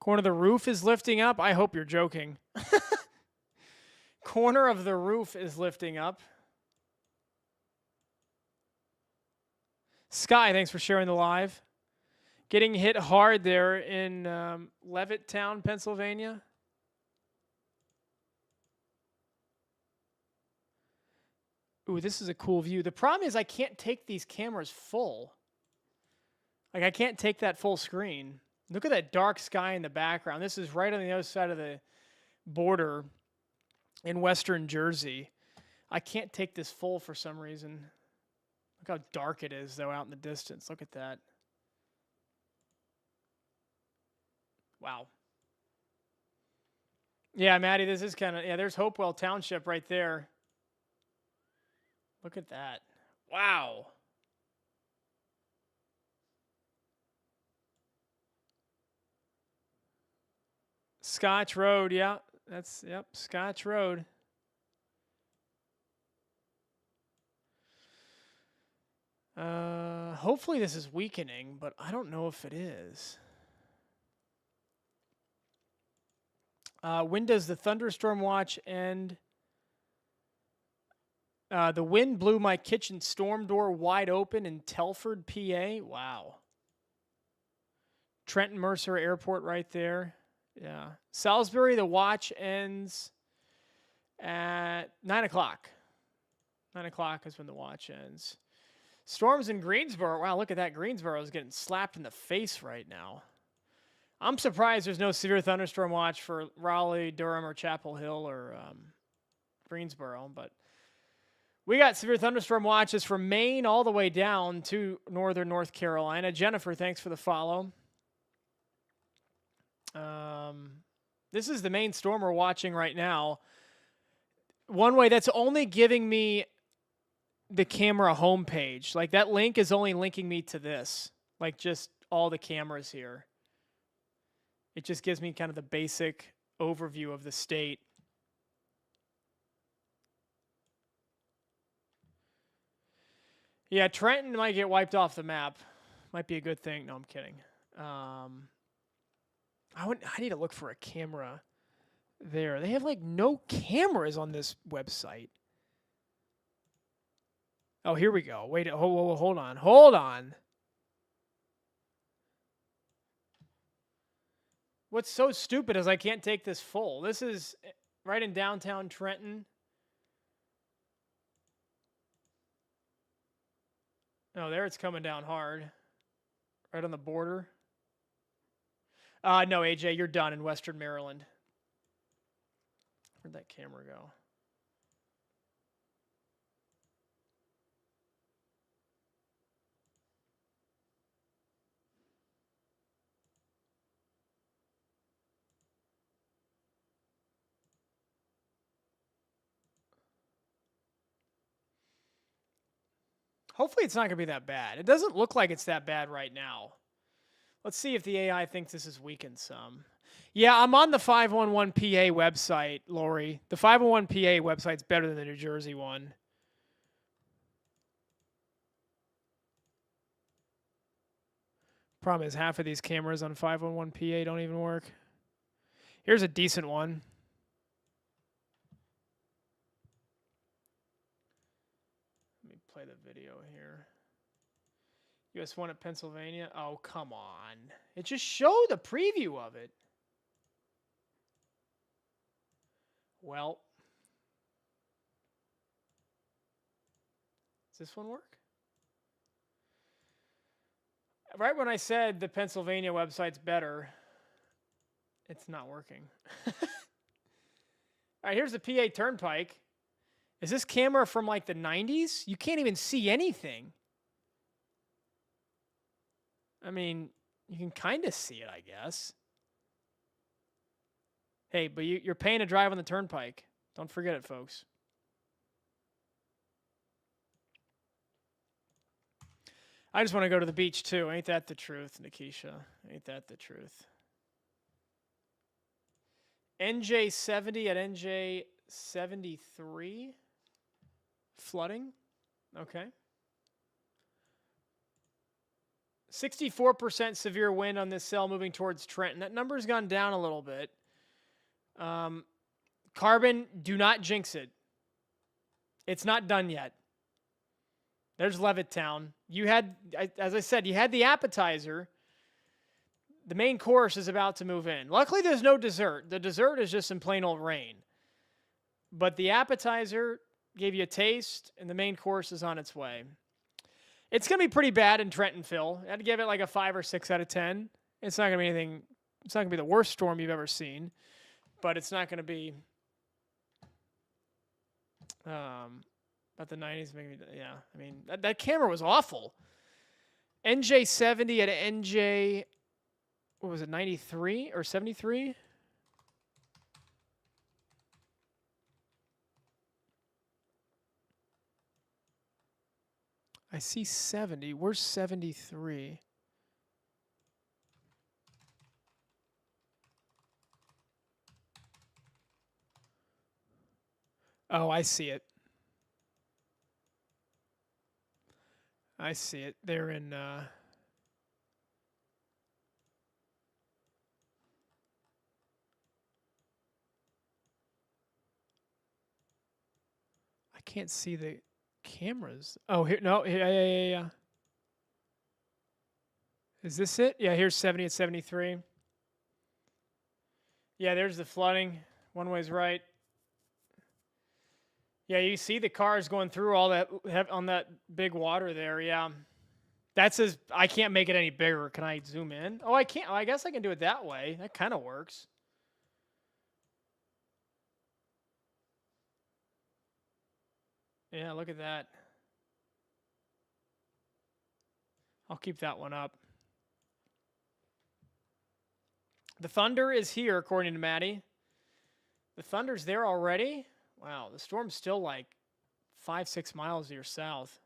Corner of the roof is lifting up. I hope you're joking. Corner of the roof is lifting up. Sky, thanks for sharing the live. Getting hit hard there in Levittown, Pennsylvania. Ooh, this is a cool view. The problem is I can't take these cameras full. Like, I can't take that full screen. Look at that dark sky in the background. This is right on the other side of the border in western Jersey. I can't take this full for some reason. Look how dark it is, though, out in the distance. Look at that. Wow. Yeah, Maddie, this is kind of... Yeah, there's Hopewell Township right there. Look at that. Wow. Scotch Road, yeah. Yep, Scotch Road. Hopefully this is weakening, but I don't know if it is. When does the thunderstorm watch end? The wind blew my kitchen storm door wide open in Telford, PA. Wow. Trenton Mercer Airport right there. Yeah. Salisbury, the watch ends at 9 o'clock. 9 o'clock is when the watch ends. Storms in Greensboro. Wow, look at that. Greensboro is getting slapped in the face right now. I'm surprised there's no severe thunderstorm watch for Raleigh, Durham, or Chapel Hill, or Greensboro, but we got severe thunderstorm watches from Maine all the way down to northern North Carolina. Jennifer, thanks for the follow. This is the main storm we're watching right now. One way, that's only giving me the camera homepage. Like, that link is only linking me to this. Like, just all the cameras here. It just gives me kind of the basic overview of the state. Yeah, Trenton might get wiped off the map. Might be a good thing. No, I'm kidding. I need to look for a camera there. They have, like, no cameras on this website. Oh, here we go. Wait, hold on. Hold on. What's so stupid is I can't take this full. This is right in downtown Trenton. Oh, there it's coming down hard. Right on the border. No, AJ, you're done in Western Maryland. Where'd that camera go? Hopefully it's not going to be that bad. It doesn't look like it's that bad right now. Let's see if the AI thinks this is weakened some. Yeah, I'm on the 511 PA website, Lori. The 511 PA website's better than the New Jersey one. Problem is half of these cameras on 511 PA don't even work. Here's a decent one. Let me play the video here. US 1 at Pennsylvania. Oh, come on. It just showed a preview of it. Well. Does this one work? Right when I said the Pennsylvania website's better, it's not working. All right, here's the PA Turnpike. Is this camera from like the 90s? You can't even see anything. I mean, you can kind of see it, I guess. Hey, but you're paying to drive on the Turnpike. Don't forget it, folks. I just want to go to the beach, too. Ain't that the truth, Nikisha? Ain't that the truth? NJ70 at NJ73. Flooding. Okay. 64% severe wind on this cell moving towards Trenton. That number's gone down a little bit. Carbon, do not jinx it. It's not done yet. There's Levittown. You had, as I said, you had the appetizer. The main course is about to move in. Luckily, there's no dessert. The dessert is just some plain old rain. But the appetizer gave you a taste, and the main course is on its way. It's going to be pretty bad in Trenton, Phil. I'd give it like a 5 or 6 out of 10. It's not going to be anything. It's not going to be the worst storm you've ever seen, but it's not going to be about the 90s. Maybe, yeah. I mean, that camera was awful. NJ70 at NJ, what was it, 93 or 73? I see 70. Where's 73? Oh, I see it. I see it. They're in... I can't see the cameras. Oh, here, no, yeah. Is this it? Yeah, here's 70 and 73. Yeah, there's the flooding. One way's right. Yeah, you see the cars going through all that on that big water there. Yeah, that says I can't make it any bigger. Can I zoom in? Oh, I can't. Oh, I guess I can do it that way. That kind of works. Yeah, look at that. I'll keep that one up. The thunder is here, according to Maddie. The thunder's there already? Wow, the storm's still like 5-6 miles to your south.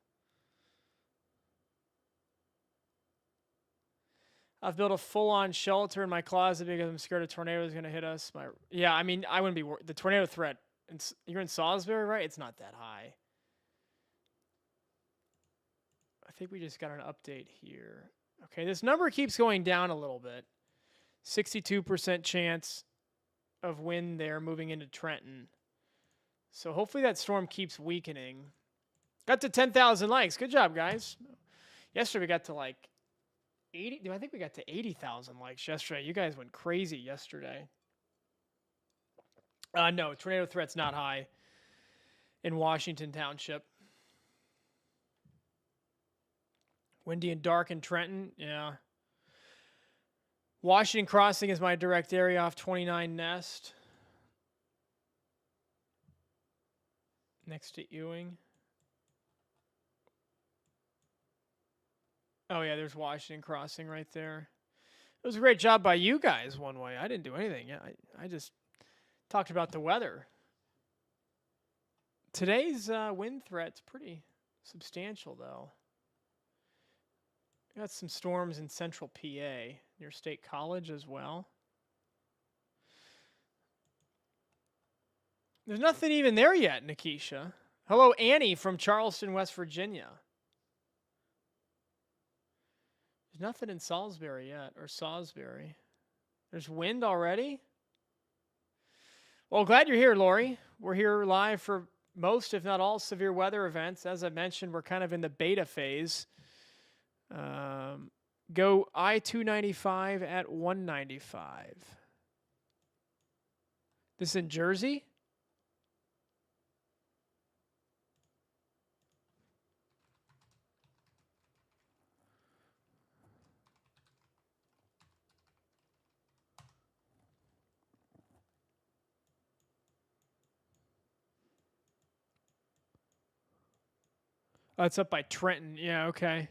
I've built a full-on shelter in my closet because I'm scared a tornado is going to hit us. Yeah, I mean, I wouldn't be worried. The tornado threat, you're in Salisbury, right? It's not that high. I think we just got an update here. Okay, this number keeps going down a little bit. 62% chance of wind there moving into Trenton. So hopefully that storm keeps weakening. Got to 10,000 likes. Good job, guys. Yesterday we got to like 80. I think we got to 80,000 likes yesterday. You guys went crazy yesterday. No, tornado threat's not high in Washington Township. Windy and dark in Trenton. Yeah. Washington Crossing is my direct area off 29 Nest. Next to Ewing. Oh, yeah, there's Washington Crossing right there. It was a great job by you guys one way. I didn't do anything. Yeah, I just talked about the weather. Today's wind threat's pretty substantial, though. Got some storms in central PA near State College as well. There's nothing even there yet, Nikisha. Hello, Annie from Charleston, West Virginia. There's nothing in Salisbury yet, or Salisbury. There's wind already? Well, glad you're here, Lori. We're here live for most, if not all, severe weather events. As I mentioned, we're kind of in the beta phase. Go I-295 at 195. This in Jersey? Oh, it's up by Trenton. Yeah, okay.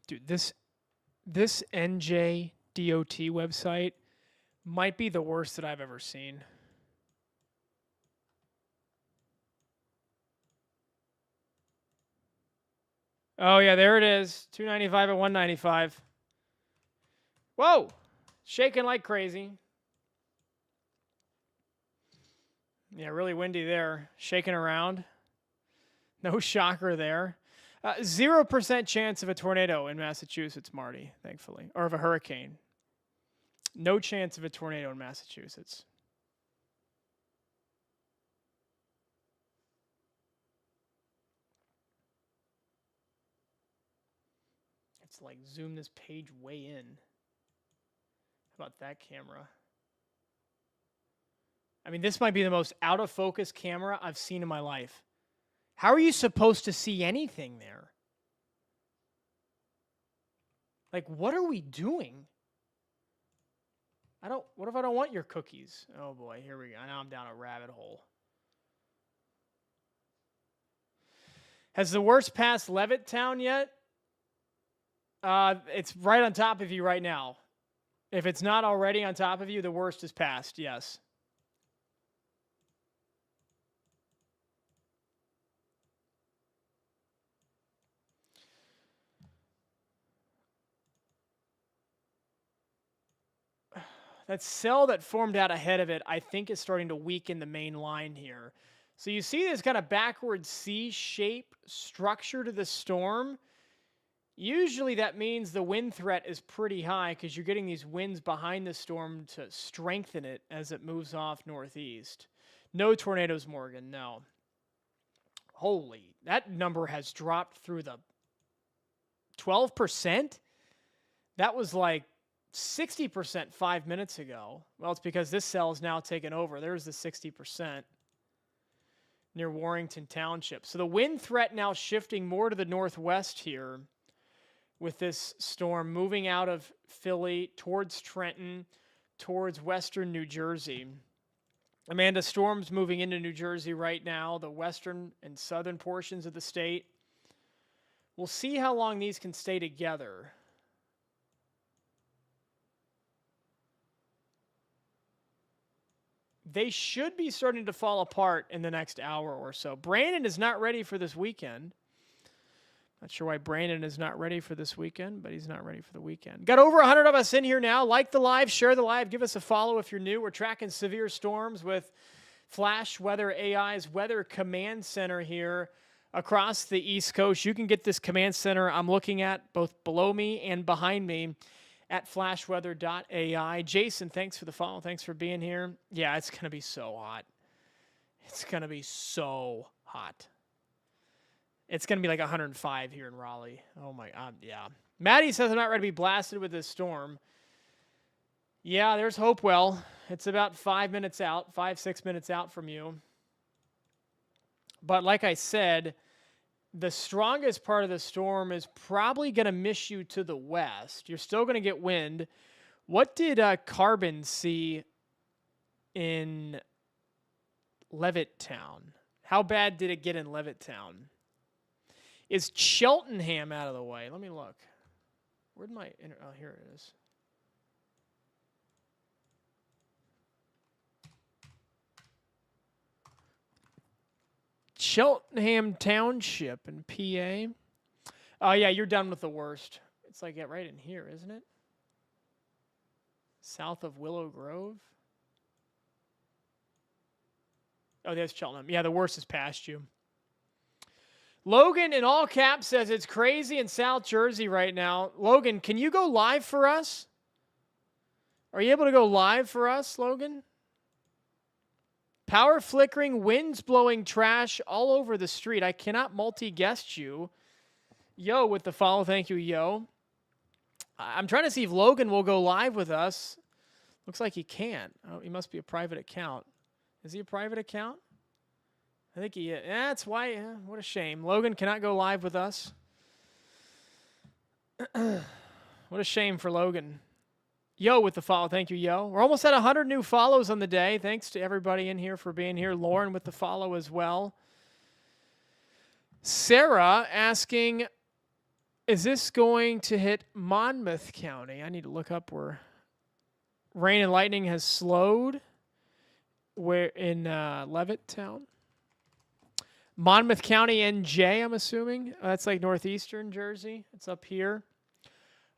Dude, this NJ DOT website might be the worst that I've ever seen. Oh, yeah, there it is. 295 at 195. Whoa! Shaking like crazy. Yeah, really windy there. Shaking around. No shocker there. 0% chance of a tornado in Massachusetts, Marty, thankfully. Or of a hurricane. No chance of a tornado in Massachusetts. It's like zoom this page way in. How about that camera? I mean, this might be the most out of focus camera I've seen in my life. How are you supposed to see anything there? Like, what are we doing? What if I don't want your cookies? Oh boy, here we go. Now I'm down a rabbit hole. Has the worst passed Levittown yet? It's right on top of you right now. If it's not already on top of you, the worst is passed, yes. That cell that formed out ahead of it, I think, is starting to weaken the main line here. So you see this kind of backward C-shape structure to the storm. Usually that means the wind threat is pretty high because you're getting these winds behind the storm to strengthen it as it moves off northeast. No tornadoes, Morgan, no. Holy, that number has dropped through the 12%? That was like 60% 5 minutes ago. Well, it's because this cell is now taken over. There's the 60% near Warrington Township. So the wind threat now shifting more to the northwest here with this storm moving out of Philly towards Trenton, towards western New Jersey. Amanda, storms moving into New Jersey right now, the western and southern portions of the state. We'll see how long these can stay together. They should be starting to fall apart in the next hour or so. Brandon is not ready for this weekend. Not sure why Brandon is not ready for this weekend, but he's not ready for the weekend. Got over 100 of us in here now. Like the live, share the live, give us a follow if you're new. We're tracking severe storms with flashweather.ai's Weather Command Center here across the East Coast. You can get this command center I'm looking at both below me and behind me at flashweather.ai. Jason, thanks for the follow. Thanks for being here. Yeah, it's going to be so hot. It's going to be so hot. It's going to be like 105 here in Raleigh. Oh, my God, yeah. Maddie says I'm not ready to be blasted with this storm. Yeah, there's Hopewell. It's about 5 minutes out, 6 minutes out from you. But like I said, the strongest part of the storm is probably going to miss you to the west. You're still going to get wind. What did Carbon see in Levittown? How bad did it get in Levittown? Is Cheltenham out of the way? Let me look. Where'd my... Oh, here it is. Cheltenham Township in PA. Oh, yeah, you're done with the worst. It's like right in here, isn't it? South of Willow Grove. Oh, there's Cheltenham. Yeah, the worst is past you. Logan in all caps says it's crazy in South Jersey right now. Logan, can you go live for us? Are you able to go live for us, Logan? Power flickering, winds blowing trash all over the street. I cannot multi-guest you. Yo with the follow. Thank you, Yo. I'm trying to see if Logan will go live with us. Looks like he can't. Oh, he must be a private account. Is he a private account? I think he is. Yeah, that's why. What a shame. Logan cannot go live with us. What a shame for Logan. Yo with the follow. Thank you, Yo. We're almost at 100 new follows on the day. Thanks to everybody in here for being here. Lauren with the follow as well. Sarah asking, is this going to hit Monmouth County? I need to look up where rain and lightning has slowed. Where in Levittown? Monmouth County, NJ, I'm assuming. That's like northeastern Jersey. It's up here.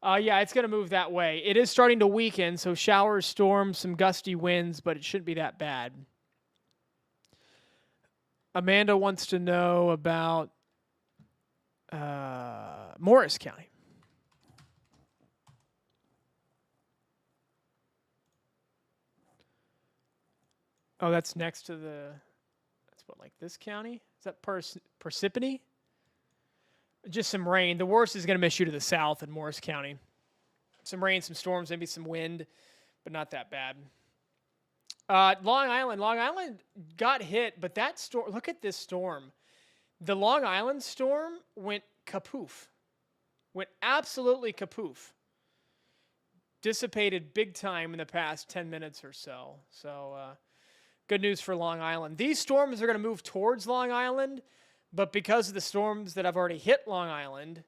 Yeah, it's going to move that way. It is starting to weaken, so showers, storms, some gusty winds, but it shouldn't be that bad. Amanda wants to know about Morris County. Oh, that's next to the... That's what, like this county? Is that Parsippany? Just some rain. The worst is going to miss you to the south in Morris County. Some rain, some storms, maybe some wind, but not that bad. Long Island. Long Island got hit, but that storm, look at this storm. The Long Island storm went kapoof. Went absolutely kapoof. Dissipated big time in the past 10 minutes or so. So, good news for Long Island. These storms are going to move towards Long Island, but because of the storms that have already hit Long Island,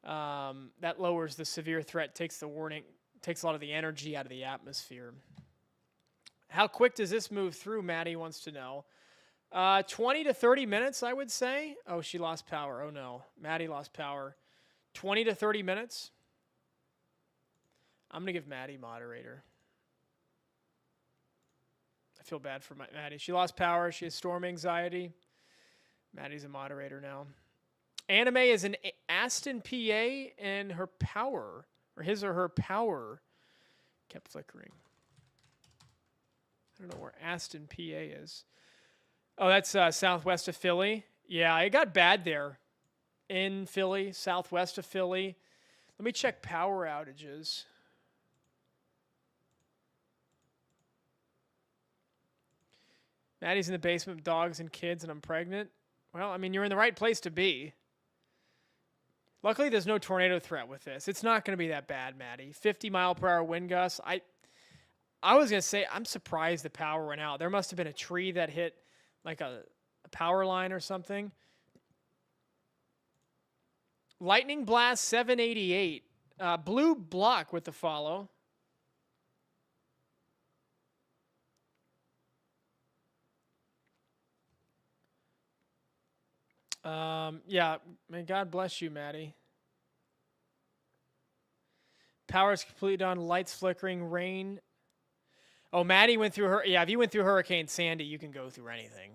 that lowers the severe threat, takes a lot of the energy out of the atmosphere. How quick does this move through, Maddie wants to know. 20 to 30 minutes, I would say. Oh, she lost power. Oh, no. Maddie lost power. 20 to 30 minutes. I'm going to give Maddie moderator. I feel bad for Maddie. She lost power. She has storm anxiety. Maddie's a moderator now. Anime is in Aston, PA, and her power, or his or her power, kept flickering. I don't know where Aston, PA is. Oh, that's southwest of Philly. Yeah, it got bad there. In Philly, southwest of Philly. Let me check power outages. Maddie's in the basement with dogs and kids, and I'm pregnant. Well, I mean, you're in the right place to be. Luckily, there's no tornado threat with this. It's not going to be that bad, Maddie. 50-mile-per-hour wind gusts. I was going to say, I'm surprised the power went out. There must have been a tree that hit like a power line or something. Lightning Blast 788. Blue Block with the follow. Yeah, may God bless you, Maddie. Power's completely done. Lights flickering. Rain. Oh, Maddie went through her. Yeah, if you went through Hurricane Sandy, you can go through anything.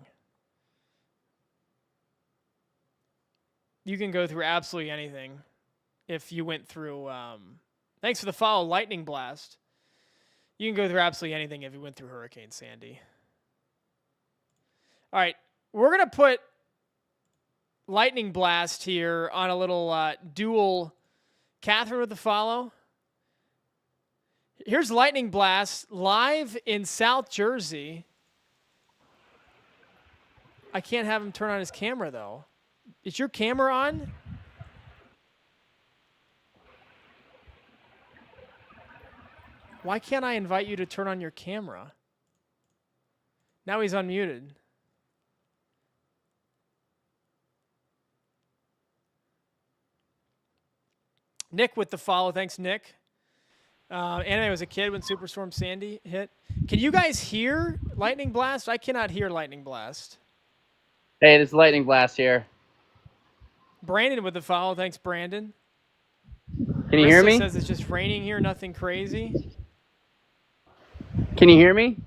You can go through absolutely anything if you went through. Thanks for the follow, Lightning Blast. You can go through absolutely anything if you went through Hurricane Sandy. All right, we're going to put Lightning Blast here on a little dual. Catherine with the follow. Here's Lightning Blast live in South Jersey. I can't have him turn on his camera, though. Is your camera on? Why can't I invite you to turn on your camera? Now he's unmuted. Nick with the follow. Thanks, Nick. And I was a kid when Superstorm Sandy hit. Can you guys hear Lightning Blast? I cannot hear Lightning Blast. Hey, this is Lightning Blast here. Brandon with the follow. Thanks, Brandon. Can you hear me? Says it's just raining here, nothing crazy. Can you hear me?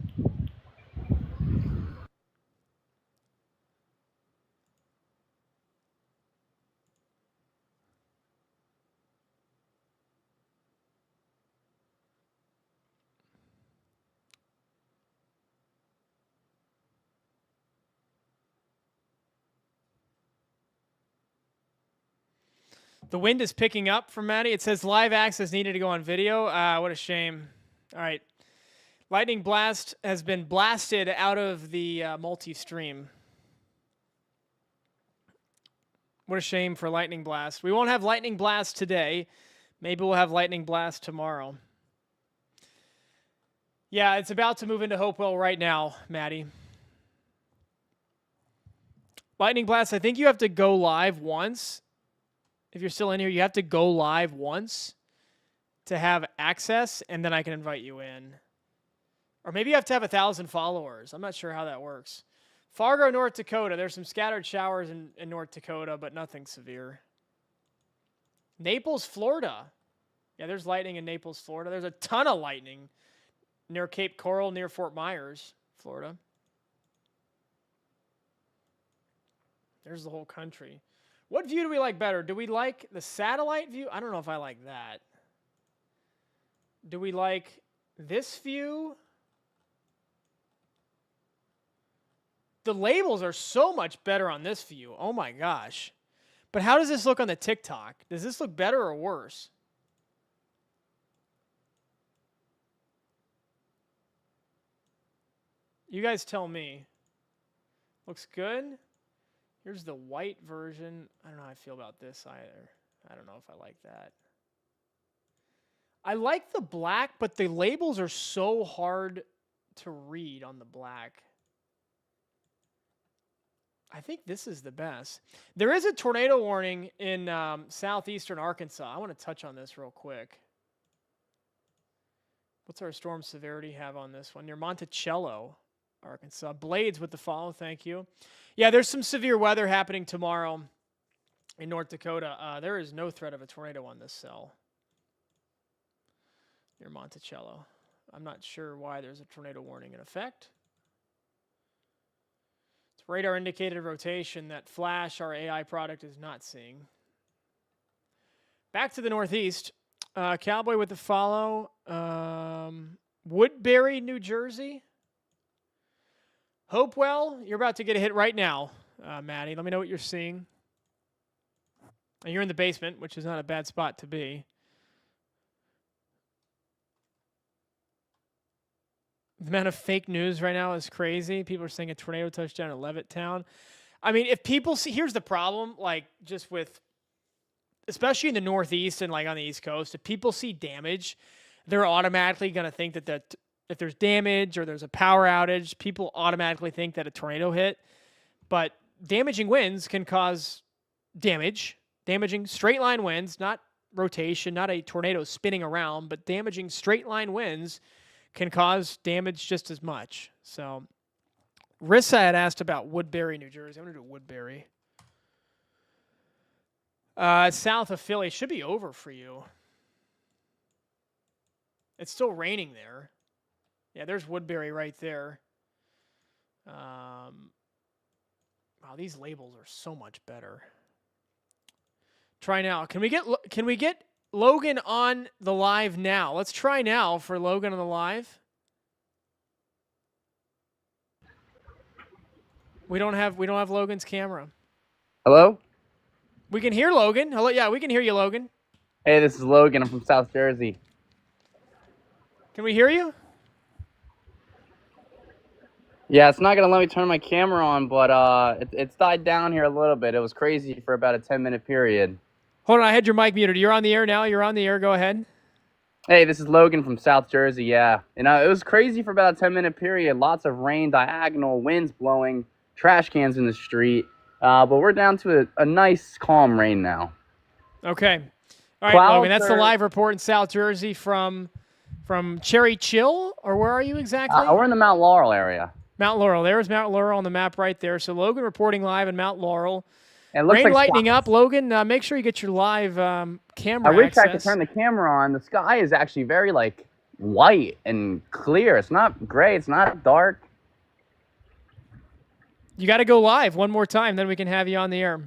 The wind is picking up from Maddie. It says live access needed to go on video. What a shame. All right. Lightning Blast has been blasted out of the multi-stream. What a shame for Lightning Blast. We won't have Lightning Blast today. Maybe we'll have Lightning Blast tomorrow. Yeah, it's about to move into Hopewell right now, Maddie. Lightning Blast, I think you have to go live once. If you're still in here, you have to go live once to have access, and then I can invite you in. Or maybe you have to have 1,000 followers. I'm not sure how that works. Fargo, North Dakota. There's some scattered showers in North Dakota, but nothing severe. Naples, Florida. Yeah, there's lightning in Naples, Florida. There's a ton of lightning near Cape Coral, near Fort Myers, Florida. There's the whole country. What view do we like better? Do we like the satellite view? I don't know if I like that. Do we like this view? The labels are so much better on this view. Oh my gosh. But how does this look on the TikTok? Does this look better or worse? You guys tell me. Looks good. Here's the white version. I don't know how I feel about this either. I don't know if I like that. I like the black, but the labels are so hard to read on the black. I think this is the best. There is a tornado warning in southeastern Arkansas. I want to touch on this real quick. What's our storm severity have on this one? Near Monticello, Arkansas. Blades with the follow, thank you. Yeah, there's some severe weather happening tomorrow in North Dakota. There is no threat of a tornado on this cell near Monticello. I'm not sure why there's a tornado warning in effect. It's radar indicated rotation that Flash, our AI product, is not seeing. Back to the Northeast. Cowboy with the follow. Woodbury, New Jersey. Hopewell, you're about to get a hit right now, Maddie. Let me know what you're seeing. And you're in the basement, which is not a bad spot to be. The amount of fake news right now is crazy. People are saying a tornado touchdown in Levittown. I mean, if people see, here's the problem, like just with, especially in the Northeast and like on the East Coast, if people see damage, they're automatically going to think that if there's damage or there's a power outage, people automatically think that a tornado hit. But damaging winds can cause damage. Damaging straight line winds, not rotation, not a tornado spinning around, but damaging straight line winds can cause damage just as much. So Rissa had asked about Woodbury, New Jersey. I'm going to do Woodbury. South of Philly. Should be over for you. It's still raining there. Yeah, there's Woodbury right there. Wow, these labels are so much better. Try now. Can we get Logan on the live now? Let's try now for Logan on the live. We don't have Logan's camera. Hello? We can hear Logan. Hello, yeah, we can hear you, Logan. Hey, this is Logan. I'm from South Jersey. Can we hear you? Yeah, it's not going to let me turn my camera on, but it's died down here a little bit. It was crazy for about a 10-minute period. Hold on, I had your mic muted. You're on the air now. You're on the air. Go ahead. Hey, this is Logan from South Jersey, yeah. And it was crazy for about a 10-minute period. Lots of rain, diagonal, winds blowing, trash cans in the street. But we're down to a nice, calm rain now. Okay. All right, Logan, that's the live report in South Jersey from Cherry Chill, or where are you exactly? We're in the Mount Laurel area. Mount Laurel. There's Mount Laurel on the map right there. So Logan reporting live in Mount Laurel. And it looks Rain like lightning up. Logan, make sure you get your live camera I wish access. I could turn the camera on. The sky is actually very like white and clear. It's not gray. It's not dark. You got to go live one more time, then we can have you on the air.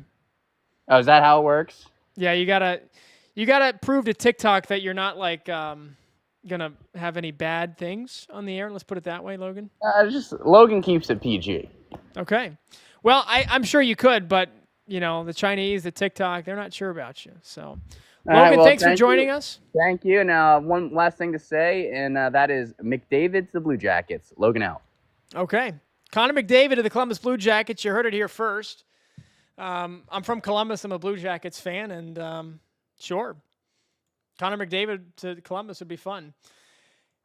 Oh, is that how it works? Yeah, you gotta prove to TikTok that you're not like gonna have any bad things on the air. Let's put it that way, Logan. Just Logan keeps it PG. Okay. Well, I'm sure you could, but the Chinese, the TikTok, they're not sure about you. So, Logan, thanks for joining us. Thank you. And one last thing to say, and that is McDavid's the Blue Jackets. Logan out. Okay. Connor McDavid of the Columbus Blue Jackets. You heard it here first. I'm from Columbus. I'm a Blue Jackets fan, and sure, Connor McDavid to Columbus would be fun.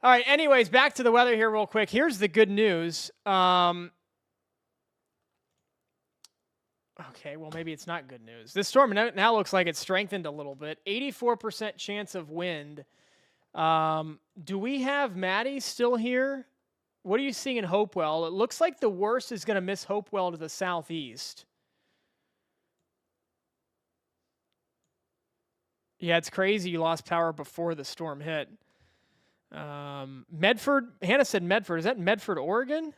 All right. Anyways, back to the weather here real quick. Here's the good news. Okay, well, maybe it's not good news. This storm now looks like it's strengthened a little bit. 84% chance of wind. Do we have Maddie still here? What are you seeing in Hopewell? It looks like the worst is going to miss Hopewell to the southeast. Yeah, it's crazy you lost power before the storm hit. Medford, Hannah said Medford. Is that Medford, Oregon?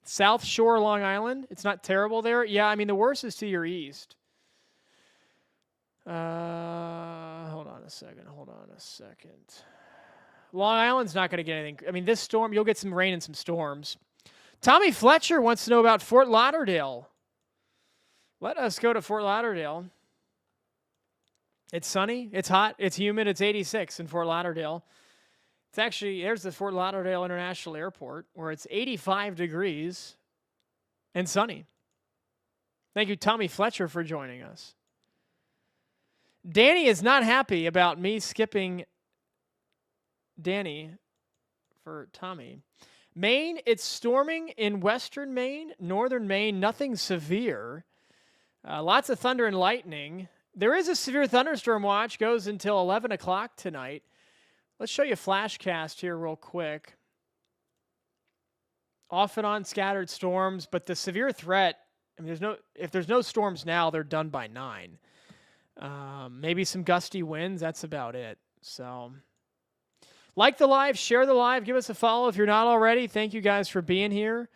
South Shore, Long Island. It's not terrible there. Yeah, I mean, the worst is to your east. Hold on a second. Long Island's not going to get anything. I mean, this storm, you'll get some rain and some storms. Tommy Fletcher wants to know about Fort Lauderdale. Let us go to Fort Lauderdale. It's sunny. It's hot. It's humid. It's 86 in Fort Lauderdale. It's actually, there's the Fort Lauderdale International Airport where it's 85 degrees and sunny. Thank you, Tommy Fletcher, for joining us. Danny is not happy about me skipping Danny for Tommy. Maine, it's storming in western Maine, northern Maine, nothing severe. Lots of thunder and lightning. There is a severe thunderstorm watch, goes until 11 o'clock tonight. Let's show you a flashcast here real quick. Off and on scattered storms, but the severe threat, I mean, if there's no storms now, they're done by 9. Maybe some gusty winds. That's about it. So like the live, share the live, give us a follow if you're not already. Thank you guys for being here.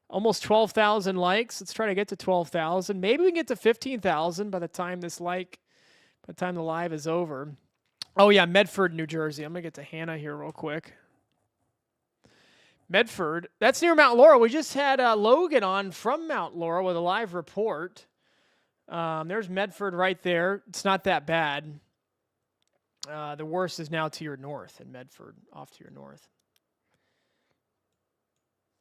Almost 12,000 likes. Let's try to get to 12,000. Maybe we can get to 15,000 by the time the live is over. Oh yeah, Medford, New Jersey. I'm gonna get to Hannah here real quick. Medford, that's near Mount Laurel. We just had Logan on from Mount Laurel with a live report. There's Medford right there. It's not that bad. The worst is now to your north in Medford, off to your north.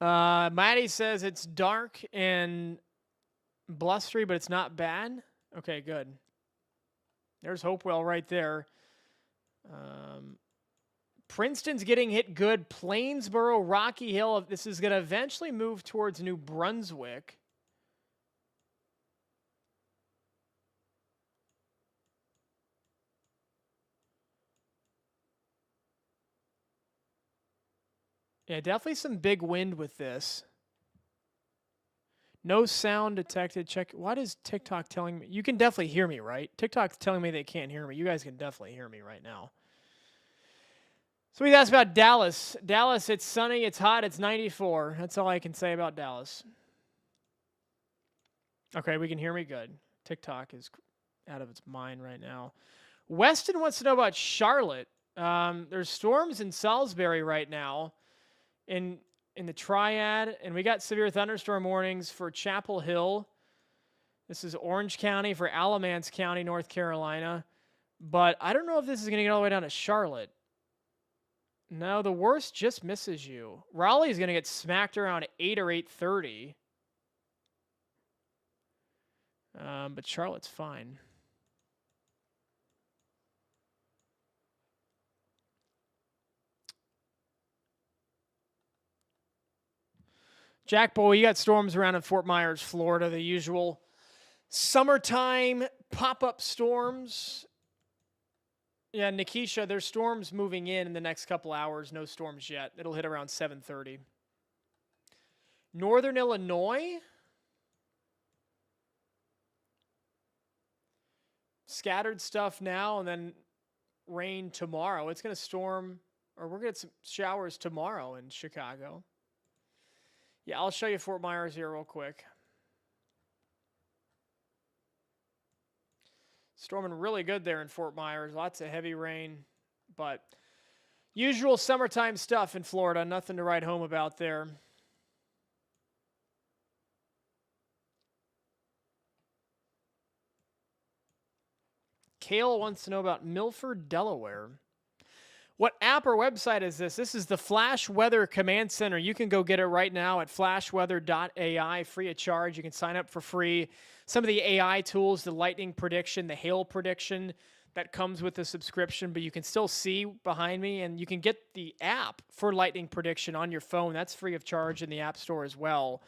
Maddie says it's dark and blustery, but it's not bad. Okay, good. There's Hopewell right there. Princeton's getting hit good. Plainsboro, Rocky Hill. This is going to eventually move towards New Brunswick. Yeah, definitely some big wind with this. No sound detected. Check. What is TikTok telling me? You can definitely hear me, right? TikTok's telling me they can't hear me. You guys can definitely hear me right now. So we asked about Dallas. Dallas, it's sunny, it's hot, it's 94. That's all I can say about Dallas. Okay, we can hear me good. TikTok is out of its mind right now. Weston wants to know about Charlotte. There's storms in Salisbury right now in the Triad, and we got severe thunderstorm warnings for Chapel Hill. This is Orange County for Alamance County, North Carolina. But I don't know if this is going to get all the way down to Charlotte. No, the worst just misses you. Raleigh's going to get smacked around 8 or 8:30. But Charlotte's fine. Jack Boy, you got storms around in Fort Myers, Florida, the usual. Summertime pop-up storms. Yeah, Nikisha, there's storms moving in the next couple hours. No storms yet. It'll hit around 7:30. Northern Illinois. Scattered stuff now and then rain tomorrow. It's going to storm, or we're going to get some showers tomorrow in Chicago. Yeah, I'll show you Fort Myers here real quick. Storming really good there in Fort Myers. Lots of heavy rain, but usual summertime stuff in Florida. Nothing to write home about there. Kale wants to know about Milford, Delaware. What app or website is this? This is the Flash Weather Command Center. You can go get it right now at flashweather.ai, free of charge. You can sign up for free. Some of the AI tools, the lightning prediction, the hail prediction, that comes with the subscription, but you can still see behind me, and you can get the app for lightning prediction on your phone. That's free of charge in the App Store as well.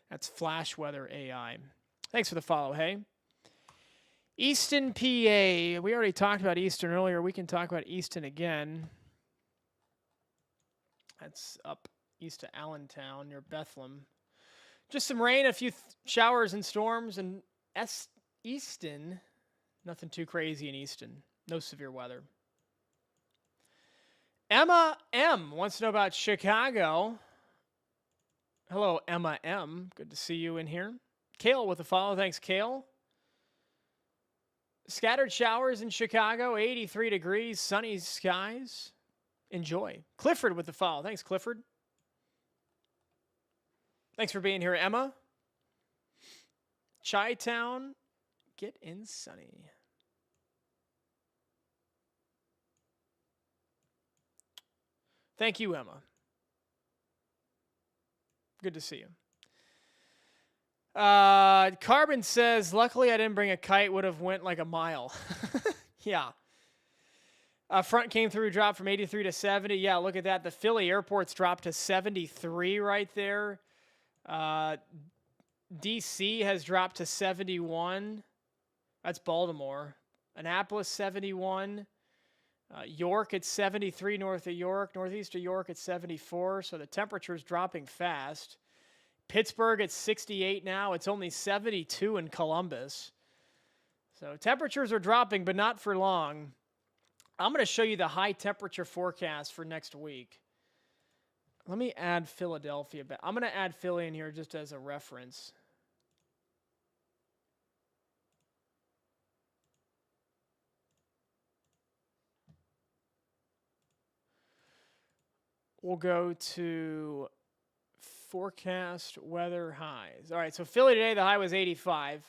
That's Flash Weather AI. Thanks for the follow, hey? Easton, PA. We already talked about Easton earlier. We can talk about Easton again. That's up east of Allentown near Bethlehem. Just some rain, a few showers and storms, and Easton, nothing too crazy in Easton. No severe weather. Emma M. wants to know about Chicago. Hello, Emma M. Good to see you in here. Kale with a follow. Thanks, Kale. Scattered showers in Chicago, 83 degrees, sunny skies. Enjoy. Clifford with the follow. Thanks, Clifford. Thanks for being here, Emma. Chi-Town, get in sunny. Thank you, Emma. Good to see you. Carbon says, luckily I didn't bring a kite, would have went like a mile. Yeah. Front came through, dropped from 83 to 70. Yeah, look at that. The Philly airport's dropped to 73 right there. DC has dropped to 71. That's Baltimore. Annapolis, 71. York at 73 north of York. Northeast of York at 74. So the temperature's dropping fast. Pittsburgh at 68 now. It's only 72 in Columbus. So temperatures are dropping, but not for long. I'm going to show you the high temperature forecast for next week. Let me add Philadelphia back. I'm going to add Philly in here just as a reference. We'll go to forecast weather highs. All right, so Philly today, the high was 85.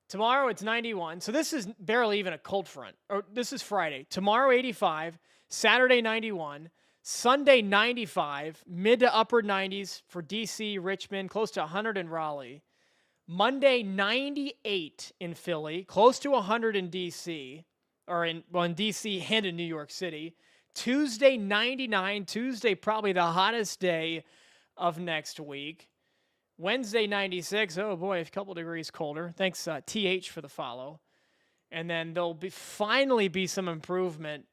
Tomorrow, it's 91. So this is barely even a cold front. Or this is Friday. Tomorrow, 85. Saturday, 91. Sunday, 95. Mid to upper 90s for D.C., Richmond, close to 100 in Raleigh. Monday, 98 in Philly, close to 100 in D.C., or in D.C. and in New York City. Tuesday, 99. Tuesday, probably the hottest day of next week. Wednesday, 96. Oh, boy, a couple degrees colder. Thanks, TH, for the follow. And then there'll finally be some improvement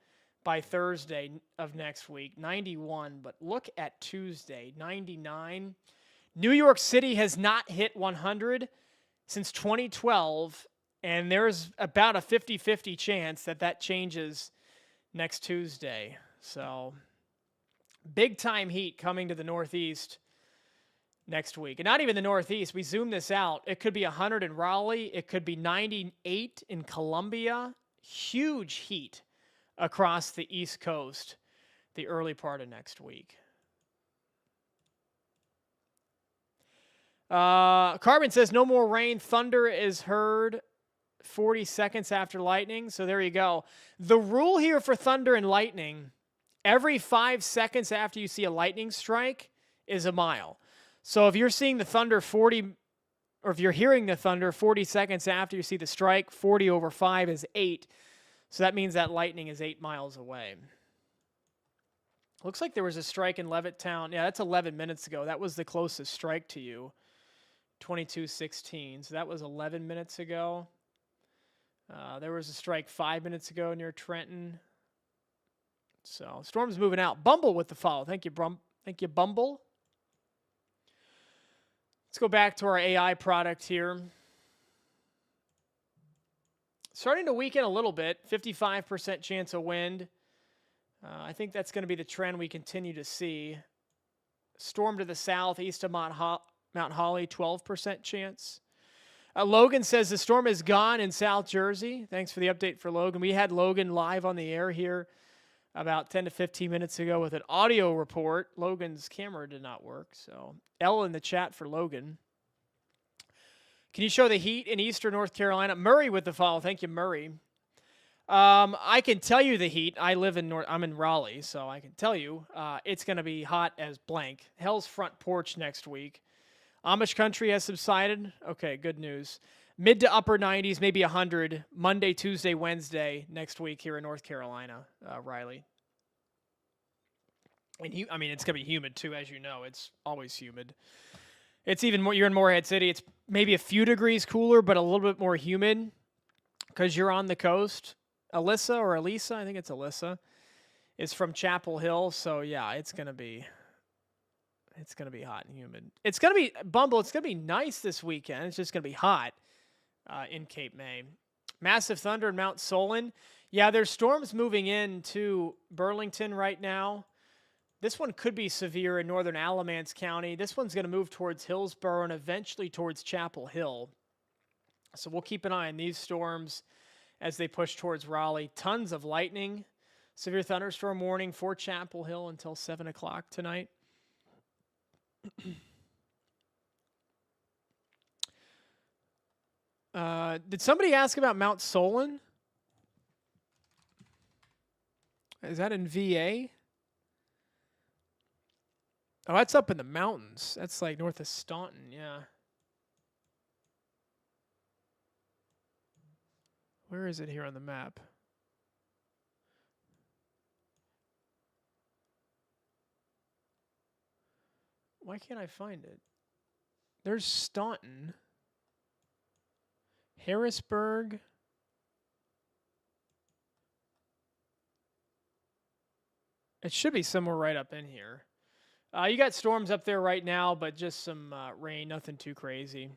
by Thursday of next week, 91. But look at Tuesday, 99. New York City has not hit 100 since 2012, and there's about a 50-50 chance that that changes next Tuesday. So big-time heat coming to the Northeast next week. And not even the Northeast. We zoom this out. It could be 100 in Raleigh. It could be 98 in Columbia. Huge heat across the East Coast the early part of next week. Carbon says no more rain. Thunder is heard 40 seconds after lightning. So there you go. The rule here for thunder and lightning, every 5 seconds after you see a lightning strike is a mile. So if you're seeing the thunder 40, or if you're hearing the thunder 40 seconds after you see the strike, 40 over 5 is 8. So that means that lightning is 8 miles away. Looks like there was a strike in Levittown. Yeah, that's 11 minutes ago. That was the closest strike to you 22:16. So that was 11 minutes ago. There was a strike 5 minutes ago near Trenton. So storm's moving out. Bumble with the follow. Thank you, Thank you, Bumble. Let's go back to our AI product here. Starting to weaken a little bit. 55% chance of wind. I think that's going to be the trend we continue to see. Storm to the south, east of Mount Holly, 12% chance. Logan says the storm is gone in South Jersey. Thanks for the update for Logan. We had Logan live on the air here about 10 to 15 minutes ago with an audio report. Logan's camera did not work, so L in the chat for Logan. Can you show the heat in eastern North Carolina? Murray with the follow. Thank you, Murray. I can tell you the heat. I'm in Raleigh, so I can tell you it's going to be hot as blank. Hell's front porch next week. Amish country has subsided. Okay, good news. Mid to upper 90s, maybe 100, Monday, Tuesday, Wednesday next week here in North Carolina, Riley. And it's going to be humid too, as you know. It's always humid. It's even more, you're in Morehead City. It's maybe a few degrees cooler, but a little bit more humid because you're on the coast. Elisa, I think it's Alyssa, is from Chapel Hill. So yeah, it's going to be hot and humid. It's going to be, Bumble, it's going to be nice this weekend. It's just going to be hot in Cape May. Massive thunder in Mount Solon. Yeah, there's storms moving into Burlington right now. This one could be severe in northern Alamance County. This one's going to move towards Hillsborough and eventually towards Chapel Hill. So we'll keep an eye on these storms as they push towards Raleigh. Tons of lightning. Severe thunderstorm warning for Chapel Hill until 7 o'clock tonight. Did somebody ask about Mount Solon? Is that in VA? Oh, that's up in the mountains. That's like north of Staunton, yeah. Where is it here on the map? Why can't I find it? There's Staunton. Harrisburg. It should be somewhere right up in here. You got storms up there right now, but just some rain, nothing too crazy.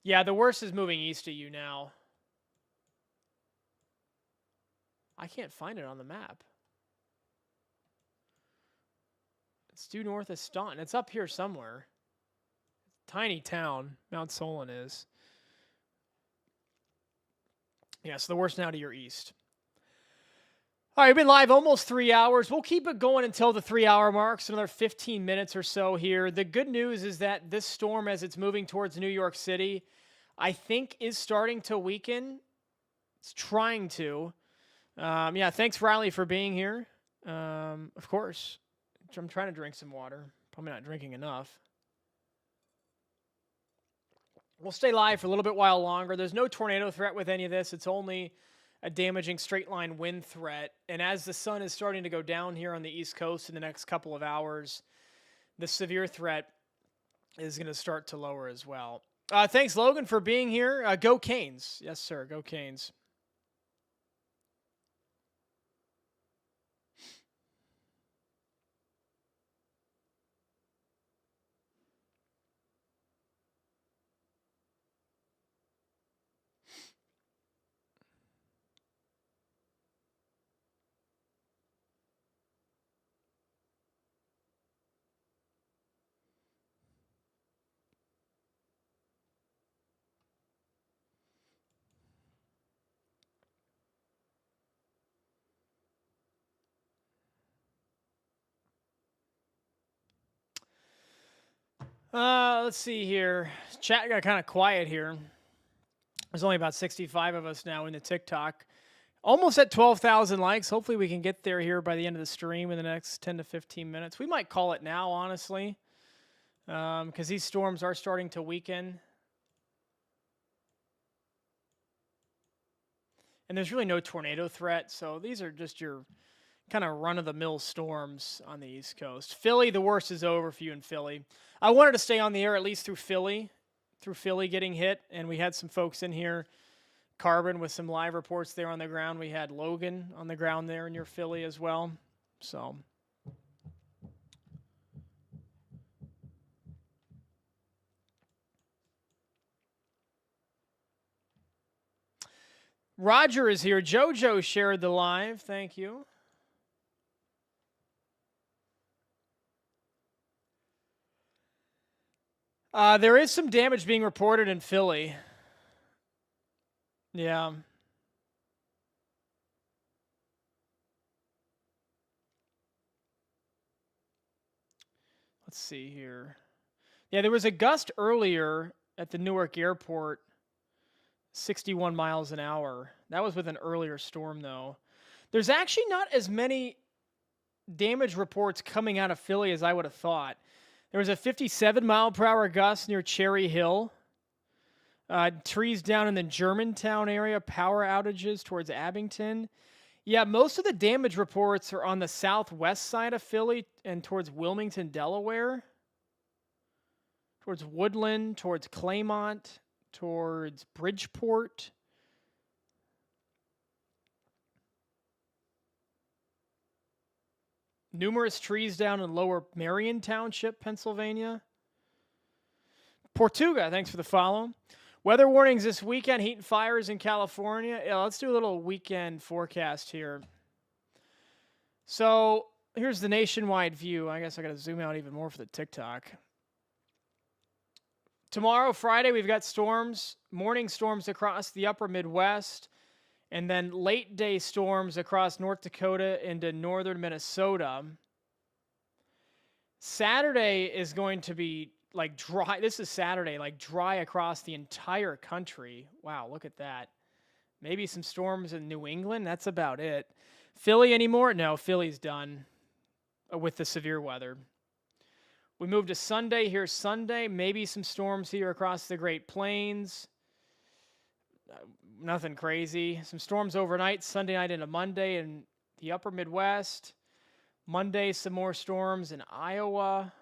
Yeah, the worst is moving east of you now. I can't find it on the map. It's due north of Staunton. It's up here somewhere. Tiny town, Mount Solon is. Yeah, so the worst now to your east. All right, we've been live almost 3 hours. We'll keep it going until the 3-hour mark, so another 15 minutes or so here. The good news is that this storm, as it's moving towards New York City, I think is starting to weaken. It's trying to. Yeah, thanks, Riley, for being here. Of course. I'm trying to drink some water. Probably not drinking enough. We'll stay live for a little bit while longer. There's no tornado threat with any of this. It's only a damaging straight line wind threat. And as the sun is starting to go down here on the East Coast in the next couple of hours, the severe threat is going to start to lower as well. Thanks, Logan, for being here. Go Canes. Yes, sir. Go Canes. Let's see here. Chat got kind of quiet here. There's only about 65 of us now in the TikTok. Almost at 12,000 likes. Hopefully we can get there here by the end of the stream in the next 10 to 15 minutes. We might call it now, honestly, because these storms are starting to weaken. And there's really no tornado threat, so these are just your kind of run-of-the-mill storms on the East Coast. Philly, the worst is over for you in Philly. I wanted to stay on the air at least through Philly getting hit, and we had some folks in here, Carbon, with some live reports there on the ground. We had Logan on the ground there near Philly as well. So Roger is here. JoJo shared the live. Thank you. There is some damage being reported in Philly. Yeah. Let's see here. Yeah, there was a gust earlier at the Newark airport, 61 miles an hour. That was with an earlier storm, though. There's actually not as many damage reports coming out of Philly as I would have thought. There was a 57-mile-per-hour gust near Cherry Hill. Trees down in the Germantown area, power outages towards Abington. Yeah, most of the damage reports are on the southwest side of Philly and towards Wilmington, Delaware. Towards Woodland, towards Claymont, towards Bridgeport. Numerous trees down in lower Marion Township, Pennsylvania. Portuga, thanks for the follow. Weather warnings this weekend, heat and fires in California. Yeah, let's do a little weekend forecast here. So here's the nationwide view. I guess I got to zoom out even more for the TikTok. Tomorrow, Friday, we've got storms, morning storms across the upper Midwest, and then late day storms across North Dakota into northern Minnesota. Saturday is going to be like dry. This is Saturday, like dry across the entire country. Wow, look at that. Maybe some storms in New England. That's about it. Philly anymore? No, Philly's done with the severe weather. We move to Sunday. Here's Sunday. Maybe some storms here across the Great Plains. Nothing crazy. Some storms overnight, Sunday night into Monday in the upper Midwest. Monday, some more storms in Iowa.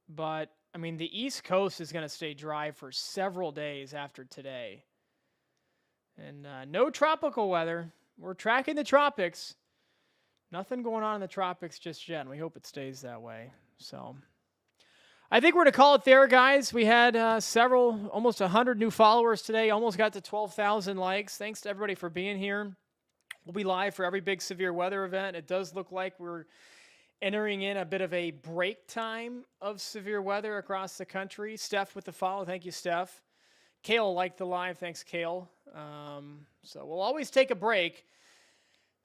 But, I mean, the East Coast is going to stay dry for several days after today. And no tropical weather. We're tracking the tropics. Nothing going on in the tropics just yet, and we hope it stays that way. So I think we're going to call it there, guys. We had almost 100 new followers today. Almost got to 12,000 likes. Thanks to everybody for being here. We'll be live for every big severe weather event. It does look like we're entering in a bit of a break time of severe weather across the country. Steph with the follow. Thank you, Steph. Kale liked the live. Thanks, Kale. So we'll always take a break,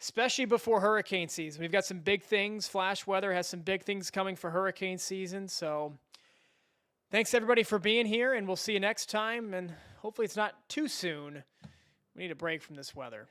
especially before hurricane season. We've got some big things. Flash Weather has some big things coming for hurricane season. So thanks, everybody, for being here, and we'll see you next time. And hopefully it's not too soon. We need a break from this weather.